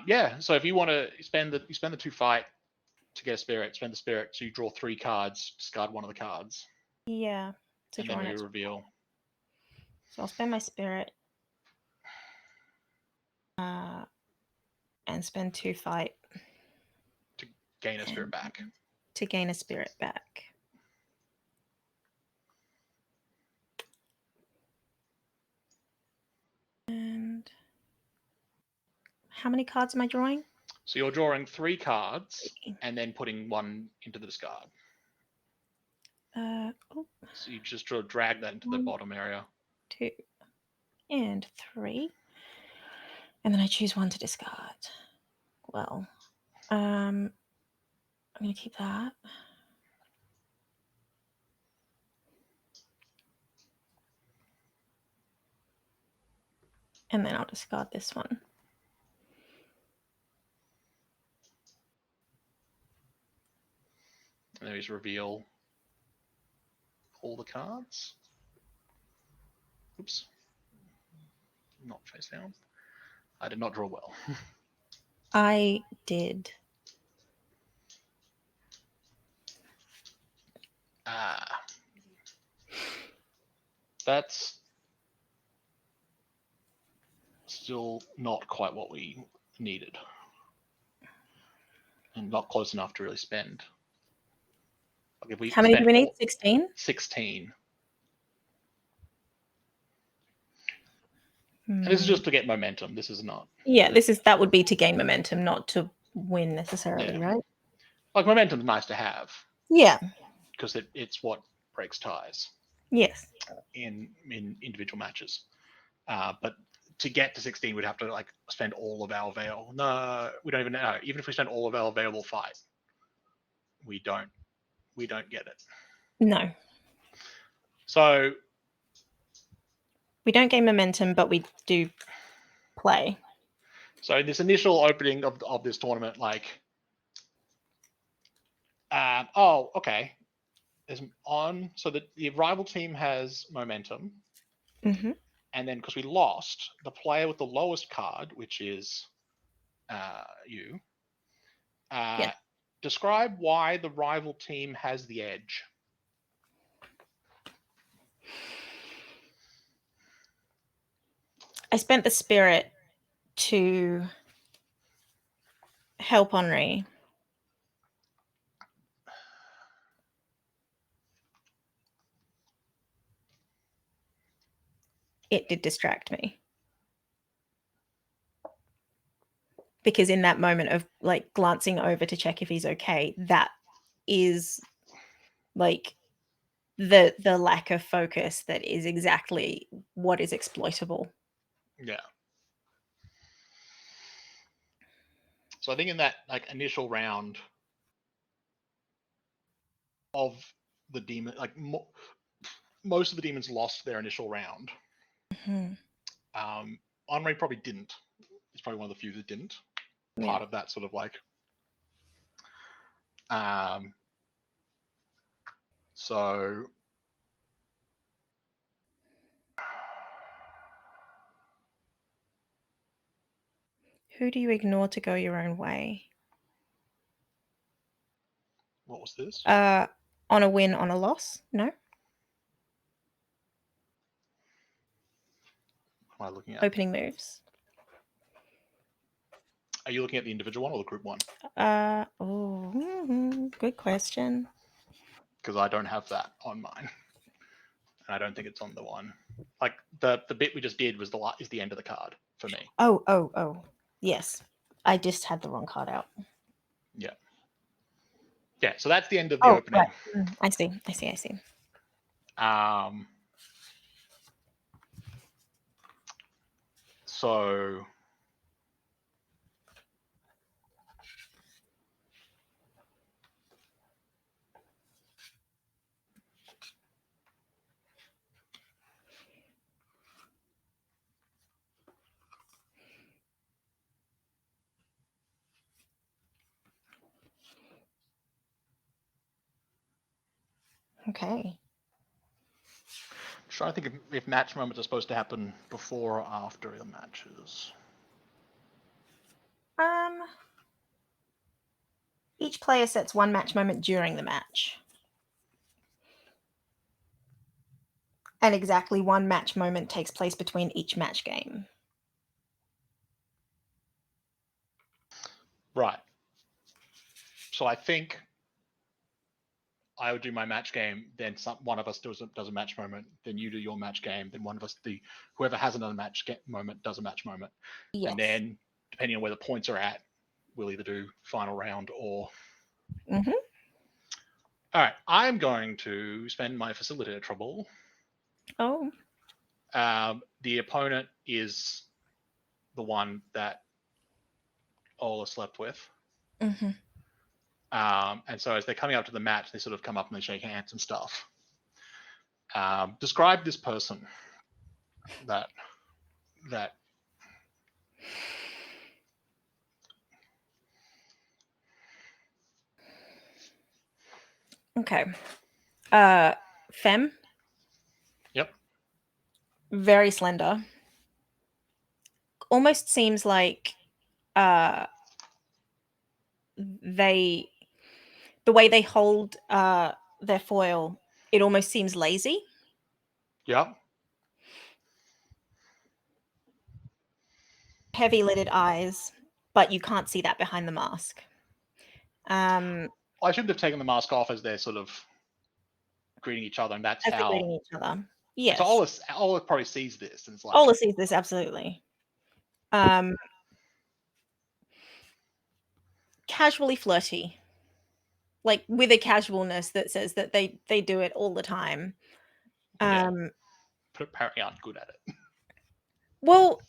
Yeah, so if you want to spend the 2 fight to get a spirit, spend the spirit, so you draw 3 cards, discard one of the cards. Yeah. And then we reveal. So I'll spend my spirit. And spend 2 fight. To gain a spirit back. To gain a spirit back. And how many cards am I drawing? So you're drawing 3 cards and then putting 1 into the discard. So you just drag that into the bottom area. 2 and 3. And then I choose 1 to discard. Well, I'm going to keep that. And then I'll discard this one. And then we just reveal all the cards. Oops. Not face down. I did not draw well. I did. That's still not quite what we needed. And not close enough to really spend. Like if we How many do we need? 16? 16. And this is just to get momentum. This is not. Yeah, that would be to gain momentum, not to win necessarily, right? Like momentum's nice to have. Yeah. Because it's what breaks ties. Yes. In individual matches. But to get to 16, we'd have to like spend all of our available. No, we don't even know. Even if we spend all of our available fight, we don't get it. No. So we don't gain momentum, but we do play. So this initial opening of this tournament, like, oh, okay, is on. So the rival team has momentum, and then because we lost, the player with the lowest card, which is you, describe why the rival team has the edge. I spent the spirit to help Henri. It did distract me. Because in that moment of like glancing over to check if he's okay, that is like the lack of focus that is exactly what is exploitable. Yeah. So I think in that like initial round of the demon, like most of the demons lost their initial round. Mhm. Henri probably didn't. He's probably one of the few that didn't. Yeah. Part of that sort of like. Um, so Who do you ignore to go your own way? what was this? On a win, on a loss? No? What am I looking at? Opening moves. Are you looking at the individual one or the group one? Good question. Because I don't have that on mine, and I don't think it's on the one. Like the bit we just did was is the end of the card for me. Oh. Yes. I just had the wrong card out. Yeah. Yeah. So that's the end of the Oh, right. opening. I see. Um. So Okay. trying to think if match moments are supposed to happen before or after the matches. Um, each player sets one match moment during the match. And exactly one match moment takes place between each match game. Right. So I think I would do my match game, then one of us does a match moment, then you do your match game, then one of us, whoever has another match moment does a match moment, and Yes. then depending on where the points are at, we'll either do final round or. Mm-hmm. All right, I'm going to spend my facilitator trouble. Oh. The opponent is the one that Ola slept with. Mm-hmm. And so as they're coming up to the match, they sort of come up and they shake hands and stuff. Describe this person that. Okay. Femme, Yep. very slender. Almost seems like uh they the way they hold their foil, it almost seems lazy. Yep. Heavy lidded eyes, but you can't see that behind the mask. I shouldn't have taken the mask off as they're sort of greeting each other, and that's As they're how. greeting each other. And so Yes. Ola probably sees this, and it's like, Ola sees this absolutely. Um, Casually flirty, like with a casualness that says that they do it all the time. yeah, Um, but apparently aren't good at it. well,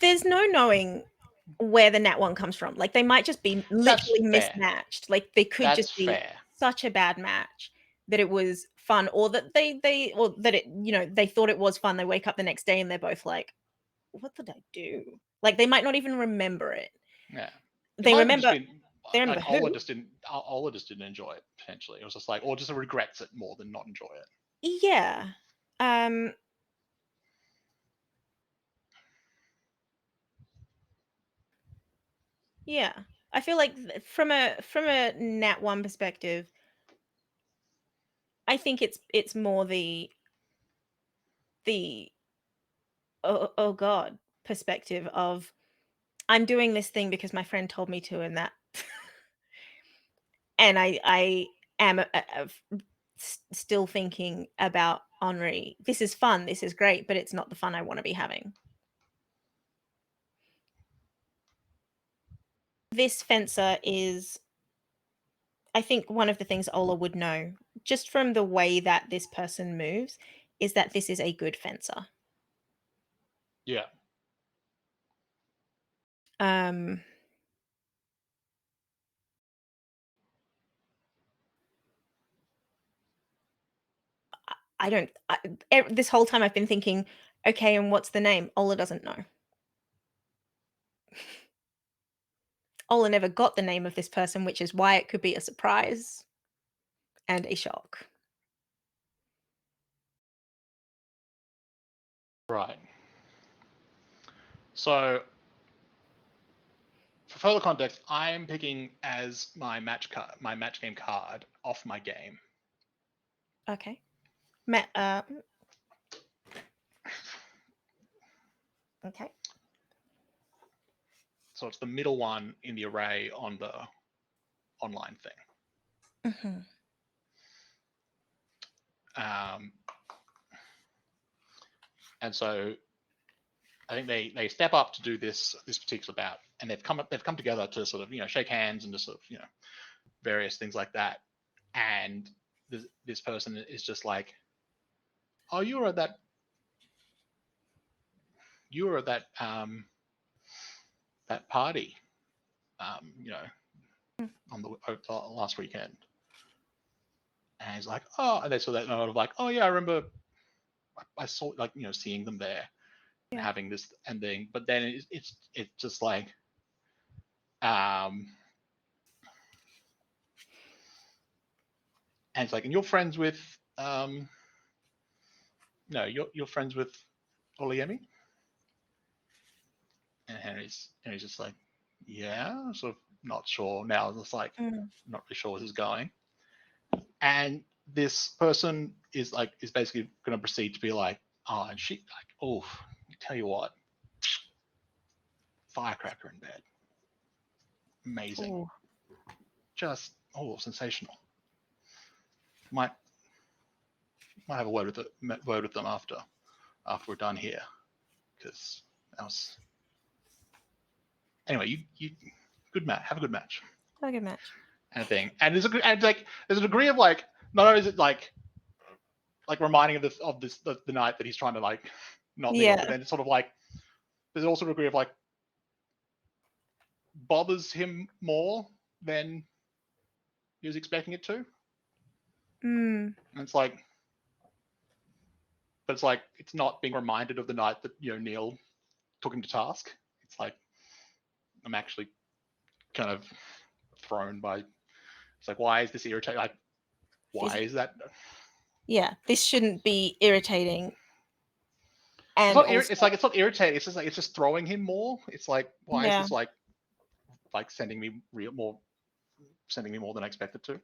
there's no knowing where the nat one comes from. Like they might just be That's literally fair. mismatched. Like they could That's just be fair. such a bad match that it was fun, or that they or that it they thought it was fun. They wake up the next day and they're both like, "What did I do?" Like they might not even remember it. Yeah. It They might have just remember been they remember like who. Ola just didn't enjoy it potentially. It was just like, or just regrets it more than not enjoy it. Yeah. Um, yeah. I feel like from a nat one perspective, I think it's more the oh god perspective of I'm doing this thing because my friend told me to, and that and I am still thinking about Henri. This is fun. This is great, but it's not the fun I want to be having. This fencer is, I think, one of the things Ola would know just from the way that this person moves, is that this is a good fencer. Yeah. Um, I don't. This whole time I've been thinking, okay, and what's the name? Ola doesn't know. Ola never got the name of this person, which is why it could be a surprise and a shock. Right. So, for further context, I am picking as my match game card off my game. Okay. Okay. So it's the middle one in the array on the online thing. Mm-hmm. And so I think they step up to do this particular bout, and they've come together to sort of shake hands and just sort of various things like that. And this person is just like, oh, you were at that that party, on the last weekend. And he's like, oh, and they saw that note of like, oh yeah, I remember I saw like seeing them there and Yeah. having this and thing. But then it's just like, and it's like, and you're friends with no, you're friends with Oliemi? And Henry's just like, yeah, sort of not sure now. It's like, Mm. not really sure where this is going. And this person is basically going to proceed to be like, oh, and she like, oh, tell you what, firecracker in bed, amazing, Ooh. just sensational. Might have a word with them after we're done here, because that was anyway. You good match. Have a good match. Have a good match. And thing. And there's a degree of like, not only is it like reminding of the night that he's trying to like not kneel, but Yeah. then it's sort of like there's also a degree of like bothers him more than he was expecting it to. Mm. And it's like, but it's like it's not being reminded of the night that Neil took him to task. It's like I'm actually kind of thrown by. It's like, why is this irritating? Like, why is that? Yeah, this shouldn't be irritating. It's And not. also, It's like it's not irritating. It's just like it's just throwing him more. It's like, why is yeah. this like sending me sending me more than I expected to?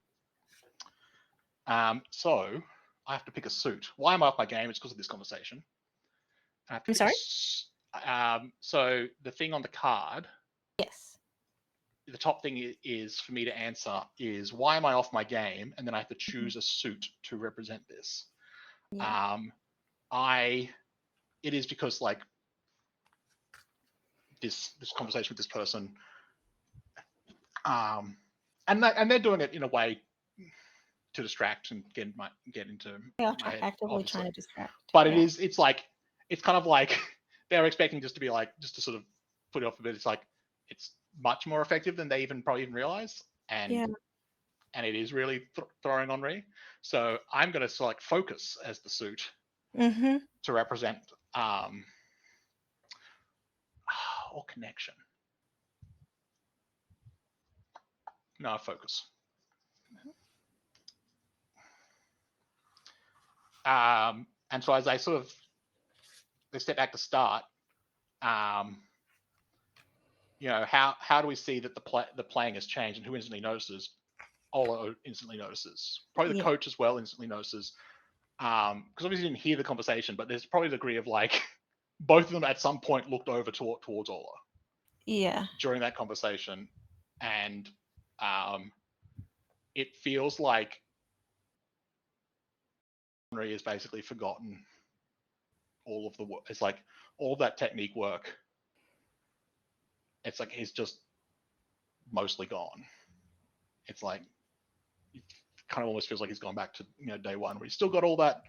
So I have to pick a suit. Why am I off my game? It's because of this conversation. I have to I'm pick sorry? so the thing on the card, Yes. the top thing is for me to answer is, why am I off my game? And then I have to choose a suit to represent this. Yeah. It is because like this conversation with this person, and they're doing it in a way to distract and get into They are my head, actively trying obviously. to distract. But Yeah. it's like, it's kind of like they're expecting just to be like, just to sort of put it off a bit. It's like, it's much more effective than they probably even realize. Yeah. And it is really throwing on me. So I'm going to select focus as the suit Mm-hmm. to represent or connection. No, focus. And so as I sort of they step back to start, how do we see that the playing has changed, and who instantly notices? Ola instantly notices. Probably the coach as well instantly notices. Because obviously he didn't hear the conversation, but there's probably a degree of like both of them at some point looked over towards Ola. Yeah. During that conversation, and it feels like Henry has basically forgotten all of the work. It's like all of that technique work. It's like he's just mostly gone. It's like kind of almost feels like he's gone back to day one, where he's still got all that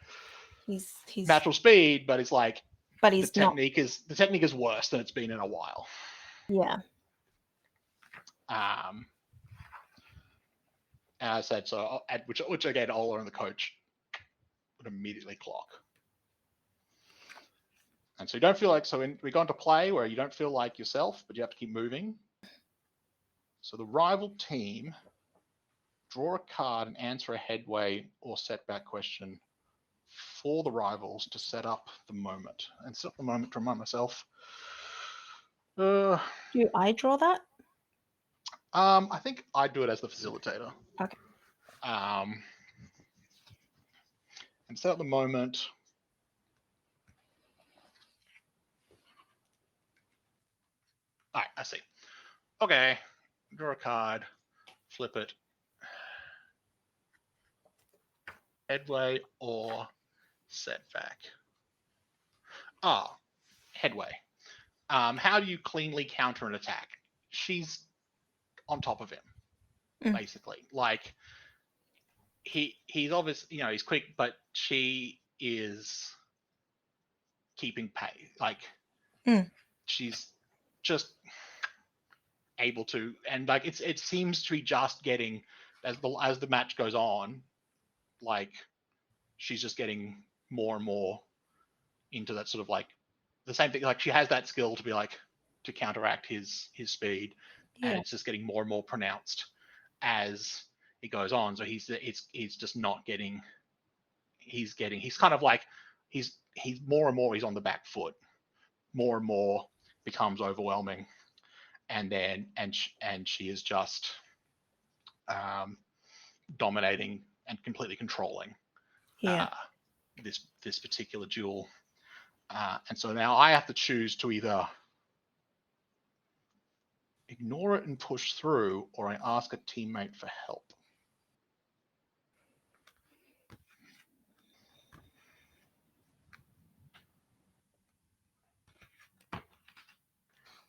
He's natural speed, but it's like but the he's not. technique is worse than it's been in a while. Yeah. And I said so, which again, Ola and the coach would immediately clock. And so you don't feel like, we go into play where you don't feel like yourself, but you have to keep moving. So the rival team draw a card and answer a headway or setback question for the rivals to set up the moment. And set up the moment to remind myself. Do I draw that? I think I do it as the facilitator. Okay. And set up the moment. All right, I see. Okay, draw a card, flip it. Headway or setback. Headway. How do you cleanly counter an attack? She's on top of him, basically. Like, he's obvious, he's quick, but she is keeping pace. Like, she's just able to, and like it seems to be just getting, as the match goes on, like she's just getting more and more into that sort of like the same thing. Like she has that skill to be like to counteract his speed, and it's just getting more and more pronounced as it goes on. So he's just not getting. He's kind of like he's more and more he's on the back foot. More and more becomes overwhelming, and then she is just dominating and completely controlling this particular duel. And so now I have to choose to either ignore it and push through, or I ask a teammate for help.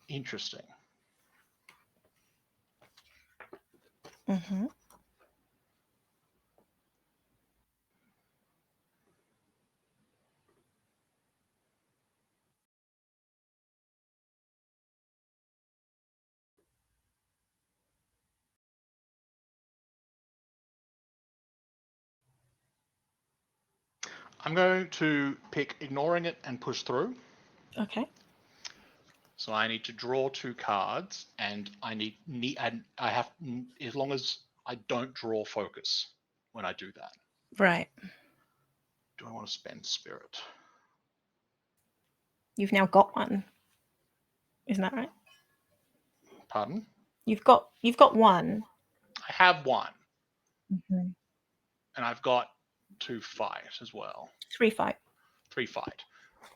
Interesting. Mm-hmm. I'm going to pick ignoring it and push through. Okay. So I need to draw 2 cards, and I have, as long as I don't draw focus when I do that. Right. Do I want to spend spirit? You've now got one. Isn't that right? Pardon? You've got one. I have 1. Mm-hmm. And I've got 2 fight as well. 3 fight. 3 fight.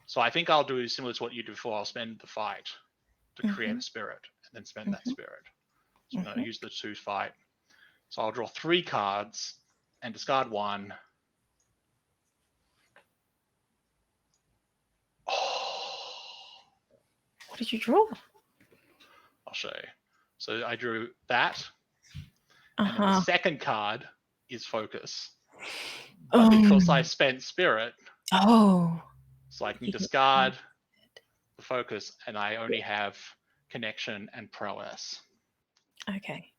So I think I'll do similar to what you did before. I'll spend the fight to create a spirit, and then spend that spirit. So I'm going to use the 2 fight. So I'll draw 3 cards and discard 1. What did you draw? I'll show you. So I drew that. And then the second card is focus. But because I spent spirit, so I can discard the focus, and I only have connection and prowess. Okay.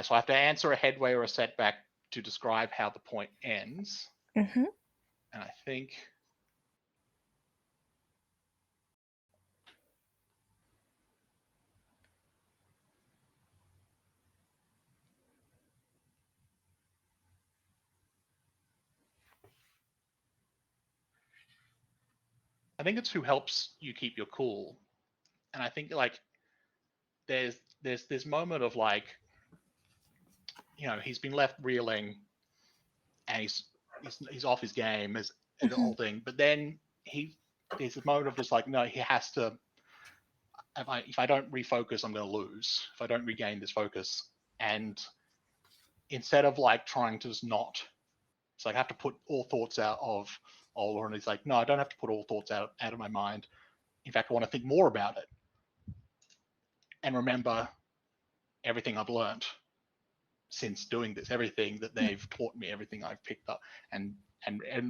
So I have to answer a headway or a setback to describe how the point ends. Mm-hmm. And I think it's who helps you keep your cool. And I think like there's this moment of like, he's been left reeling, and he's off his game as the whole thing. But then there's a moment of just like, no, he has to. If I don't refocus, I'm going to lose. If I don't regain this focus, and instead of like trying to just not, it's like I have to put all thoughts out of Ola, and he's like, no, I don't have to put all thoughts out of my mind. In fact, I want to think more about it and remember everything I've learned. since doing this, everything that they've taught me, everything I've picked up, and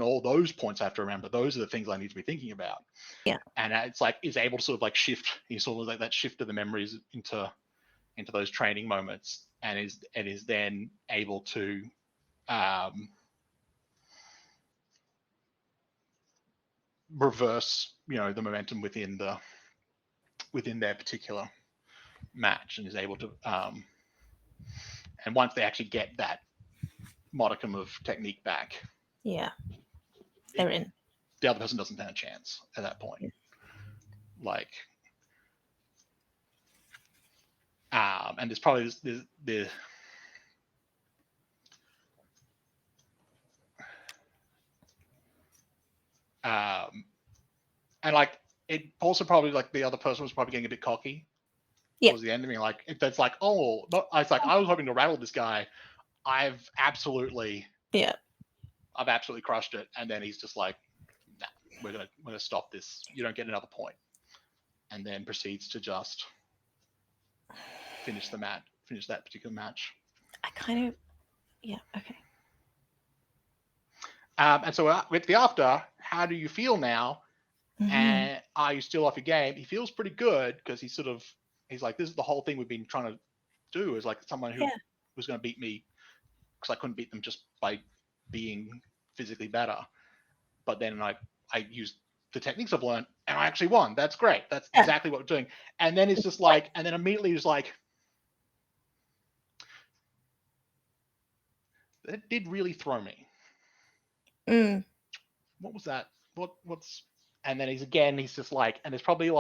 all those points I have to remember. Those are the things I need to be thinking about. Yeah. And it's like is able to sort of like shift. He's sort of like that shift of the memories into those training moments, and is then able to reverse, the momentum within their particular match, and is able to and once they actually get that modicum of technique back, Yeah. They're in. the other person doesn't stand a chance at that point. Yeah. Like, and there's probably the and like it also probably like the other person was probably getting a bit cocky towards the end. I mean, like that's like, oh, it's like I was hoping to rattle this guy. I've absolutely crushed it, and then he's just like, nah, we're gonna stop this. You don't get another point, and then proceeds to just finish that particular match. I kind of, okay. And so with the after, how do you feel now? Mm-hmm. And are you still off your game? He feels pretty good because he's like, this is the whole thing we've been trying to do, is like someone who was going to beat me, because I couldn't beat them just by being physically better. But then I used the techniques I've learned and I actually won. That's great. That's exactly what we're doing. And then it's just like, and then immediately he's like, that did really throw me. What was that? What's and then he's just like, and it's probably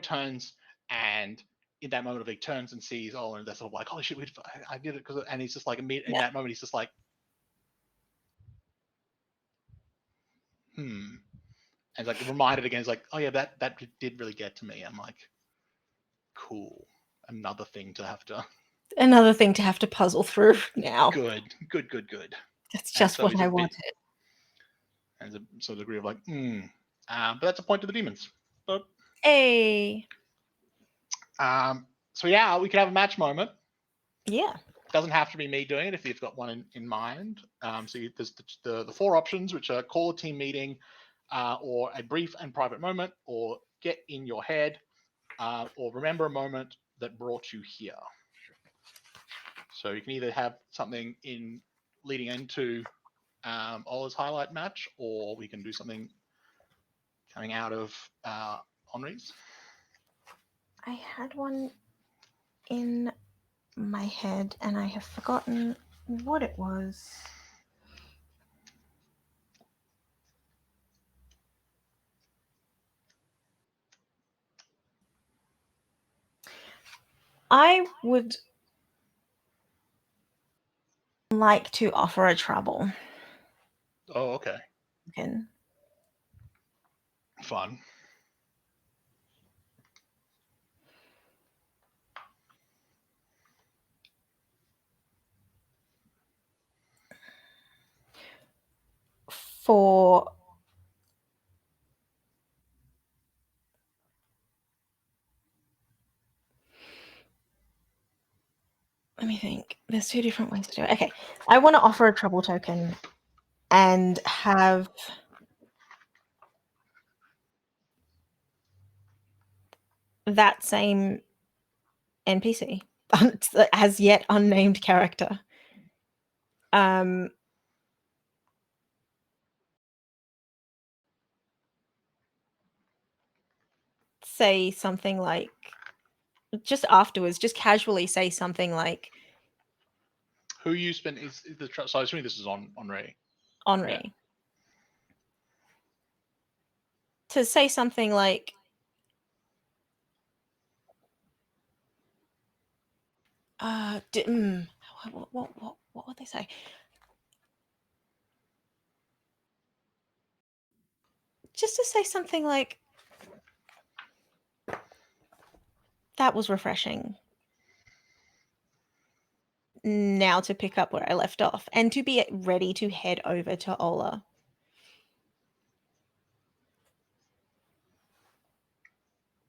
turns, and in that moment he turns and sees, oh, and they're sort of like, holy shit, I did it, and he's just like, in that moment he's just like, and like reminded again, it's like, oh yeah, that did really get to me. I'm like, cool, another thing to have to puzzle through now. Good. That's just what I wanted. And there's a sort of degree of like, but that's a point to the demons. But hey. So yeah, we could have a match moment. Yeah. Doesn't have to be me doing it if you've got one in mind. So there's the 4 options, which are call a team meeting, or a brief and private moment, or get in your head, or remember a moment that brought you here. So you can either have something leading into Ola's highlight match, or we can do something coming out of Henri's. I had one in my head and I have forgotten what it was. I would like to offer a trouble. Oh, okay. Okay. Fun. For let me think. There's 2 different ways to do it. Okay. I want to offer a trouble token and have that same NPC, as yet unnamed character, say something like, just afterwards, just casually say something like, who you spent is the so I assume this is on Henri. Yeah. To say something like, what would they say? Just to say something like, that was refreshing. Now to pick up where I left off, and to be ready to head over to Ola.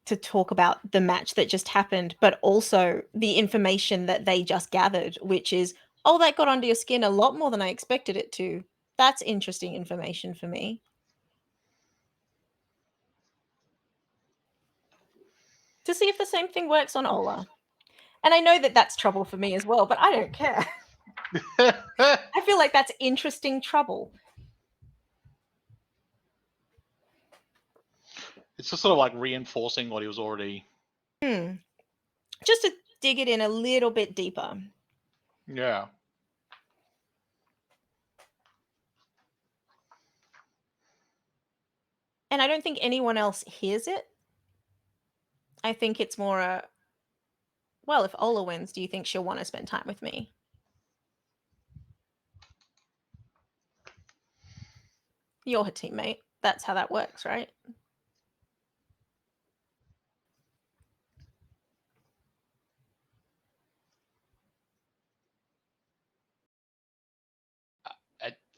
To talk about the match that just happened, but also the information that they just gathered, which is Oh, that got under your skin a lot more than I expected it to. That's interesting information for me. To see if the same thing works on Ola. And I know that that's trouble for me as well, but I don't care. I feel like that's interesting trouble. It's just sort of like reinforcing what he was already. Just to dig it in a little bit deeper. Yeah. And I don't think anyone else hears it. I think it's more a, well, if Ola wins, do you think she'll want to spend time with me? You're her teammate. That's how that works, right?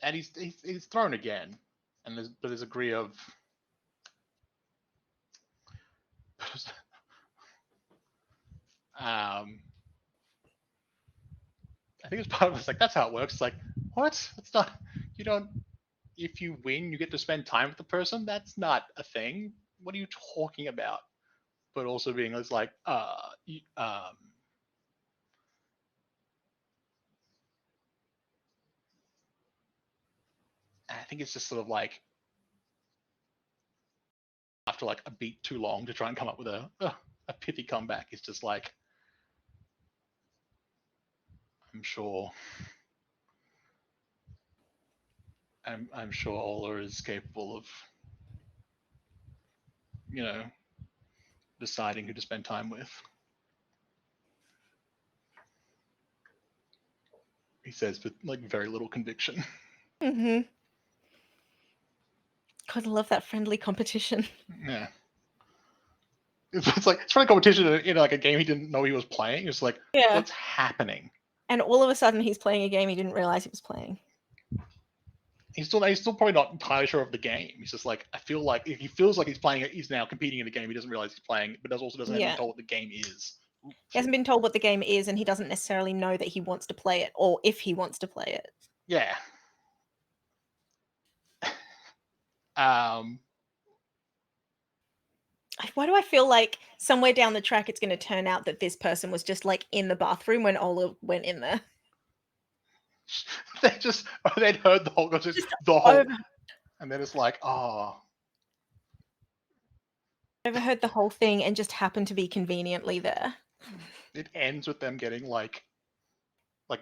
And he's thrown again, and there's a degree of. I think it's part of it's like that's how it works. It's like what? It's not. You don't. If you win, you get to spend time with the person. That's not a thing. What are you talking about? But also being it's like I think it's just sort of like after like a beat too long to try and come up with a pithy comeback. It's just like I'm sure. I'm sure Ola is capable of, you know, deciding who to spend time with. He says with like very little conviction. Mm-hmm. God, I love that friendly competition. Yeah. It's like it's friendly competition in like a game he didn't know he was playing. It's like, Yeah. what's happening? And all of a sudden he's playing a game he didn't realize he was playing. He's still probably not entirely sure of the game. He's just like, I feel like he feels like he's playing it. He's now competing in the game. He doesn't realize he's playing, but also doesn't have to told what the game is. He hasn't been told what the game is, and he doesn't necessarily know that he wants to play it, or if he wants to play it. Yeah. Why do I feel like somewhere down the track it's going to turn out that this person was just like in the bathroom when Ola went in there? They'd heard the whole and then it's like, oh. Overheard the whole thing and just happened to be conveniently there. It ends with them getting like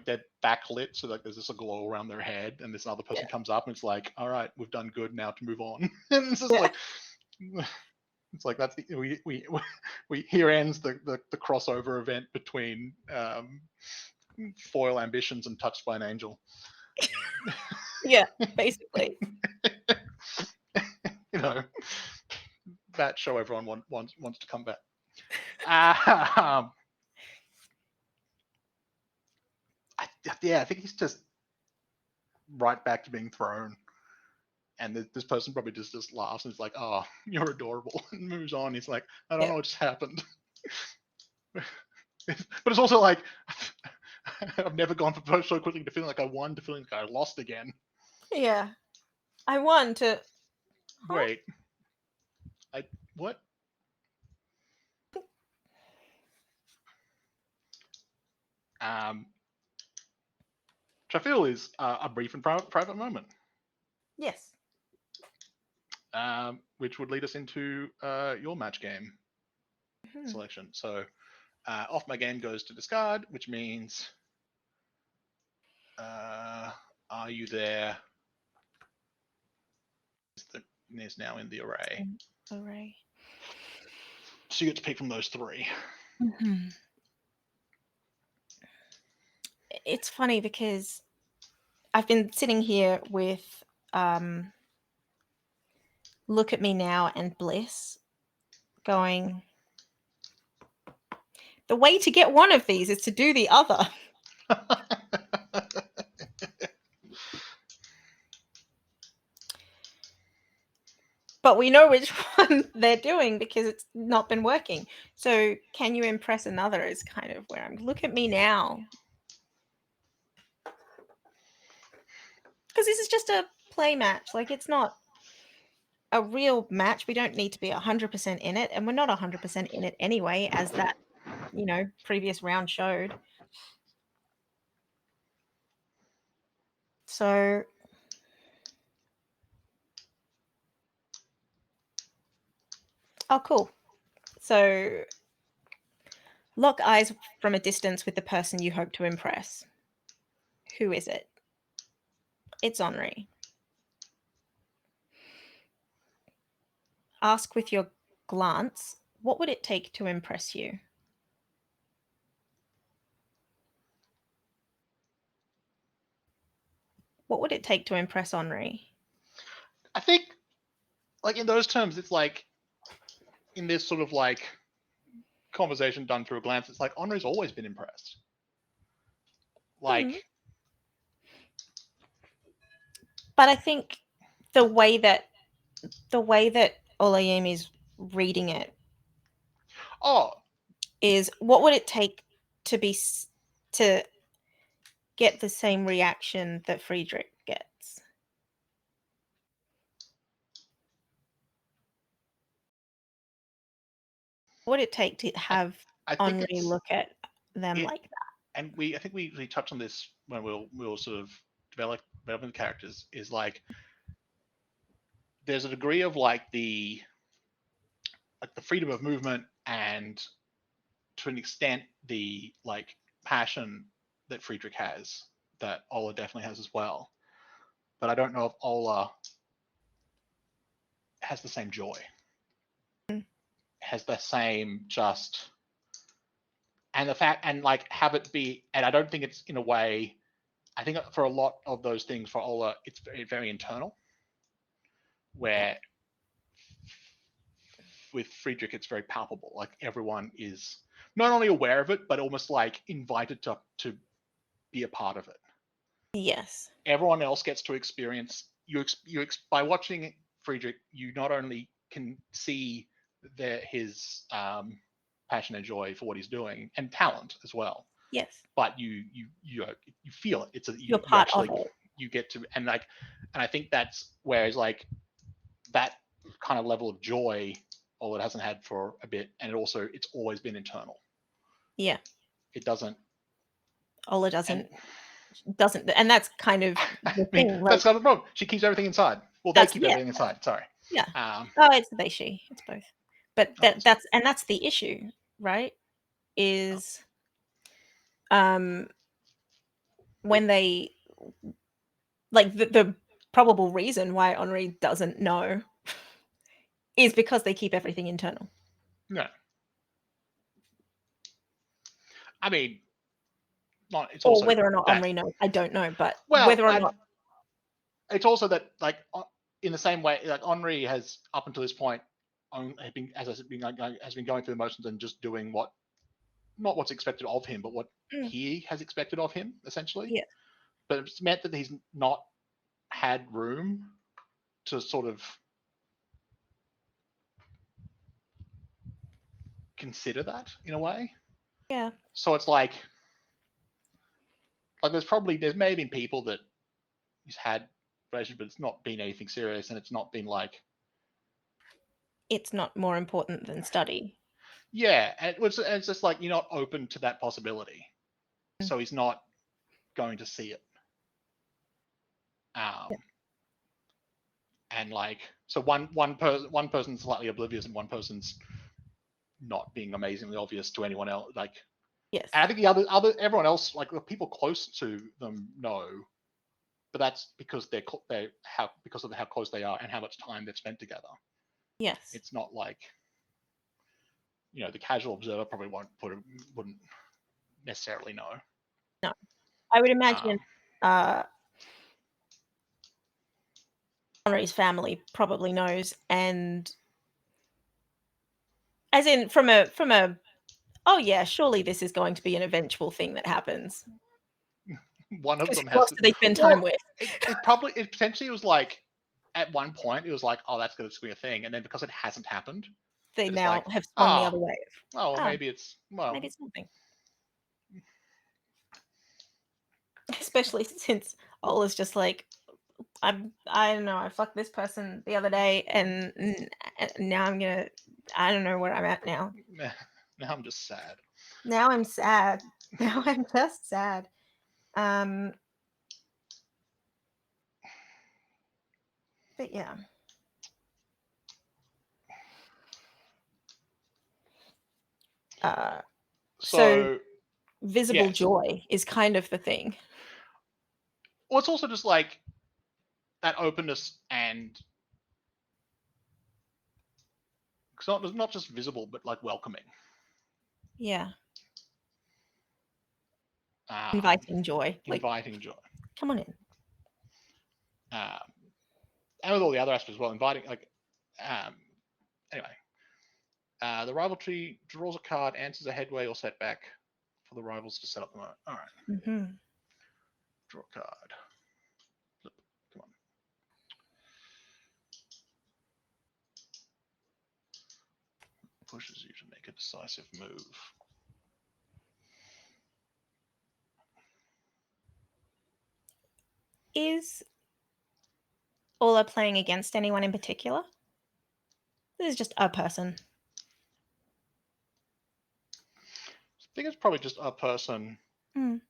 they're backlit, so like there's just a glow around their head, and this other person comes up and it's like, all right, we've done good now to move on. And it's just like it's like that's the we here ends the crossover event between Foil Ambitions and Touched by an Angel. Yeah, basically. You know, that show everyone wants to come back. I think he's just right back to being thrown. And this person probably just laughs and is like, "Oh, you're adorable," and moves on. He's like, "I don't know what just happened," but it's also like I've never gone from so quickly to feeling like I won to feeling like I lost again. Yeah, I won to. Wait, what? Which I feel is a brief and private moment. Yes. Which would lead us into your match game selection. So off my game goes to discard, which means are you there? Is now in the array. Array. So you get to pick from those three. Mm-hmm. It's funny because I've been sitting here with Look at Me Now and Bliss going, the way to get one of these is to do the other. But we know which one they're doing because it's not been working. So can you impress another is kind of where I'm. Look at me now. because this is just a play match. Like, it's not a real match. We don't need to be 100% in it, and we're not 100% in it anyway, as that, previous round showed. So, oh, cool. So, lock eyes from a distance with the person you hope to impress. Who is it? It's Henri. Ask with your glance, what would it take to impress you? What would it take to impress Henri? I think, like, in those terms, it's like, in this sort of like conversation done through a glance, it's like Henri's always been impressed. Like, But I think the way that Olayemi is reading it oh, is, what would it take to to get the same reaction that Friedrich gets? What would it take to I, have I think Henri it's look at them it, like that? and I think we touched on this when we were sort of developing the characters. Is like there's a degree of like the freedom of movement and to an extent the like passion that Friedrich has that Ola definitely has as well. But I don't know if Ola has the same joy, has the same just, and the fact, and like have it be, and I don't think it's in a way. I think for a lot of those things for Ola, it's very, very internal. Where with Friedrich, it's very palpable. Like everyone is not only aware of it, but almost like invited to be a part of it. Yes. Everyone else gets to experience by watching Friedrich. You not only can see his passion and joy for what he's doing and talent as well, Yes. but you feel it. It's You're you part of actually it. you get to, and I think that's where it's like that kind of level of joy all it hasn't had for a bit, and it's always been internal. Yeah. It doesn't. Ola And doesn't, and that's kind of I the mean, thing. Like, that's not the problem. She keeps everything inside. Well, they that's, keep yeah, everything inside. Sorry. yeah. Um, Oh, it's they, she, it's both. But oh, that's the issue, right? Is um when they, like, the probable reason why Henri doesn't know is because they keep everything internal. no, I mean, not. It's Or also whether or not that. Henri knows, I don't know. But Well, whether or and not, it's also that like in the same way, like Henri has up until this point has been going through the motions and just doing what not what's expected of him, but what he has expected of him essentially. yeah, But it's meant that he's not had room to sort of consider that in a way. yeah, So it's like there's maybe been people that he's had relationships, but it's not been anything serious, and it's not been like it's not more important than study. yeah, and it's just like you're not open to that possibility, so he's not going to see it. Yeah. Um, and like so one person's slightly oblivious and one person's not being amazingly obvious to anyone else. Like, Yes. and I think the other everyone else, like the people close to them, know, but that's because because of how close they are and how much time they've spent together. Yes. It's not like the casual observer probably wouldn't necessarily know. No. I would imagine Um, uh Henri's family probably knows, and as in from a oh yeah, surely this is going to be an eventual thing that happens. one of Because them who has else to. do they spend time Well, with? it potentially was like at one point it was like, oh, that's going to be a thing, and then because it hasn't happened, They it's now like, have swung the oh, other way. well, Oh, maybe it's well, maybe it's nothing. Especially since Ola's just like, I don't know. I fucked this person the other day, and now I don't know where I'm at now. Now I'm just sad. Now I'm sad. Now I'm just sad. Um, but yeah. Uh, so So visible yes. joy is kind of the thing. Well, it's also just like that openness, and it's not just visible, but like welcoming. Yeah. Um, Inviting joy. Like, Inviting joy. come on in. Um, and with all the other aspects as well, inviting like um, anyway. The rival tree draws a card, answers a headway or setback for the rivals to set up the moment. All right, Hmm. draw a card. Flip. Come on. Pushes you to make a decisive move. Is Ola playing against anyone in particular? This is just a person. I think it's probably just a person. Mm.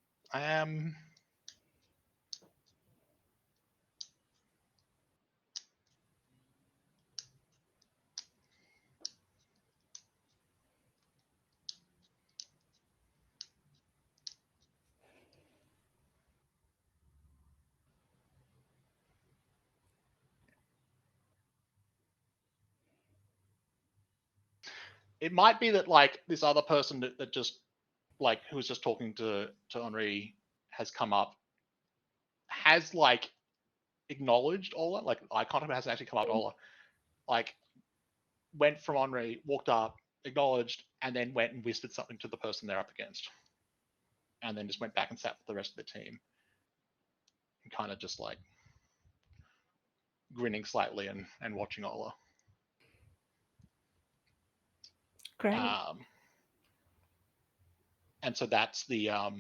It might be that like this other person that just like who was just talking to Henri has come up, has like acknowledged Ola, like eye contact, hasn't actually come up to Ola, like went from Henri, walked up, acknowledged, and then went and whispered something to the person they're up against, and then just went back and sat with the rest of the team, and kind of just like grinning slightly and watching Ola. Great. And so that's the I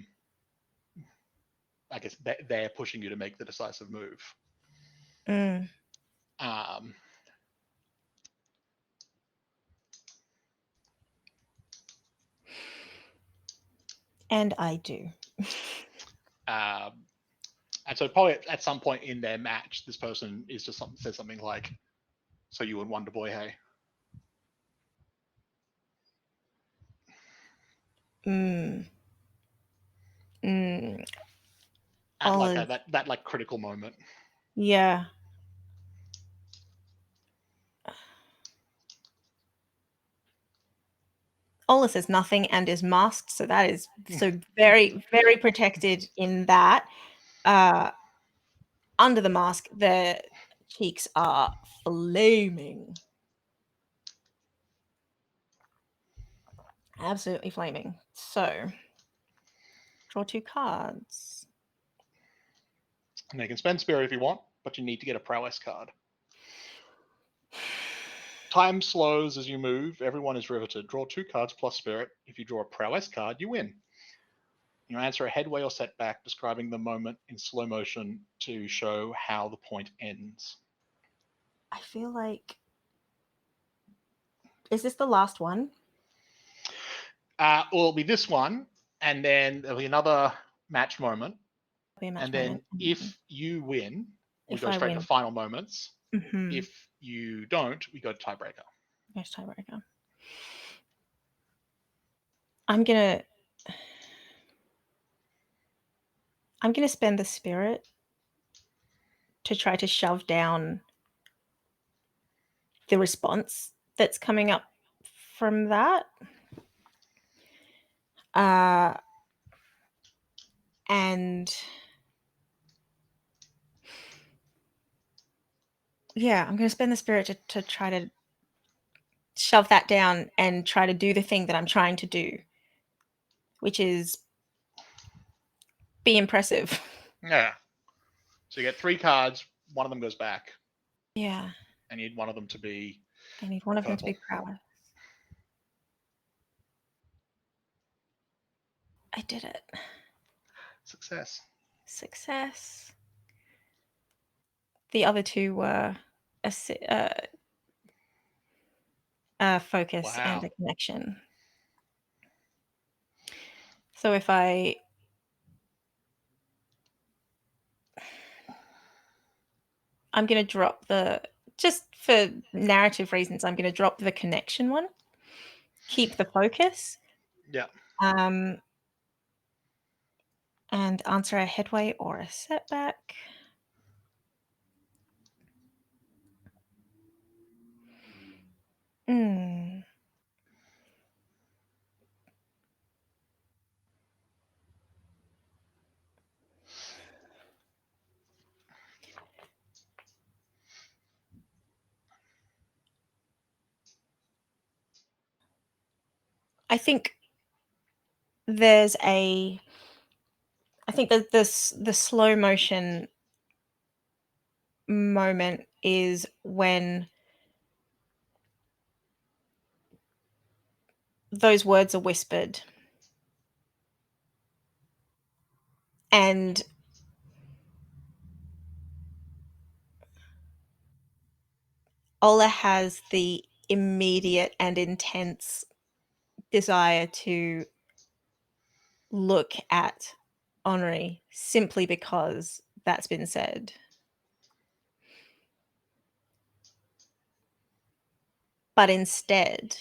guess they're pushing you to make the decisive move. Mm. Um, And I do. um, and so probably at some point in their match, this person is just says something like, "So you and Wonder Boy, hey?" Mm. Mm. At like Ola's, that like critical moment. yeah. Ola says nothing and is masked, so that is so very, very protected in that. Uh, Under the mask, the cheeks are flaming. Absolutely flaming. So, draw 2 cards. And they can spend spirit if you want, but you need to get a prowess card. Time slows as you move. Everyone is riveted. Draw 2 cards plus spirit. If you draw a prowess card, you win. You answer a headway or setback, describing the moment in slow motion to show how the point ends. I feel like, is this the last one? Well, it'll be this one, and then there'll be another match moment. Be a match And moment. then if you win, we If go I straight to win. final moments. Mm-hmm. If you don't, we go to tiebreaker. There's tiebreaker. I'm gonna I'm gonna spend the spirit to try to shove down the response that's coming up from that. Uh, and yeah, I'm gonna spend the spirit to try to shove that down and try to do the thing that I'm trying to do, which is be impressive. Yeah. So you get 3 cards, one of them goes back, Yeah, and you need one of them to be I need one of them to purple. be prowess. I did it. Success. Success. The other two were a focus and Wow. a connection. So if I'm going to drop just for narrative reasons, I'm going to drop the connection one, keep the focus, Yeah. um, and answer a headway or a setback. Hmm. I think there's a I think that the slow motion moment is when those words are whispered and Ola has the immediate and intense desire to look at Henri simply because that's been said. But instead,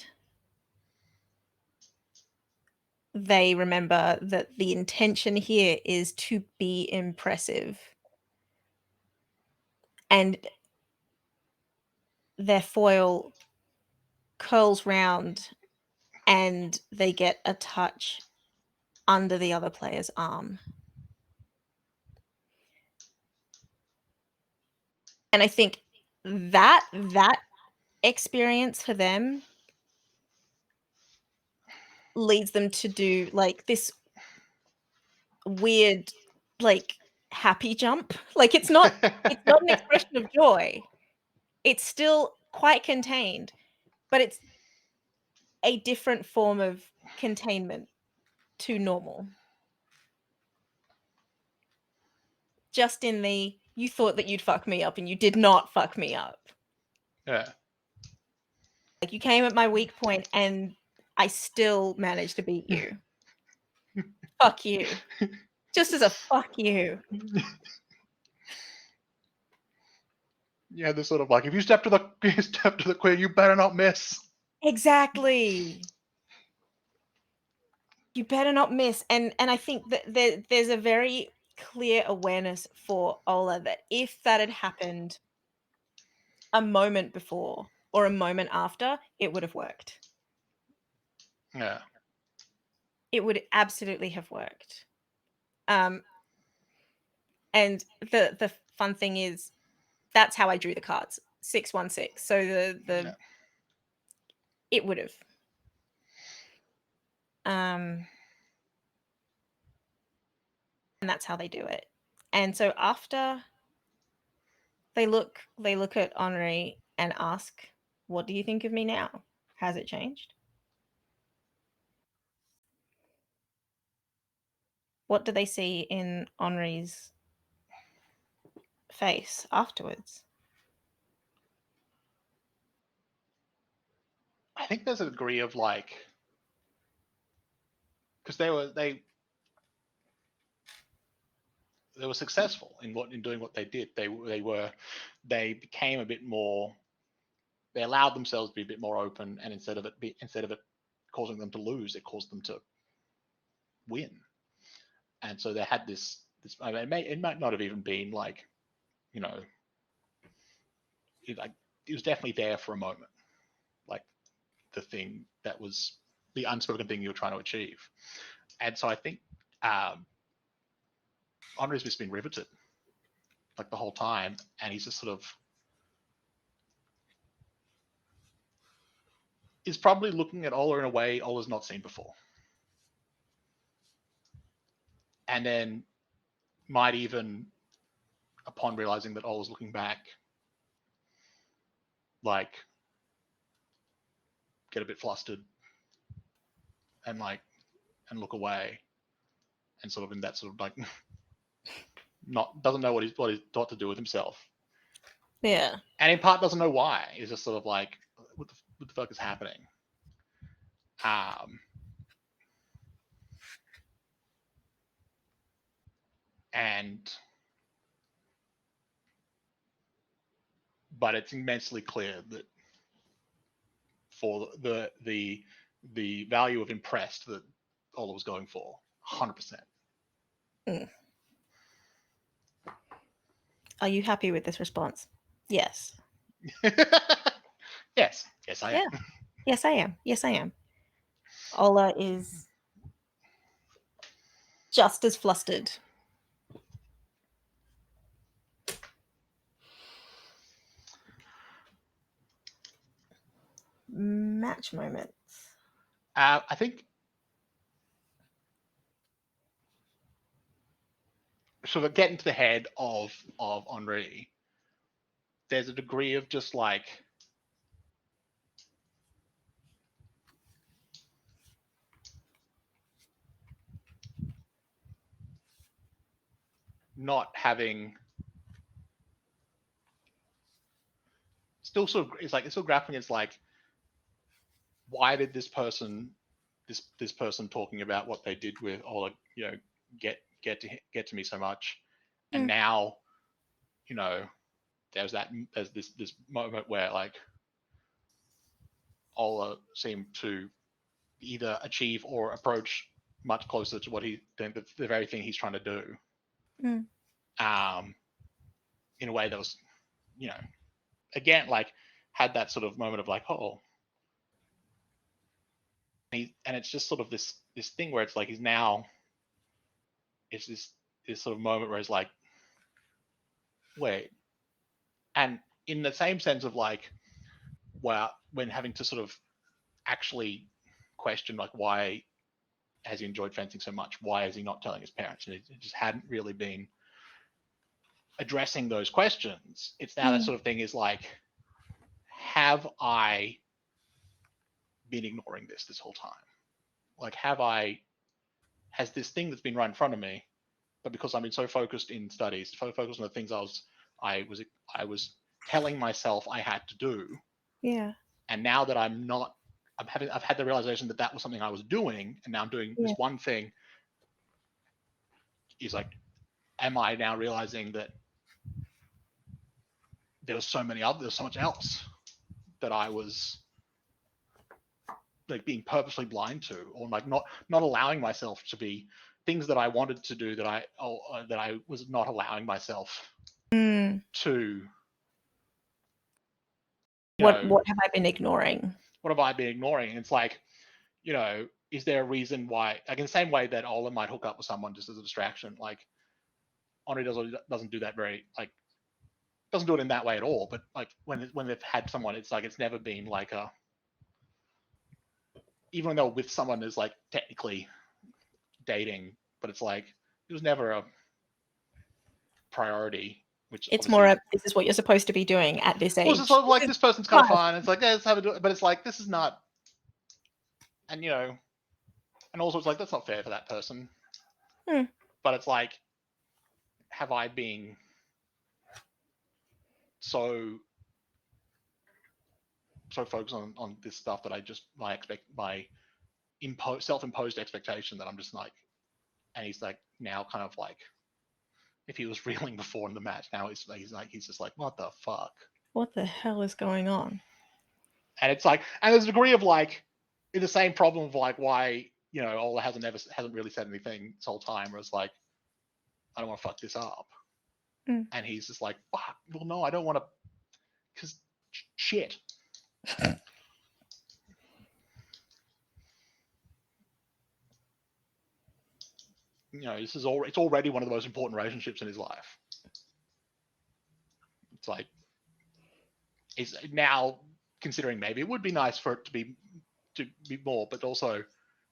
they remember that the intention here is to be impressive. And their foil curls round and they get a touch under the other player's arm. And I think that experience for them leads them to do like this weird like happy jump. Like it's not an expression of joy. It's still quite contained, but it's a different form of containment to normal. Just in the you thought that you'd fuck me up and you did not fuck me up. Yeah. Like you came at my weak point and I still managed to beat you. Fuck you. Just as a fuck you. Yeah, this sort of like if you step to the you step to the queen, you better not miss. Exactly. You better not miss. And I think that there's a very clear awareness for Ola that if that had happened a moment before or a moment after, it would have worked. Yeah. It would absolutely have worked. Um, and the fun thing is that's how I drew the cards. 616. So the Yeah. it would have. Um, and that's how they do it. And so after they look at Henri and ask, "What do you think of me now? Has it changed?" What do they see in Henri's face afterwards? I think there's a degree of like because they were successful in doing what they did. They became a bit more. They allowed themselves to be a bit more open, and instead of it causing them to lose, it caused them to win. And so they had this. I mean, it might not have even been like you know like it was definitely there for a moment, like the thing that was the unspoken thing you were trying to achieve. And so I think Henri's just been riveted like the whole time, and he's just sort of is probably looking at Ola in a way Ola's not seen before, and then might even, upon realizing that Ola's looking back, like get a bit flustered and like and look away, and sort of in that sort of like not doesn't know what he's what to do with himself. Yeah. and in part doesn't know why. He's just sort of like, what the fuck is happening? And but it's immensely clear that for the value of impressed that Ola was going for, 100%. Mm. Are you happy with this response? Yes. Yes, I am. Yeah. Yes, I am. Yes, I am. Ola is just as flustered. Match moments. I think sort of getting to the head of Henri, there's a degree of just like not having, still sort of, it's like it's still grappling. It's like, why did this person talking about what they did with Ola, get to me so much, and now, there's this moment where like Ola seemed to either achieve or approach much closer to what the very thing he's trying to do, in a way that was, again, like had that sort of moment of like, oh, and it's just sort of this thing where it's like he's now, it's this sort of moment where it's like, wait, and in the same sense of like, well, when having to sort of actually question like, why has he enjoyed fencing so much? Why is he not telling his parents? And it just hadn't really been addressing those questions. It's now that sort of thing is like, have I been ignoring this whole time? Like, has this thing that's been right in front of me, but because I've been so focused in studies, so focused on the things I was telling myself I had to do, Yeah. and now that I've had the realization that was something I was doing, and now I'm doing this one thing. Is like, am I now realizing that there's so much else that I was like being purposely blind to, or like not allowing myself to be things that I wanted to do that I was not allowing myself to. What have I been ignoring? What have I been ignoring? And it's like, is there a reason why? Like, in the same way that Ola might hook up with someone just as a distraction, like Henri doesn't do that very, like, doesn't do it in that way at all. But like when they've had someone, it's like it's never been like a, even though with someone is like technically dating, but it's like it was never a priority. Which It's obviously, more this is what you're supposed to be doing at this age. well, it's just sort of like, this person's kind of fun. It's like, let's have it, but it's like, this is not, and and also it's like, that's not fair for that person. But it's like, have I been so focused on this stuff that I just my self-imposed expectation that I'm just like, and he's like now kind of like, if he was reeling before in the match, now he's just like, what the fuck? What the hell is going on? And it's like, and there's a degree of like, in the same problem of like, why Ola hasn't really said anything this whole time, where it's like, I don't want to fuck this up, and he's just like, fuck, well, no, I don't want to, because shit. It's already one of the most important relationships in his life. It's like, he's now considering maybe it would be nice for it to be more, but also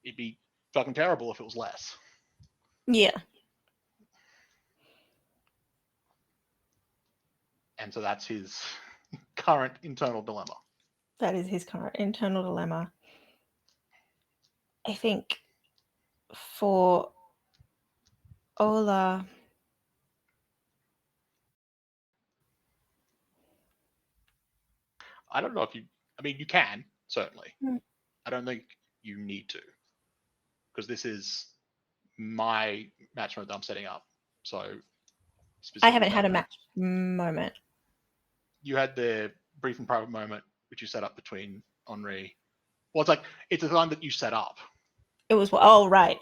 it'd be fucking terrible if it was less. Yeah. And so that's his current internal dilemma. That is his current internal dilemma. I think for Ola, I don't know if you. I mean, you can certainly. Mm. I don't think you need to, because this is my match mode that I'm setting up. So I specifically haven't had that a mode. match moment. You had the brief and private moment which you set up between Henri. Well, it's the one that you set up. It was oh right.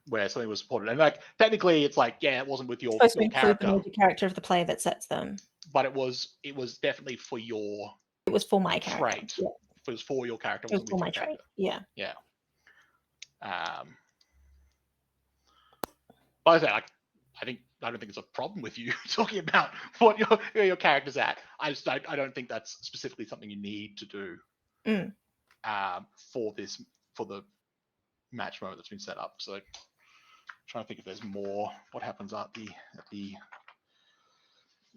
Where something was supported, and like technically, it's like it wasn't with It's your supposed to include the character, major character of the play that sets them. but it was definitely for your It was for my character. trait. Yeah. It was for your character, It was wasn't for with your my trait. character. Yeah. Yeah. But I say, like, I don't think it's a problem with you talking about what your character's at. I don't think that's specifically something you need to do for the match mode that's been set up. So, trying to think if there's more. What happens at the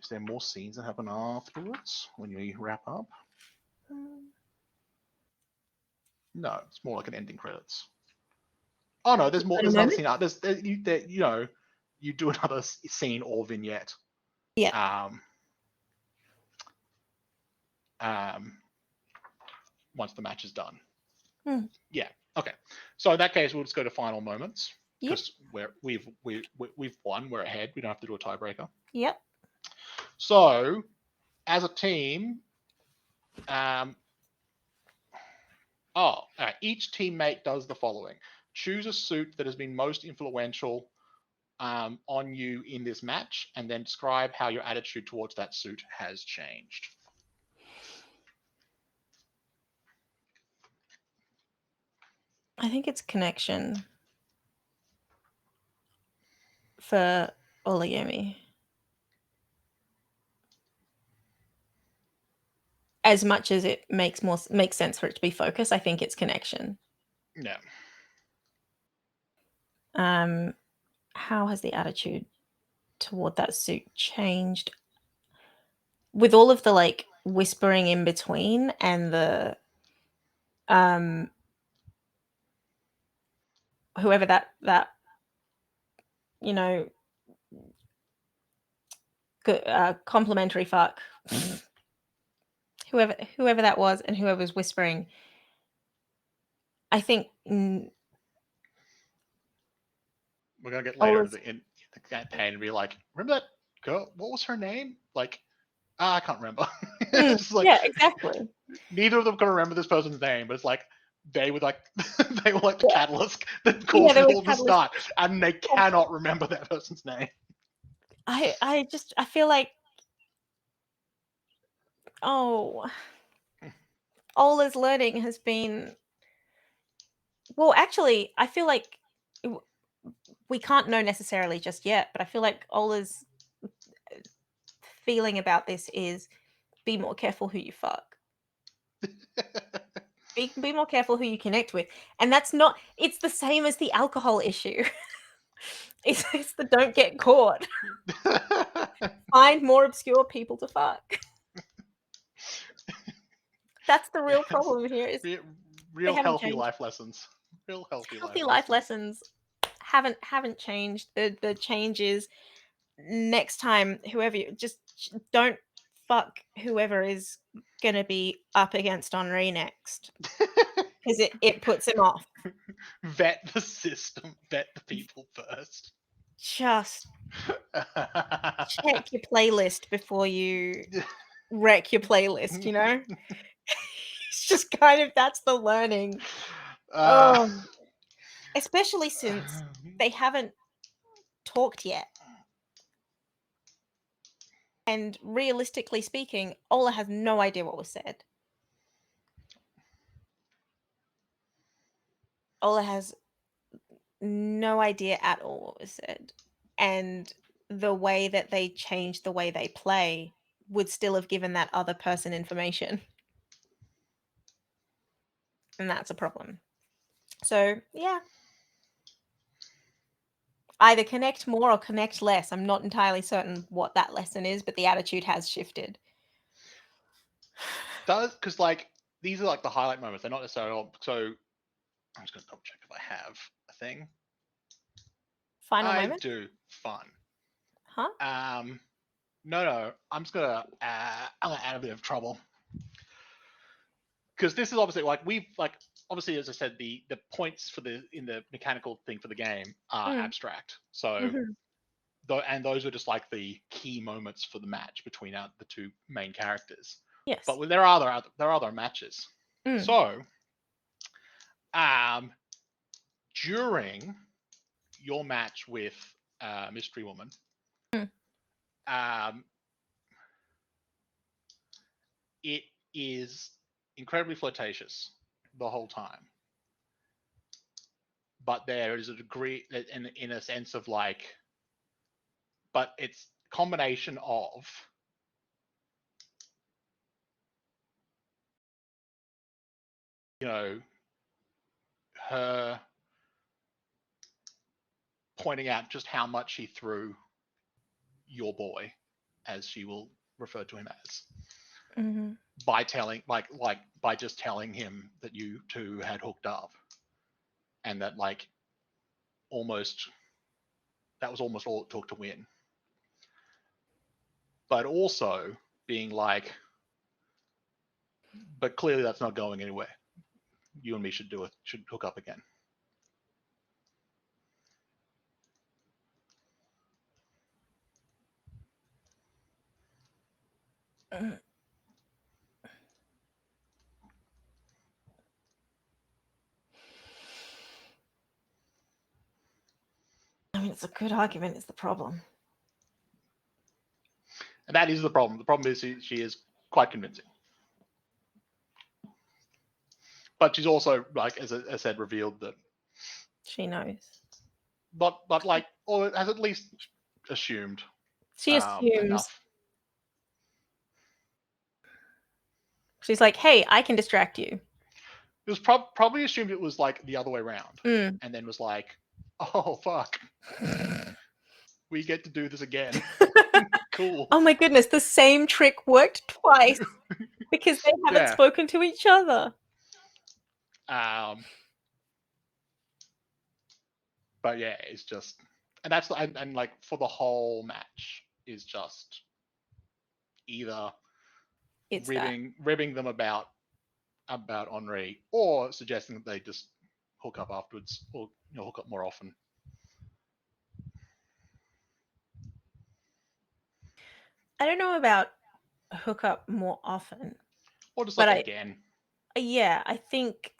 is there more scenes that happen afterwards when we wrap up? No, it's more like an ending credits. Oh no, there's more. There's another scene. You do another scene or vignette. Yeah. Once the match is done. Hmm. Yeah. Okay. So in that case, we'll just go to final moments Yep. because we've won. We're ahead. We don't have to do a tiebreaker. Yep. So as a team, each teammate does the following: choose a suit that has been most influential on you in this match, and then describe how your attitude towards that suit has changed. I think it's connection for Olagami. As much as it makes sense for it to be focus, I think it's connection. Yeah. How has the attitude toward that suit changed? With all of the like whispering in between and the whoever that you know complimentary fuck whoever that was and whoever was whispering, I think We're gonna get later Ola's in the campaign and be like, remember that girl? What was her name? Like, I can't remember. It's like, yeah, exactly. neither of them can remember this person's name, but it's like they were like they were like the Yeah. catalyst that Yeah, caused there it was all to catalyst. start, and they cannot remember that person's name. I feel like Ola's learning has been well, actually, I feel like we can't know necessarily just yet, but I feel like Ola's feeling about this is be more careful who you fuck. Be more careful who you connect with. And that's not it's the same as the alcohol issue. It's the don't get caught. Find more obscure people to fuck. That's the real problem here is real haven't healthy changed. life lessons. Real healthy Life lessons haven't changed. The change is next time whoever you just don't fuck whoever is gonna be up against Henri next. Because it puts him off. Vet the system. Vet the people first. Just check your playlist before you wreck your playlist, you know? It's just kind of that's the learning. Especially since they haven't talked yet. And realistically speaking, Ola has no idea what was said. Ola has no idea at all what was said. And the way that they changed the way they play would still have given that other person information. And that's a problem. So, yeah. Either connect more or connect less. I'm not entirely certain what that lesson is, but the attitude has shifted. Because like these are like the highlight moments. They're not necessarily all, so. I'm just gonna double check if I have a thing. Final I moment? do. Fun. Huh? No, I'm just gonna I'm gonna add a bit of trouble because this is obviously like we've like obviously as I said the points for the in the mechanical thing for the game are Mm. abstract. So Mhm. and those are just like the key moments for the match between the two main characters. Yes. But there are other matches. Mm. So um, during your match with Mystery Woman, Mm. um, it is incredibly flirtatious the whole time. But there is a degree in a sense of like, but it's combination of you know her pointing out just how much she threw your boy, as she will refer to him as, Mhm. by telling like by just telling him that you two had hooked up, and that like almost that was almost all it took to win. But also being like, but clearly that's not going anywhere. You and me should hook up again. Mm. I mean, it's a good argument. Is the problem? And that is the problem. The problem is she is quite convincing. But she's also like, as I said, revealed that She knows. but like, or has at least assumed She assumes. enough. She's like, "Hey, I can distract you." It was probably assumed it was like the other way around, Mm. and then was like, oh fuck, we get to do this again. Cool. Oh my goodness, the same trick worked twice because they haven't Yeah. spoken to each other. Um, but yeah, it's just, and that's and like for the whole match is just either It's that. ribbing them about Henri, or suggesting that they just hook up afterwards, or hook up more often. I don't know about hook up more often, Or just but like again. yeah, I think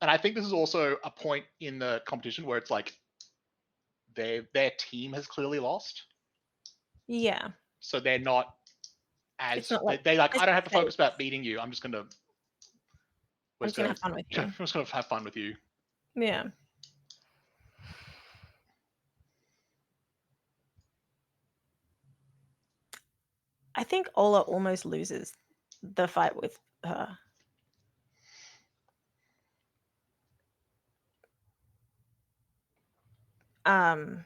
And I think this is also a point in the competition where it's like their team has clearly lost, yeah, so they're not it's as not like they like, as I don't have to safe. focus about beating you. I'm just gonna we're I'm just just gonna gonna have fun with I'm you. just gonna have fun with you. Yeah. I think Ola almost loses the fight with her. Um,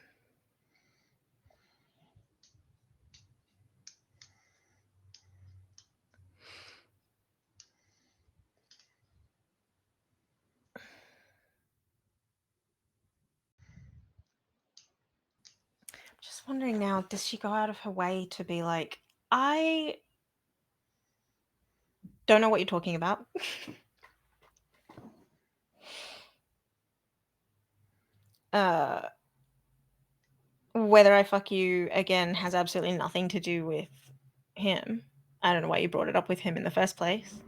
just wondering now, does she go out of her way to be like, I don't know what you're talking about? uh, whether I fuck you again has absolutely nothing to do with him. I don't know why you brought it up with him in the first place.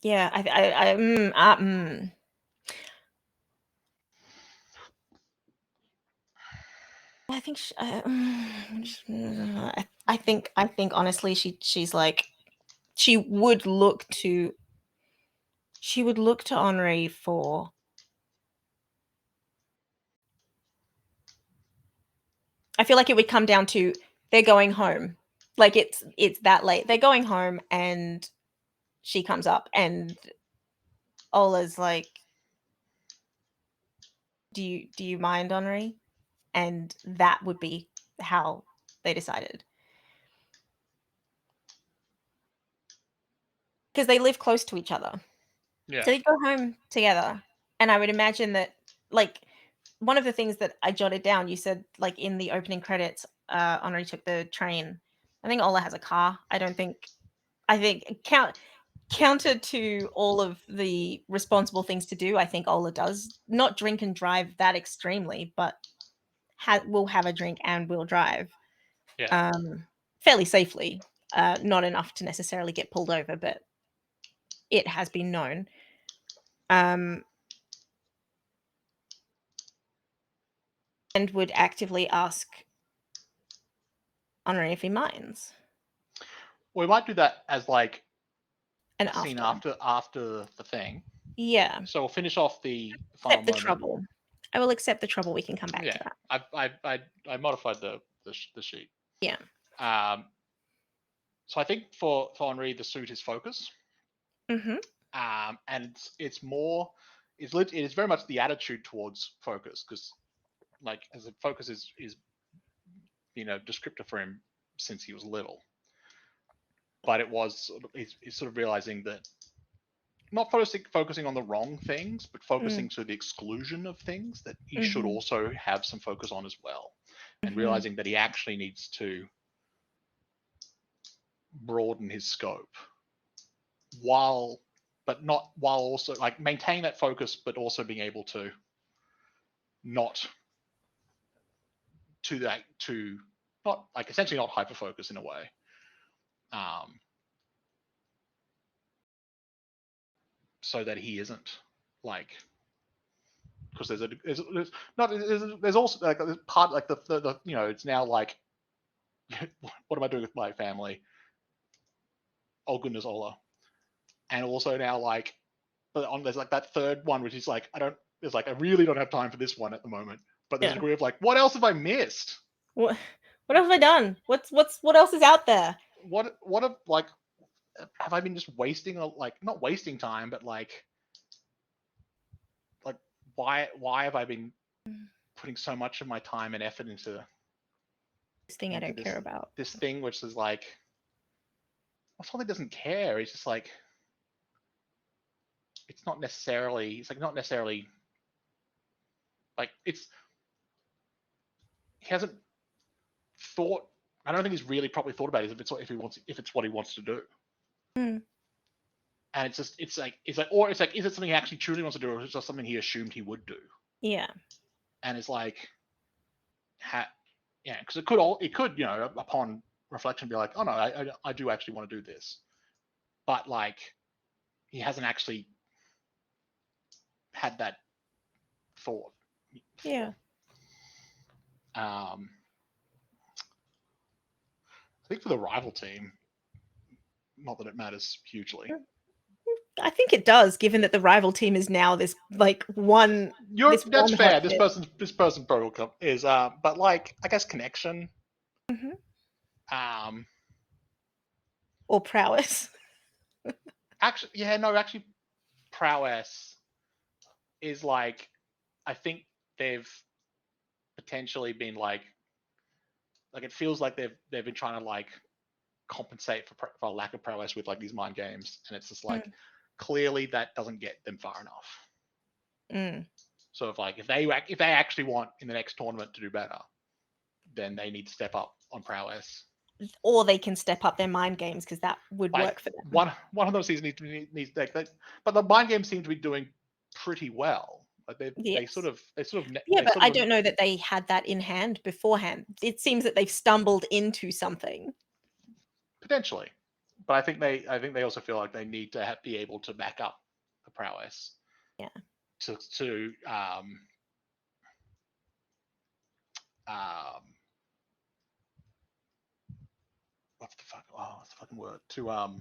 Yeah, I think I think honestly she's like she would look to Henri for I feel like it would come down to they're going home. Like it's that late. They're going home and she comes up and Ola's like, do you mind, Henri? And that would be how they decided. because they live close to each other. Yeah. So they go home together, and I would imagine that, like, one of the things that I jotted down, you said, like, in the opening credits, Henri took the train. I think Ola has a car. I think counter to all of the responsible things to do, I think Ola does not drink and drive that extremely, but will have a drink and will drive, Yeah. fairly safely. Not enough to necessarily get pulled over, but it has been known. Um, and would actively ask Henri if he minds, We might do that as like and a scene after. after the thing. Yeah, So we'll finish off the final accept the moment. trouble. I will accept the trouble, we can come back to Yeah, that. I modified the sheet. Yeah. Um, so I think for Henri the suit is focus. Mhm. And it's more it is very much the attitude towards focus, because like as a focus is descriptor for him since he was little, but it was he's sort of realizing that not focusing on the wrong things, but Mm. focusing to the exclusion of things that he should Mhm. also have some focus on as well, and Mhm. realizing that he actually needs to broaden his scope while not while also like maintaining that focus, but also being able to not to not like essentially not hyper focus in a way, um, so that he isn't like, because there's not there's also like there's part like the it's now like what am I doing with my family? Oh goodness, Ola. And also now like but on there's like that third one which is like I really don't have time for this one at the moment. But there's a Yeah. degree of like, what else have I missed? What what have I done? What else is out there? What have I been just wasting like not wasting time, but like why have I been putting so much of my time and effort This thing I into don't care about. this thing which is like, well, something doesn't care. It's just like it's like not necessarily like it's he hasn't thought. I don't think he's really properly thought about it if it's what he wants to do. Mm. And or it's like, is it something he actually truly wants to do, or is it just something he assumed he would do? Yeah. And it's like, yeah, because it could upon reflection be like, oh no, I do actually want to do this, but like he hasn't actually had that thought Yeah. before. I think for the rival team, not that it matters hugely. Mm. I think it does, given that the rival team is now this like one That's hot fair. shit. This person protocol is but like I guess connection. Mhm. Um, Or prowess. actually, yeah, no, actually, prowess is like I think they've potentially been like it feels like they've been trying to like compensate for lack of prowess with like these mind games, and it's just like Mm. clearly that doesn't get them far enough. Mm. So if they actually want in the next tournament to do better, then they need to step up on prowess. Or they can step up their mind games because that would Like work for them. one of those seasons needs but the mind games seem to be doing pretty well. Like Yes. Yeah, they but sort I of don't know that they had that in hand beforehand. It seems that they've stumbled into something. potentially, but I think they also feel like they need to be able to back up the prowess Yeah. to um what's the fucking word, to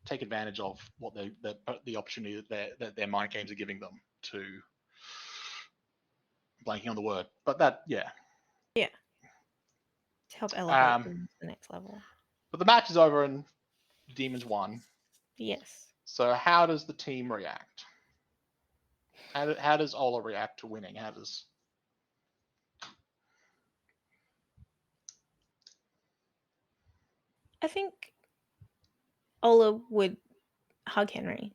take advantage of what the opportunity that their mind games are giving them to, blanking on the word, but that yeah. Yeah. To help elevate Um, them to the next level. but the match is over and Demons won. Yes. So how does the team react? How does Ola react to winning? How does I think Ola would hug Henry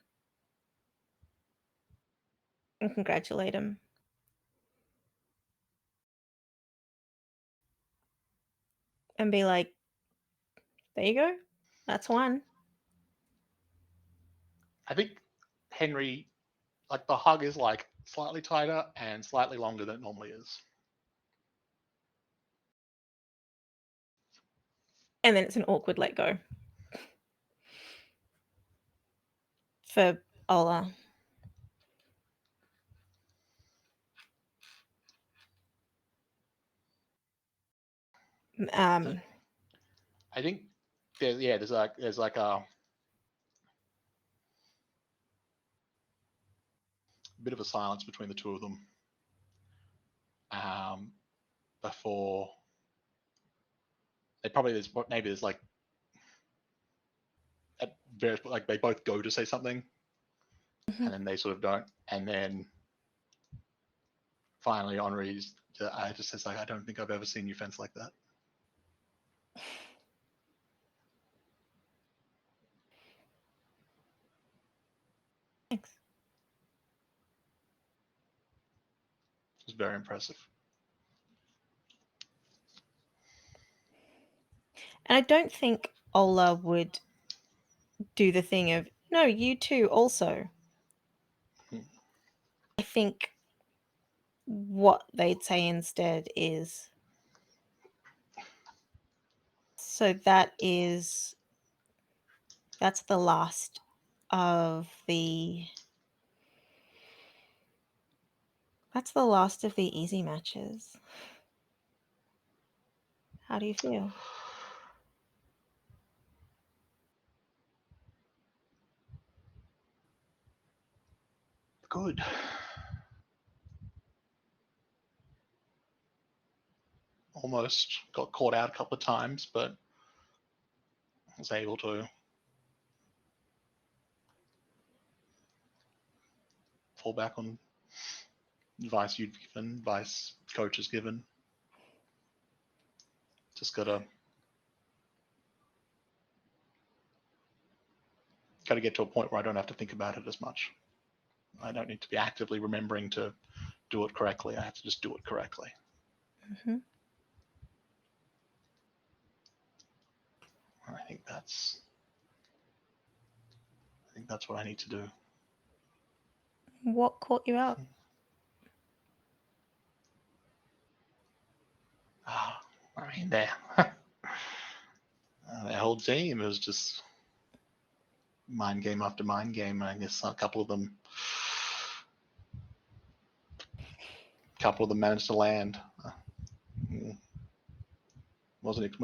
and congratulate him. And be like, there you go. That's one. I think Henry, like the hug is like slightly tighter and slightly longer than it normally is. And then it's an awkward let go for Ola. I think there's like a bit of a silence between the two of them before there's like at various, like they both go to say something and then they sort of don't, and then finally Henri just says like, I don't think I've ever seen you fence like that. Thanks. It's very impressive. And I don't think Ola would do the thing of, no, you too also. I think what they'd say instead is, so that's the last of the easy matches. How do you feel? Good. Almost got caught out a couple of times, but was able to fall back on advice you'd given, advice coach has given. Just gotta get to a point where I don't have to think about it as much. I don't need to be actively remembering to do it correctly. I have to just do it correctly. Mm-hmm. I think that's what I need to do. What caught you out? I mean, their whole team was just mind game after mind game. I guess a couple of them managed to land. When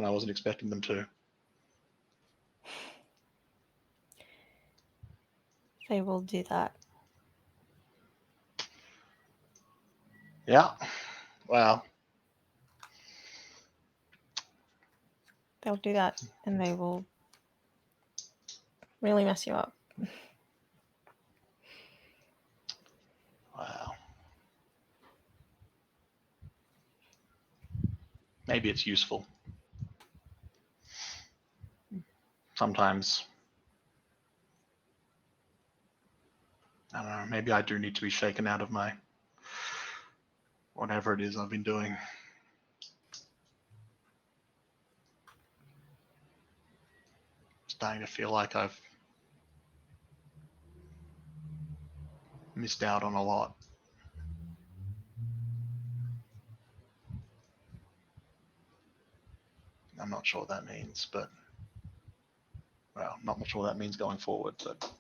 I wasn't expecting them to. They will do that. Yeah. Well, they'll do that, and they will really mess you up. Wow. Maybe it's useful. Sometimes, I don't know, maybe I do need to be shaken out of my whatever it is I've been doing. Starting to feel like I've missed out on a lot. I'm not sure what that means, but well, not sure what that means going forward, but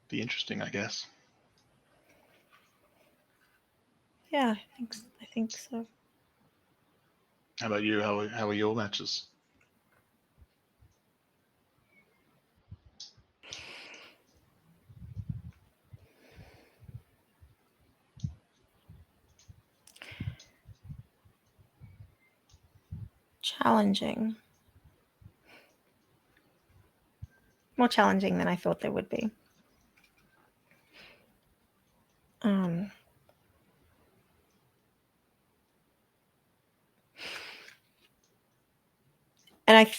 be interesting, I guess. Yeah, I think so. How about you? How are your matches? Challenging. More challenging than I thought they would be. And I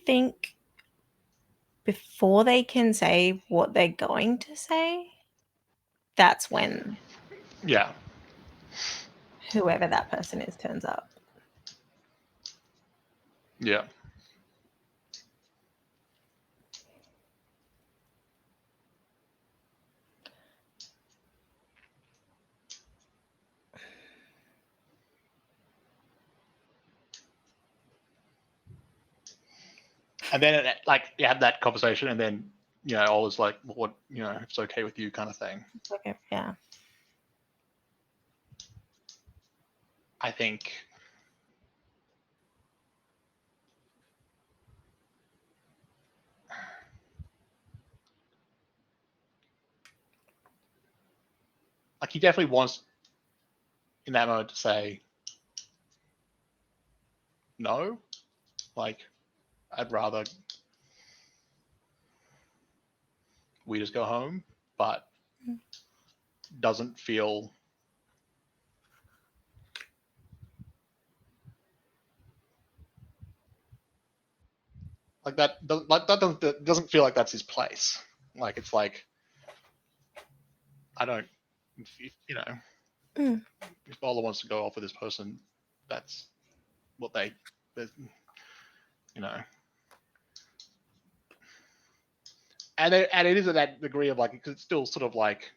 think before they can say what they're going to say, that's when Yeah. whoever that person is turns up. Yeah. And then like you have that conversation, and then Ola's like, well, what, if it's okay with you, kind of thing. Okay, yeah. I think like he definitely wants in that moment to say no. Like, I'd rather we just go home, but doesn't feel like that. Like that doesn't feel like that's his place. Like it's like I don't, Mm. if Ola wants to go off with this person, that's what and it is at that degree of like it's still sort of like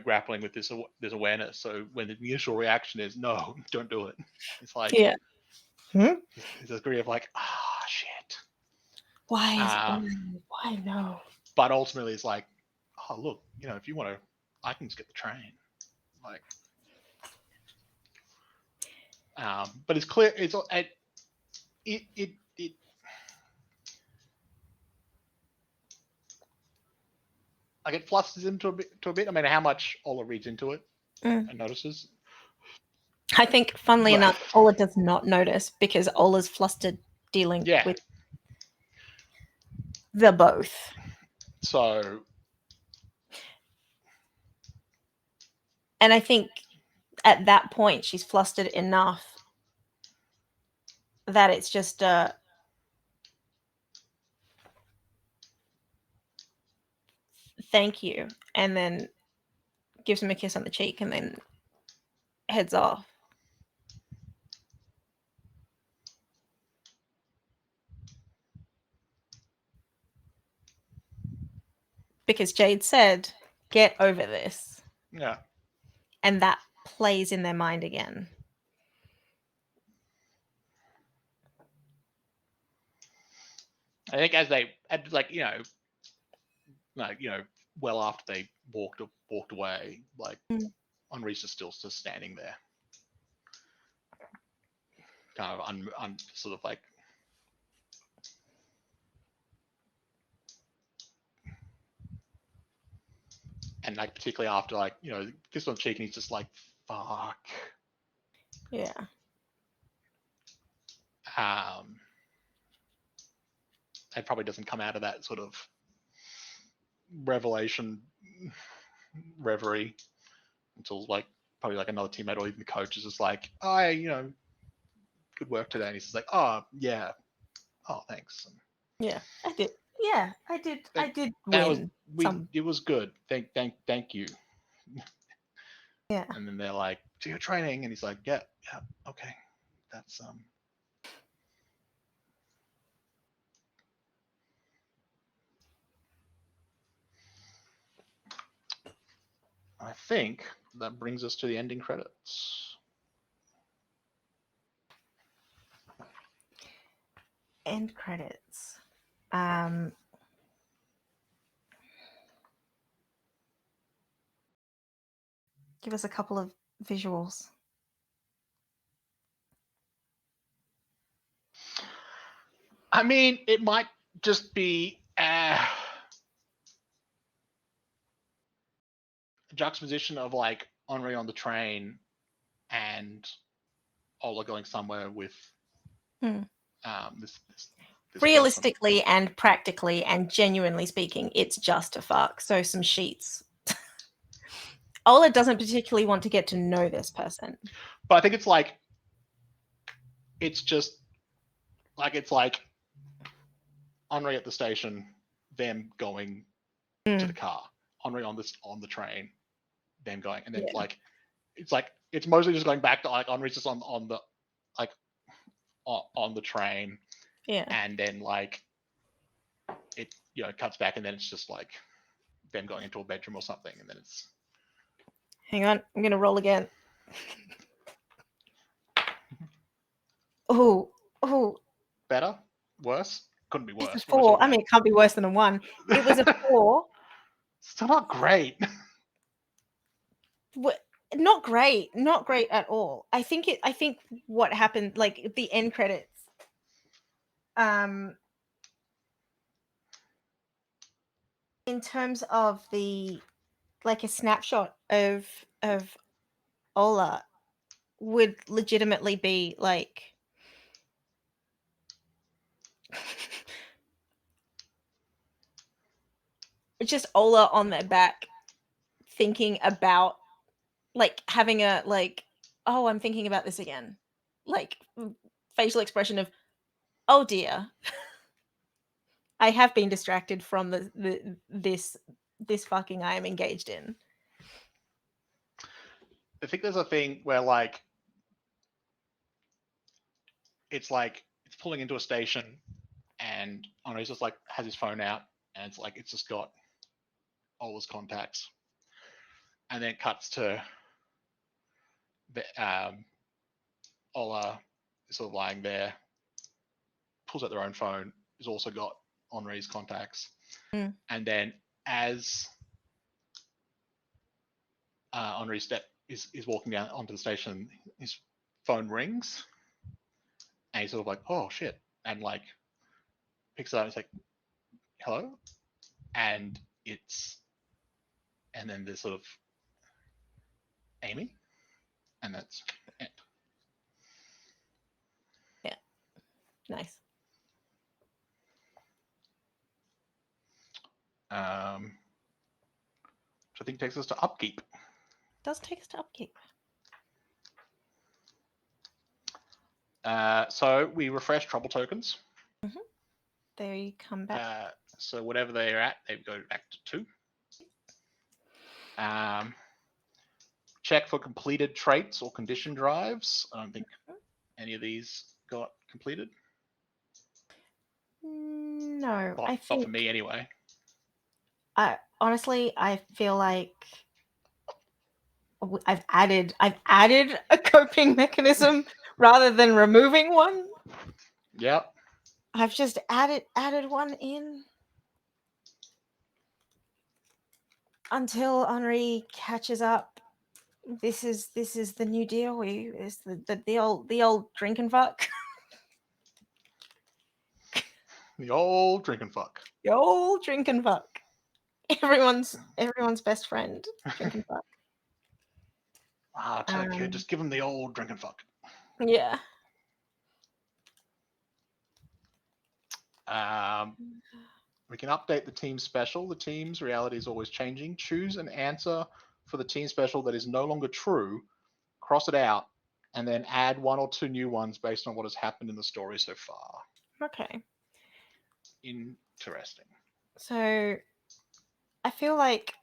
grappling with this awareness. So when the initial reaction is no, don't do it, it's like Yeah. it's a degree of like shit. Why is why no? But ultimately, it's like, oh look, if you want to, I can just get the train. Like, but it's clear it like it flusters him to a bit. I mean, how much Ola reads into it and notices. I think, funnily But, enough, Ola does not notice because Ola's flustered dealing with the both. So, and I think at that point she's flustered enough that it's just thank you, and then gives him a kiss on the cheek and then heads off. Because Jade said, get over this. Yeah. And that plays in their mind again. I think as they well after they walked away, like Henri's is still just standing there, kind of sort of like and like particularly after like kiss on the cheek, and he's just like fuck. Yeah. It probably doesn't come out of that sort of revelation reverie until like probably like another teammate or even the coach is just like, good work today, and he's just like, oh yeah, oh thanks. Yeah, I did. Yeah, I did. I did win. It was good. Thank you. Yeah. And then they're like, do your training, and he's like, yeah, okay, that's I think that brings us to the ending credits. End credits. Give us a couple of visuals. I mean, it might just be a juxtaposition of like Henri on the train and Ola going somewhere with this realistically person. And practically and genuinely speaking, it's just a fuck. So some sheets. Ola doesn't particularly want to get to know this person. But I think it's like, it's just Like it's like Henri at the station, them going to the car, Henri on the train, them going, and then Yeah. it's mostly just going back to like Henri's just on the like on the train, Yeah. and then like it cuts back, and then it's just like them going into a bedroom or something, and then it's Hang on, I'm gonna roll again. Oh, better, worse, couldn't be it's a worse. What am I 4. talking I mean, about? it can't be worse than a 1. It was a 4. Still not great. Not great, not great at all. I think what happened, like the end credits, in terms of the like a snapshot of Ola would legitimately be like it's just Ola on their back thinking about like having a like, oh, I'm thinking about this again. Like facial expression of, oh dear, I have been distracted from this fucking I am engaged in. I think there's a thing where like it's pulling into a station, and Henri's just like has his phone out, and it's just got Ola's contacts, and then it cuts to the Ola is sort of lying there, pulls out their own phone, has also got Henri's contacts, and then as Henri is walking down onto the station, his phone rings, and he's sort of like, oh shit, and like picks it up and he's like, hello, and then there's sort of Amy, and that's it. Yeah, nice. Which I think takes us to upkeep. Does take us to upkeep. So we refresh trouble tokens. Mm-hmm. They come back. So whatever they're at, they go back to 2. Check for completed traits or condition drives. I don't think any of these got completed. No, not for me anyway. Honestly, I feel like I've added a coping mechanism rather than removing one. Yep. I've just added one in until Henri catches up. This is the new deal. It's the old drink and fuck. The old drink and fuck. The old drink and fuck. Everyone's best friend. Drink and fuck. It's okay. Just give them the old drink and fuck. Yeah. We can update the team special. The team's reality is always changing. Choose an answer for the team special that is no longer true, cross it out, and then add 1 or 2 new ones based on what has happened in the story so far. Okay. Interesting. So I feel like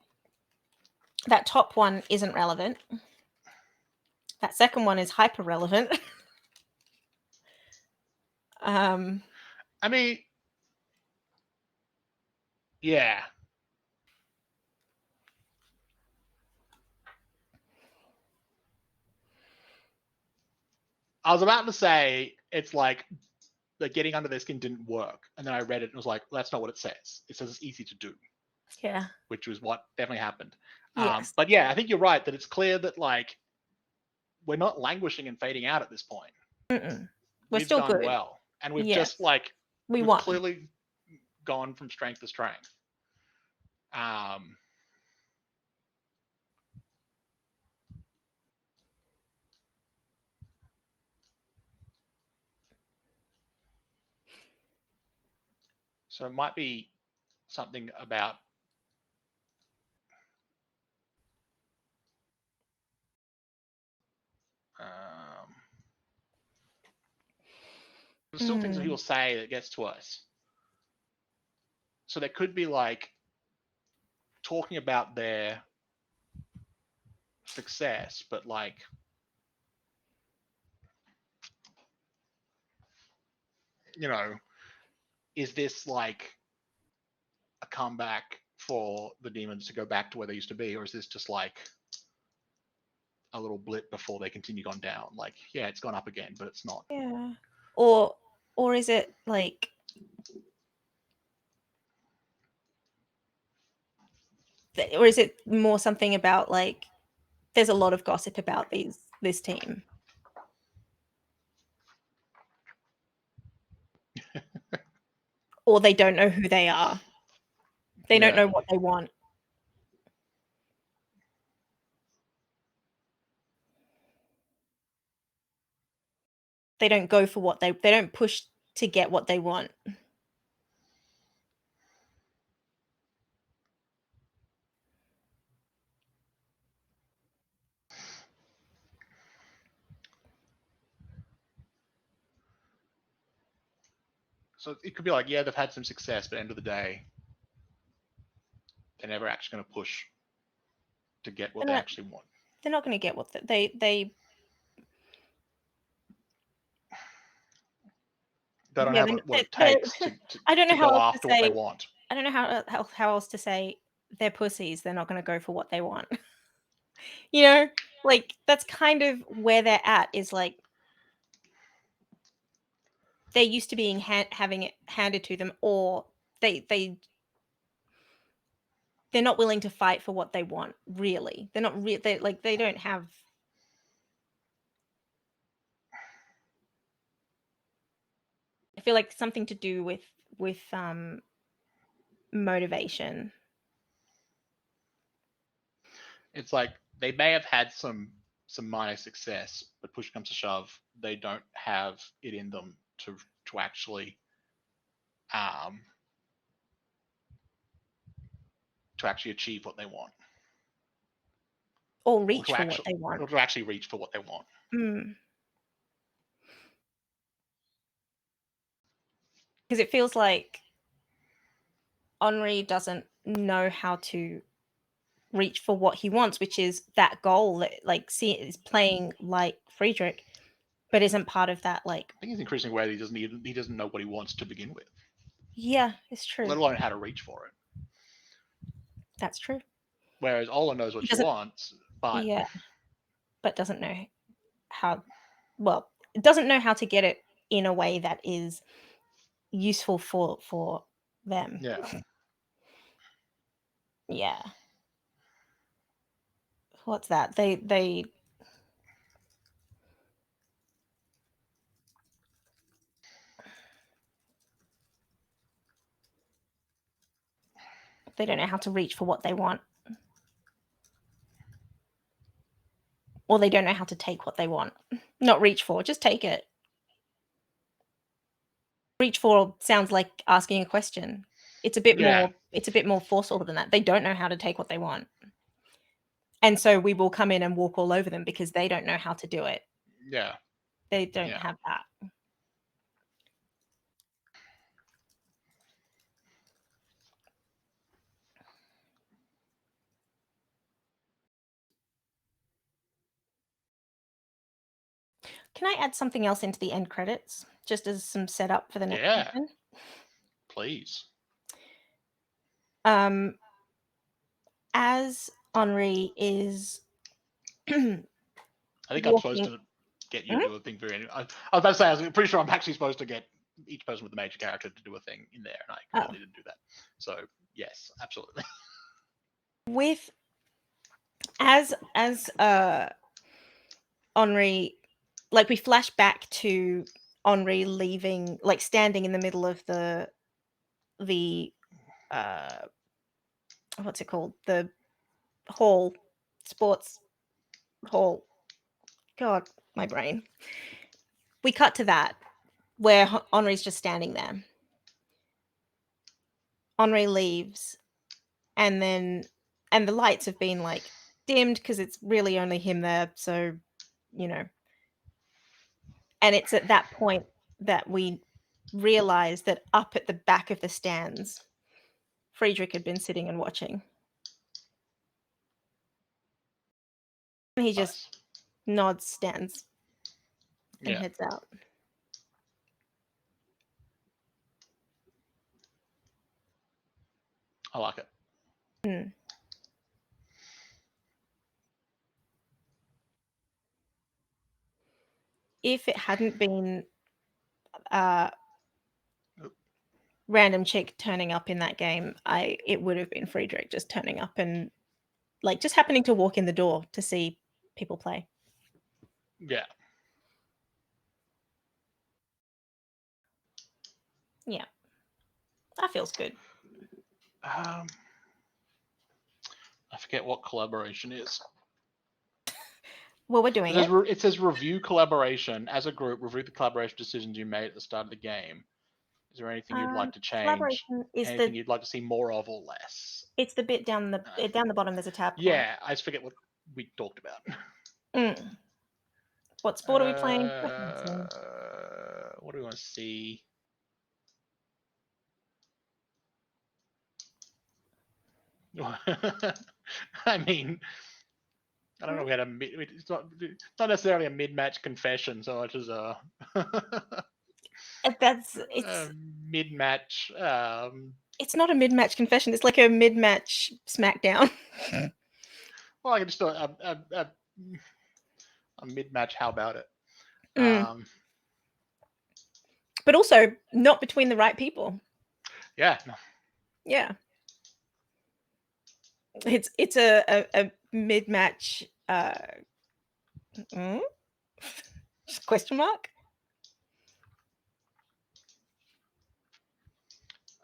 that top one isn't relevant. That second one is hyper relevant. I mean, yeah. I was about to say it's like the getting under their skin didn't work, and then I read it and was like, well, that's not what it says. It says it's easy to do. Yeah. Which was what definitely happened. Yes. But yeah, I think you're right that it's clear that like we're not languishing and fading out at this point. We're We've still done good. well, and we've Yes. just like we've won. Clearly gone from strength to strength. So it might be something about There's still things that he will say that gets to us. So there could be like talking about their success, but like is this like a comeback for the demons to go back to where they used to be, or is this just like a little blip before they continue on down? Like, yeah, it's gone up again, but it's not. Yeah. Or is it like or is it more something about like there's a lot of gossip about this team? Or they don't know who they are. They don't know what they want. They don't go for what they don't push to get what they want. So it could be like, yeah, they've had some success, but at the end of the day, they're never actually going to push to get what they actually want. They're not going to get what they don't yeah, have what it takes to I don't know how go else to after what they say. want. I don't know how else to say they're pussies. They're not going to go for what they want. You know, like that's kind of where they're at. Is like they're used to being having it handed to them, or they're not willing to fight for what they want. Really, they're not. They like they don't have. I feel like something to do with motivation. It's like they may have had some minor success, but push comes to shove, they don't have it in them to actually um to actually achieve what they want, Or reach for what they want. or to actually reach for what they want. Because it feels like Henri doesn't know how to reach for what he wants, which is that goal that like is playing like Friedrich, but isn't part of that. Like, I think he's increasingly aware that he doesn't know what he wants to begin with. Yeah, it's true. Let alone how to reach for it. That's true. Whereas Ola knows what she wants, but but doesn't know how. Well, it doesn't know how to get it in a way that is useful for them. Yeah. What's that? They don't know how to reach for what they want. Or they don't know how to take what they want. Not reach for, just take it. Reach for sounds like asking a question. It's a bit more forceful than that. They don't know how to take what they want. And so we will come in and walk all over them because they don't know how to do it. Yeah. They don't have that. Can I add something else into the end credits, just as some setup for the next season? Please. As Henri is I think I'm supposed to get you to do a thing for you. I was about to say, I was pretty sure I'm actually supposed to get each person with the major character to do a thing in there, and I clearly didn't do that. So yes, absolutely. As Henri, like we flash back to Henri leaving, like standing in the middle of the what's it called? The hall, sports hall. God, my brain. We cut to that where Henri's just standing there. Henri leaves, and the lights have been like dimmed because it's really only him there. So, and it's at that point that we realized that up at the back of the stands, Friedrich had been sitting and watching. And he just Nice. nods, stands, and Yeah, heads out. I like it. Mm. If it hadn't been random chick turning up in that game, it would have been Friedrich just turning up and like just happening to walk in the door to see people play. Yeah. Yeah, that feels good. I forget what collaboration is. Well, we're doing it. It says review collaboration as a group. Review the collaboration decisions you made at the start of the game. Is there anything you'd like to change? Collaboration is Anything you'd like to see more of or less? it's the bit down the bottom. There's a tab. Yeah, I just forget what we talked about. Mm. What sport are we playing? What do we want to see? I mean, I don't know. We had it's not necessarily a mid-match confession so much as a It's mid-match. it's not a mid-match confession. It's like a mid-match SmackDown. Well, I can just do a mid-match. How about it? Mm. But also not between the right people. Yeah. No. Yeah. It's a mid-match question mark.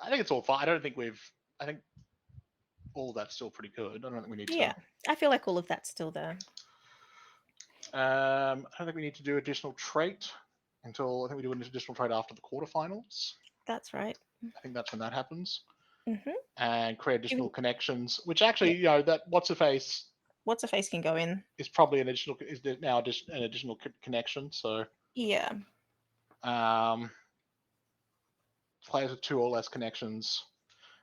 I think it's all fine. I don't think we've. I think all that's still pretty good. I don't think we need Yeah, I feel like all of that's still there. to. I don't think we need to do additional trait until I think we do an additional trait after the quarterfinals. That's right. I think that's when that happens. Mm-hmm. And create additional connections, which actually, Yeah. that what's a face What's a face can go in. is probably an additional connection. So Yeah. Players with 2 or less connections.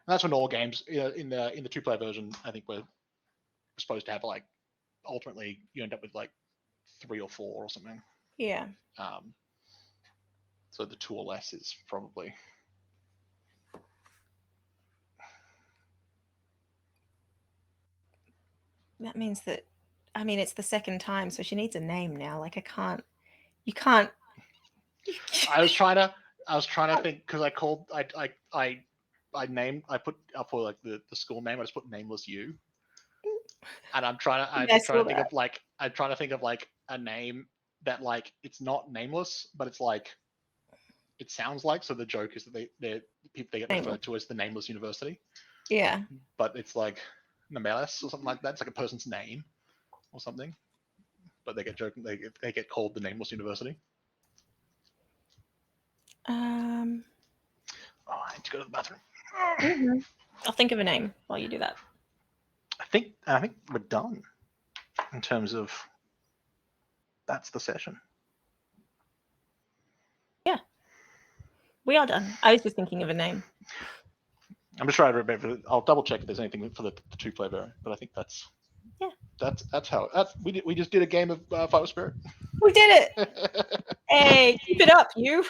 And that's when all games in the 2-player version. I think we're supposed to have like ultimately you end up with like 3 or 4 or something. Yeah. So the 2 or less is probably. That means that. I mean, it's the second time, so she needs a name now. Like you can't. I was trying to think because I called I named I put up for like the school name. I just put nameless you, and I'm trying to think of like a name that like it's not nameless, but it's like it sounds like. So the joke is that they get referred to as the Nameless University. Yeah. But it's like Nameless or something like that. It's like a person's name or something. But they get called the Nameless University. Oh, I need to go to the bathroom. Mm-hmm. I'll think of a name while you do that. I think we're done in terms of that's the session. Yeah, we are done. I was just thinking of a name. I'm just trying to remember. I'll double check if there's anything for the 2-player variant, but I think that's how we just did a game of Fight with Spirit. We did it. Hey, keep it up, you.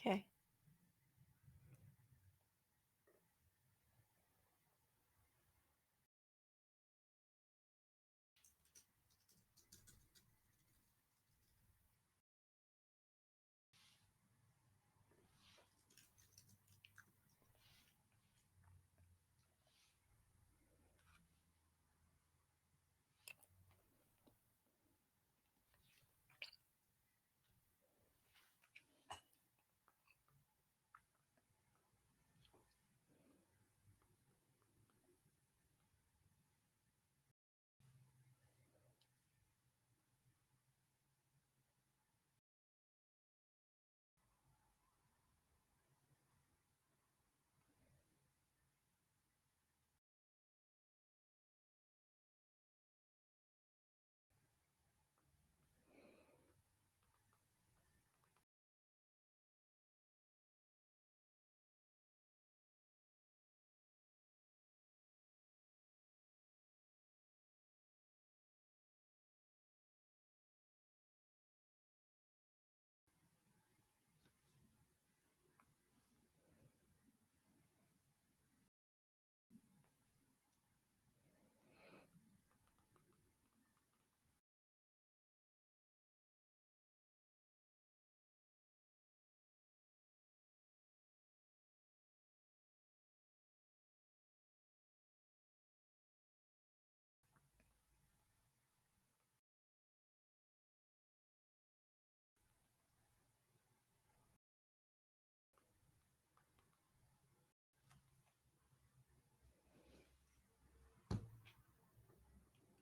Okay.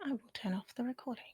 I will turn off the recording.